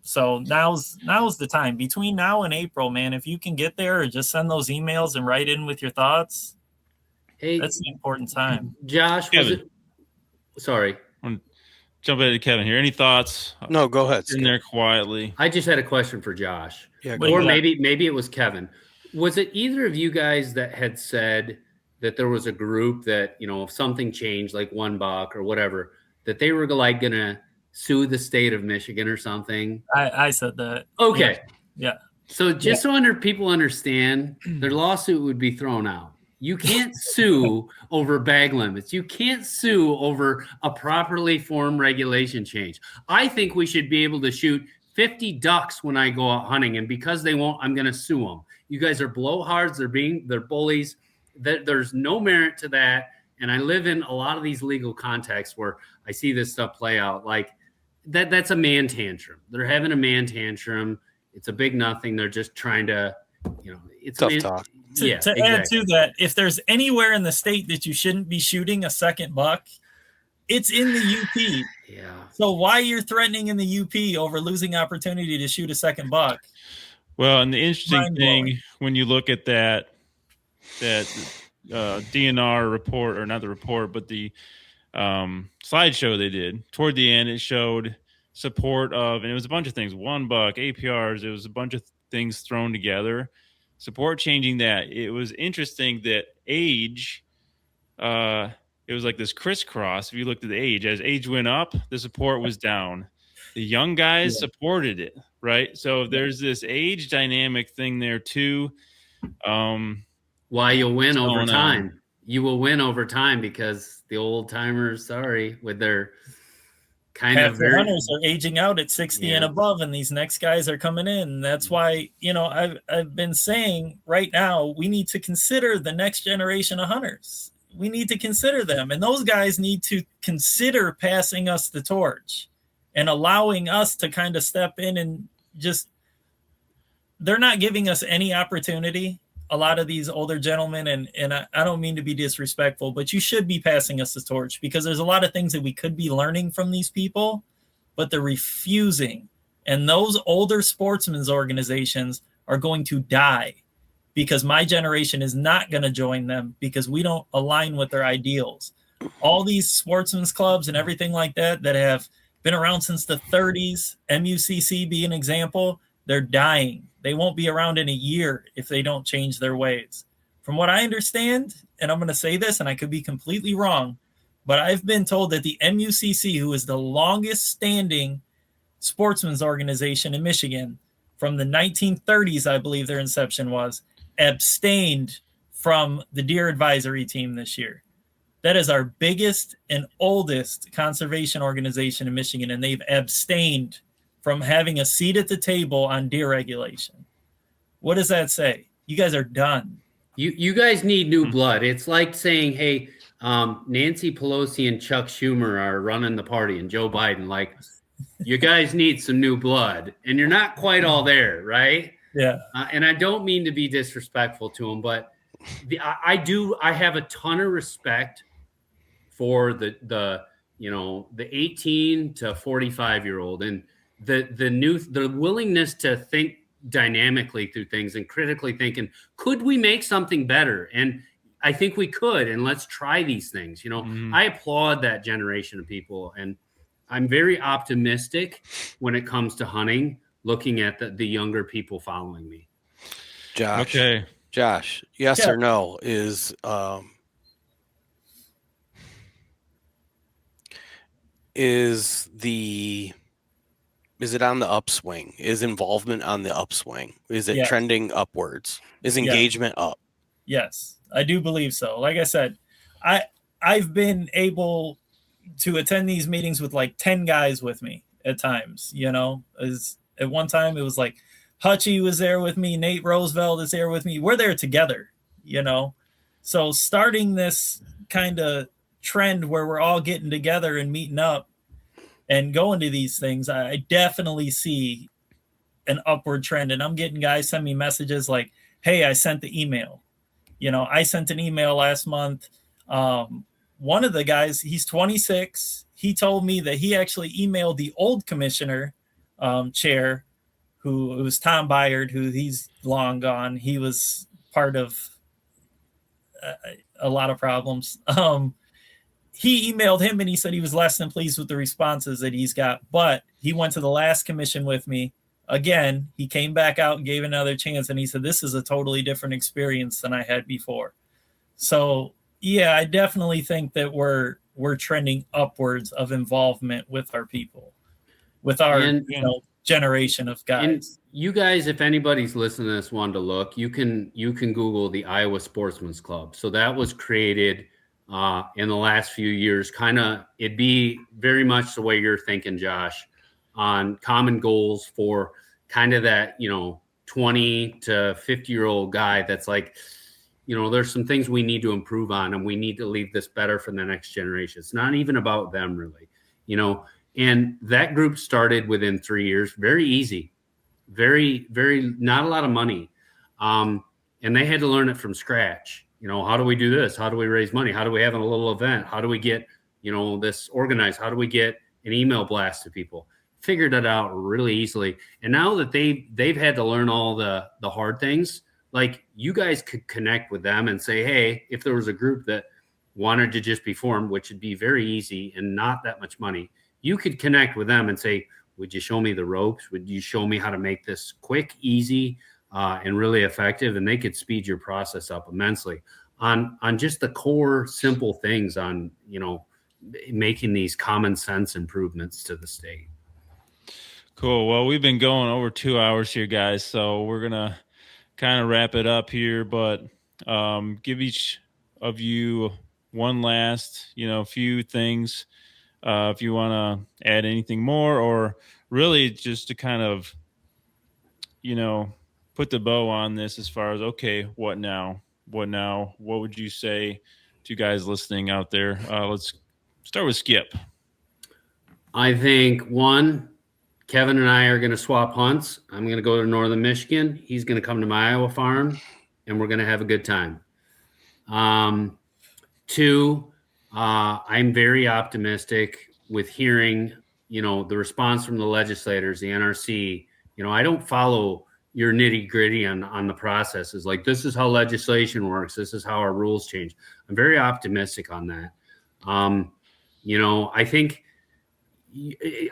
So now's the time. Between now and April, man, if you can get there or just send those emails and write in with your thoughts, that's the important time. Josh, sorry. I'm jumping into Kevin here. Any thoughts? No, go ahead. In there quietly. I just had a question for Josh. Yeah, or maybe it was Kevin. Was it either of you guys that had said that there was a group that, if something changed, like $1 or whatever, that they were like going to sue the state of Michigan or something? I said that. Okay. Yeah. So just so people understand, their lawsuit would be thrown out. You can't sue over bag limits. You can't sue over a properly formed regulation change. I think we should be able to shoot 50 ducks when I go out hunting, and because they won't, I'm going to sue them. You guys are blowhards. They're bullies. There's no merit to that. And I live in a lot of these legal contexts where I see this stuff play out. Like that's a man tantrum. They're having a man tantrum. It's a big nothing. They're just trying to, it's tough talk. To add to that, if there's anywhere in the state that you shouldn't be shooting a second buck, it's in the UP. Yeah. So why you're threatening in the UP over losing opportunity to shoot a second buck? Well, and the interesting thing when you look at that DNR report, or not the report, but the slideshow they did toward the end, it showed support of, and it was a bunch of things, $1, APRs, it was a bunch of things thrown together. Support changing that. It was interesting that age, it was like this crisscross. If you looked at the age, as age went up, the support was down. The young guys supported it, right? So there's this age dynamic thing there too. Why you'll win over time. You will win over time because the old timers, with their hunters are aging out at 60 and above, and these next guys are coming in. That's why, I've been saying right now, we need to consider the next generation of hunters. We need to consider them, and those guys need to consider passing us the torch and allowing us to kind of step in and they're not giving us any opportunity. A lot of these older gentlemen, and I don't mean to be disrespectful, but you should be passing us the torch, because there's a lot of things that we could be learning from these people, but they're refusing. And those older sportsmen's organizations are going to die, because my generation is not going to join them because we don't align with their ideals. All these sportsmen's clubs and everything like that have been around since the 30s, MUCC be an example, they're dying. They won't be around in a year if they don't change their ways. From what I understand, and I'm going to say this, and I could be completely wrong, but I've been told that the MUCC, who is the longest standing sportsman's organization in Michigan, from the 1930s, I believe their inception was, abstained from the deer advisory team this year. That is our biggest and oldest conservation organization in Michigan, and they've abstained from having a seat at the table on deer regulation. What does that say? You guys are done. You guys need new blood. It's like saying, hey, Nancy Pelosi and Chuck Schumer are running the party, and Joe Biden, like, you guys need some new blood, and you're not quite all there, right? Yeah. And I don't mean to be disrespectful to them, but I have a ton of respect for the 18 to 45-year-old, and the willingness to think dynamically through things and critically thinking, could we make something better? And I think we could, and let's try these things. I applaud that generation of people, and I'm very optimistic when it comes to hunting, looking at the younger people following me. Josh, Josh, yes Yeah. or no is it on the upswing? Is involvement on the upswing? Is it Yes. trending upwards? Is Yes. engagement up? Yes, I do believe so. Like I said, I've been able to attend these meetings with like 10 guys with me at times, at one time it was like Hutchie was there with me, Nate Roosevelt is there with me. We're there together, So starting this kind of trend where we're all getting together and meeting up and going to these things, I definitely see an upward trend. And I'm getting guys send me messages like, hey, I sent the email. I sent an email last month. One of the guys, he's 26. He told me that he actually emailed the old commissioner chair, who was Tom Byard, who he's long gone. He was part of a lot of problems. He emailed him and he said he was less than pleased with the responses that he's got. But he went to the last commission with me. Again, he came back out and gave another chance, and he said, this is a totally different experience than I had before. So, yeah, I definitely think that we're trending upwards of involvement with our people, with our generation of guys. And you guys, if anybody's listening to this, wanted to look, you can Google the Iowa Sportsman's Club. So that was created in the last few years. It'd be very much the way you're thinking, Josh, on common goals for kind of that, 20 to 50-year-old guy that's like, there's some things we need to improve on, and we need to leave this better for the next generation. It's not even about them, really, and that group started within 3 years. Very easy, very, very, not a lot of money. And they had to learn it from scratch. How do we do this? How do we raise money? How do we have a little event? How do we get, this organized? How do we get an email blast to people? Figured it out really easily. And now that they've had to learn all the hard things, like, you guys could connect with them and say, hey, if there was a group that wanted to just be formed, which would be very easy and not that much money, you could connect with them and say, would you show me the ropes? Would you show me how to make this quick, easy, and really effective? And they could speed your process up immensely on just the core simple things on, making these common sense improvements to the state. Cool. Well, we've been going over 2 hours here, guys, so we're going to kind of wrap it up here, but give each of you one last, few things, if you want to add anything more, or really just to kind of, put the bow on this as far as, okay, what now? What would you say to guys listening out there? Let's start with Skip. I think, one, Kevin and I are going to swap hunts. I'm going to go to northern Michigan. He's going to come to my Iowa farm, and we're going to have a good time. Two, I'm very optimistic with hearing, the response from the legislators, the NRC. I don't follow your nitty gritty on the processes. Like, this is how legislation works. This is how our rules change. I'm very optimistic on that. I think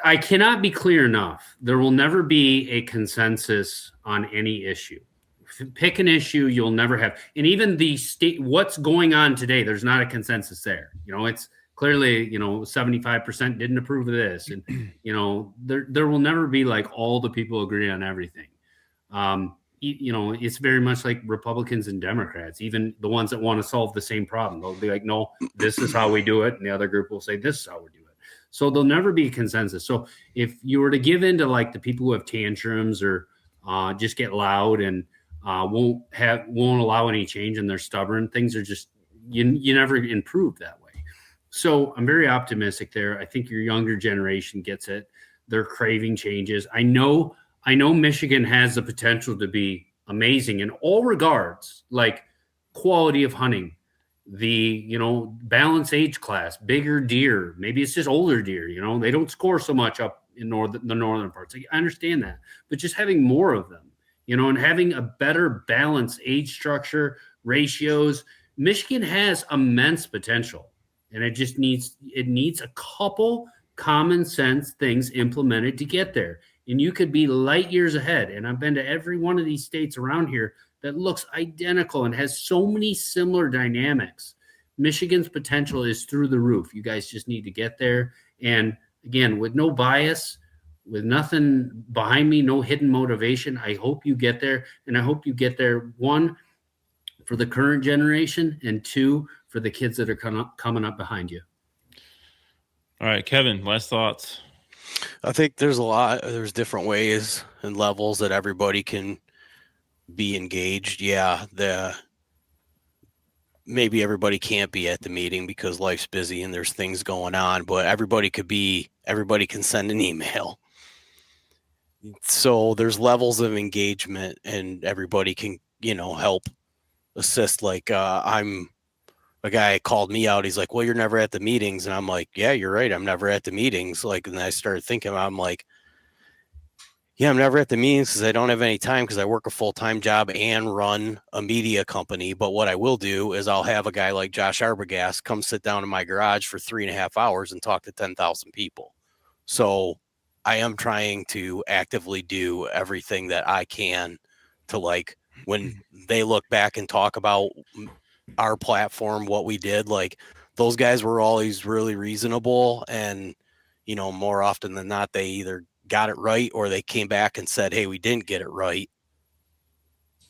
I cannot be clear enough. There will never be a consensus on any issue. Pick an issue, you'll never have. And even the state, what's going on today, there's not a consensus there. It's clearly, 75% didn't approve of this. And, there will never be like all the people agree on everything. It's very much like Republicans and Democrats, even the ones that want to solve the same problem. They'll be like, no, this is how we do it. And the other group will say, this is how we do it. So there'll never be a consensus. So if you were to give in to like the people who have tantrums or just get loud and won't allow any change and they're stubborn, things are just, you never improve that way. So I'm very optimistic there. I think your younger generation gets it. They're craving changes. I know Michigan has the potential to be amazing in all regards, like quality of hunting, the, balance age class, bigger deer. Maybe it's just older deer, they don't score so much up in the northern parts. I understand that, but just having more of them, and having a better balance, age structure, ratios. Michigan has immense potential, and it needs a couple common sense things implemented to get there. And you could be light years ahead. And I've been to every one of these states around here that looks identical and has so many similar dynamics. Michigan's potential is through the roof. You guys just need to get there. And again, with no bias, with nothing behind me, no hidden motivation, I hope you get there. And I hope you get there, one, for the current generation, and two, for the kids that are coming up behind you. All right, Kevin, last thoughts. I think there's different ways and levels that everybody can be engaged. Yeah, maybe everybody can't be at the meeting because life's busy and there's things going on, but everybody can send an email. So there's levels of engagement and everybody can, help assist. Like, a guy called me out. He's like, well, you're never at the meetings. And I'm like, yeah, you're right. I'm never at the meetings. Like, and I started thinking, I'm like, yeah, I'm never at the meetings because I don't have any time because I work a full-time job and run a media company. But what I will do is I'll have a guy like Josh Arbogast come sit down in my garage for 3.5 hours and talk to 10,000 people. So I am trying to actively do everything that I can to, like, when they look back and talk about our platform, what we did, like, those guys were always really reasonable. And, more often than not, they either got it right or they came back and said, hey, we didn't get it right.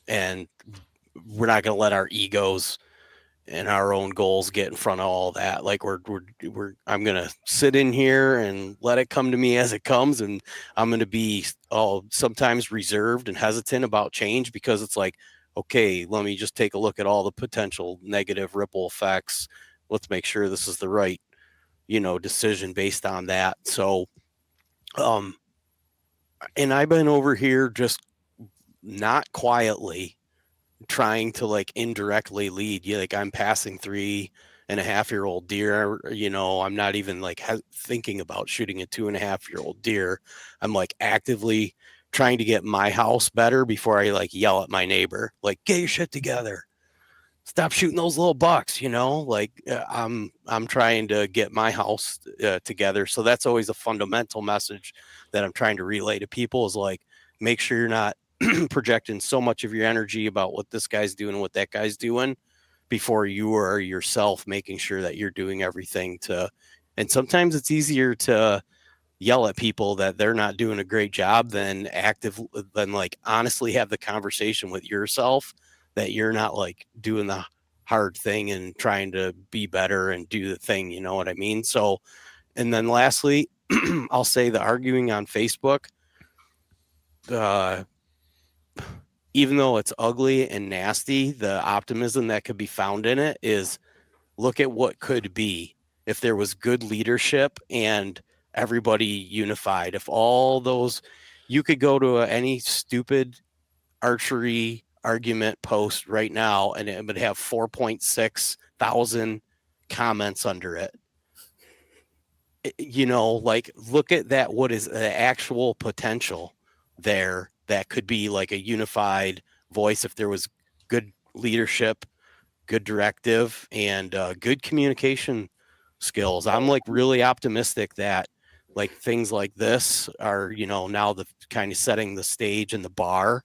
And we're not going to let our egos and our own goals get in front of all that. Like, I'm going to sit in here and let it come to me as it comes. And I'm going to be sometimes reserved and hesitant about change because it's like, okay, let me just take a look at all the potential negative ripple effects. Let's make sure this is the right, decision based on that. So, and I've been over here just not quietly trying to, like, indirectly lead. Like, I'm passing 3.5-year-old deer. I'm not even like thinking about shooting a 2.5-year-old deer. I'm like actively trying to get my house better before I, like, yell at my neighbor, like, get your shit together. Stop shooting those little bucks, like, I'm trying to get my house together. So that's always a fundamental message that I'm trying to relay to people is, like, make sure you're not projecting so much of your energy about what this guy's doing and what that guy's doing before you are yourself making sure that you're doing everything and sometimes it's easier to yell at people that they're not doing a great job than like honestly have the conversation with yourself that you're not, like, doing the hard thing and trying to be better and do the thing, you know what I mean? So, and then lastly, I'll say the arguing on Facebook, even though it's ugly and nasty, the optimism that could be found in it is look at what could be if there was good leadership and everybody unified. If all those, you could go to any stupid archery argument post right now and it would have 4.6 thousand comments under it. Like, look at that. What is the actual potential there that could be like a unified voice if there was good leadership, good directive, and good communication skills. I'm, like, really optimistic that, like, things like this are, now the kind of setting the stage and the bar.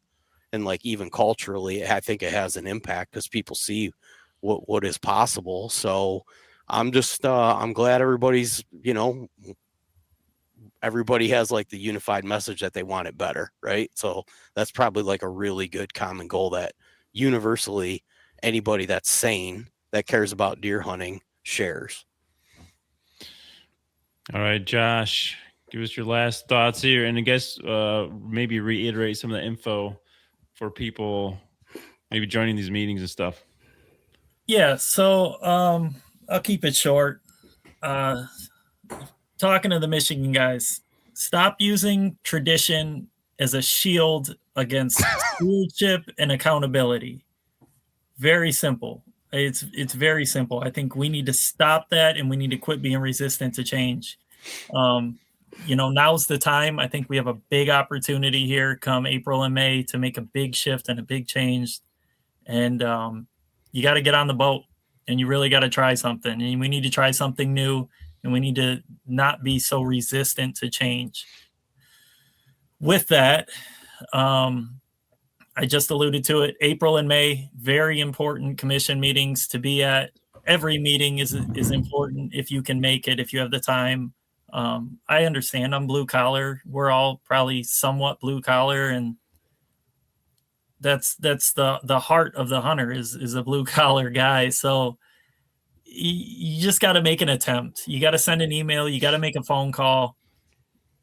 And, like, even culturally, I think it has an impact because people see what is possible. So I'm just, I'm glad everybody's, everybody has, like, the unified message that they want it better. Right. So that's probably, like, a really good common goal that universally anybody that's sane, that cares about deer hunting, shares. All right, Josh, give us your last thoughts here. And I guess maybe reiterate some of the info for people maybe joining these meetings and stuff. Yeah, so I'll keep it short. Talking to the Michigan guys, stop using tradition as a shield against stewardship and accountability. Very simple. It's very simple. I think we need to stop that and we need to quit being resistant to change. Now's the time. I think we have a big opportunity here come April and May to make a big shift and a big change. And you got to get on the boat and you really got to try something. And we need to try something new and we need to not be so resistant to change. With that, I just alluded to it. April and May, very important commission meetings to be at. Every meeting is important if you can make it, if you have the time. I understand I'm blue collar. We're all probably somewhat blue collar, and that's the heart of the hunter is a blue collar guy. So you just got to make an attempt. You got to send an email. You got to make a phone call,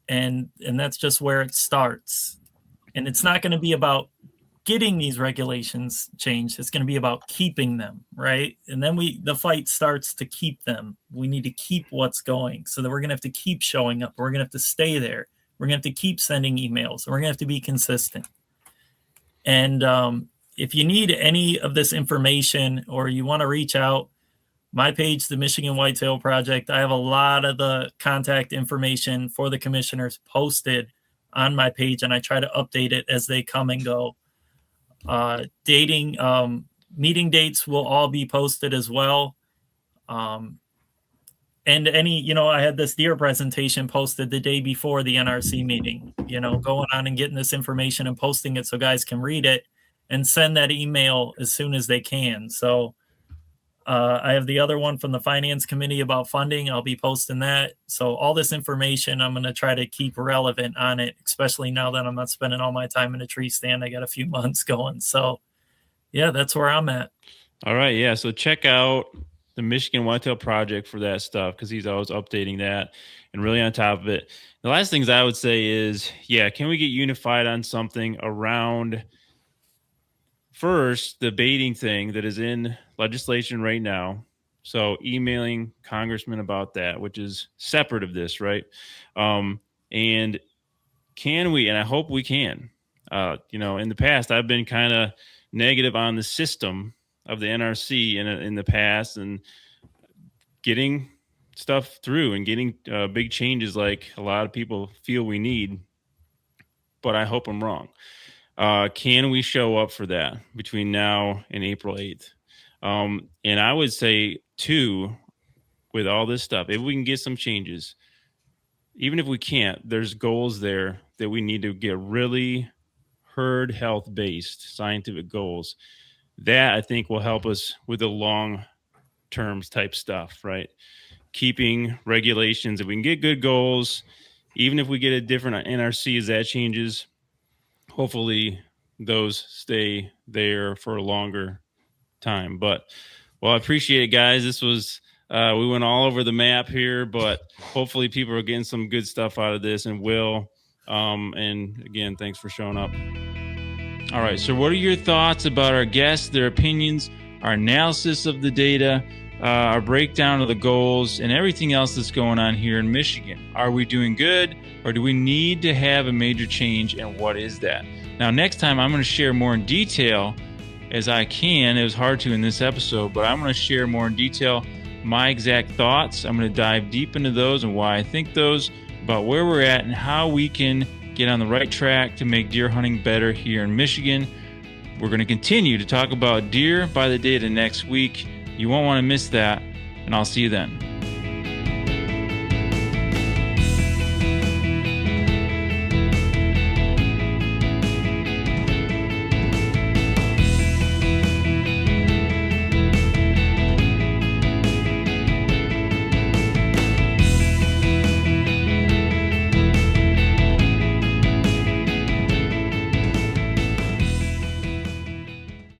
and that's just where it starts. And it's not going to be about getting these regulations changed. It's going to be about keeping them, right? And then the fight starts to keep them. We need to keep what's going, so that we're going to have to keep showing up. We're going to have to stay there. We're going to have to keep sending emails. We're going to have to be consistent. And if you need any of this information, or you want to reach out, my page, the Michigan Whitetail Project, I have a lot of the contact information for the commissioners posted on my page, and I try to update it as they come and go. Meeting dates will all be posted as well. And I had this deer presentation posted the day before the NRC meeting, going on and getting this information and posting it so guys can read it and send that email as soon as they can. So I have the other one from the finance committee about funding. I'll be posting that. So all this information, I'm going to try to keep relevant on it, especially now that I'm not spending all my time in a tree stand. I got a few months going. So yeah, that's where I'm at. All right. Yeah. So check out the Michigan Whitetail Project for that stuff, because he's always updating that and really on top of it. The last things I would say is, can we get unified on something around, first, the baiting thing that is in legislation right now. So emailing congressmen about that, which is separate of this, right? And can we, and I hope we can, in the past, I've been kind of negative on the system of the NRC in the past, and getting stuff through and getting big changes like a lot of people feel we need, but I hope I'm wrong. Can we show up for that between now and April 8th? And I would say, too, with all this stuff, if we can get some changes, even if we can't, there's goals there that we need to get really herd health-based scientific goals. That, I think, will help us with the long-term type stuff, right? Keeping regulations. If we can get good goals, even if we get a different NRC as that changes, hopefully those stay there for a longer time. But, I appreciate it, guys. This was, we went all over the map here, but hopefully people are getting some good stuff out of this, and will. And again, thanks for showing up. All right. So what are your thoughts about our guests, their opinions, our analysis of the data, our breakdown of the goals, and everything else that's going on here in Michigan? Are we doing good, or do we need to have a major change, and what is that? Now, next time I'm going to share more in detail as I can. It was hard to in this episode, but I'm going to share more in detail my exact thoughts. I'm going to dive deep into those and why I think those, about where we're at and how we can get on the right track to make deer hunting better here in Michigan. We're going to continue to talk about deer by the data next week. You won't want to miss that, and I'll see you then.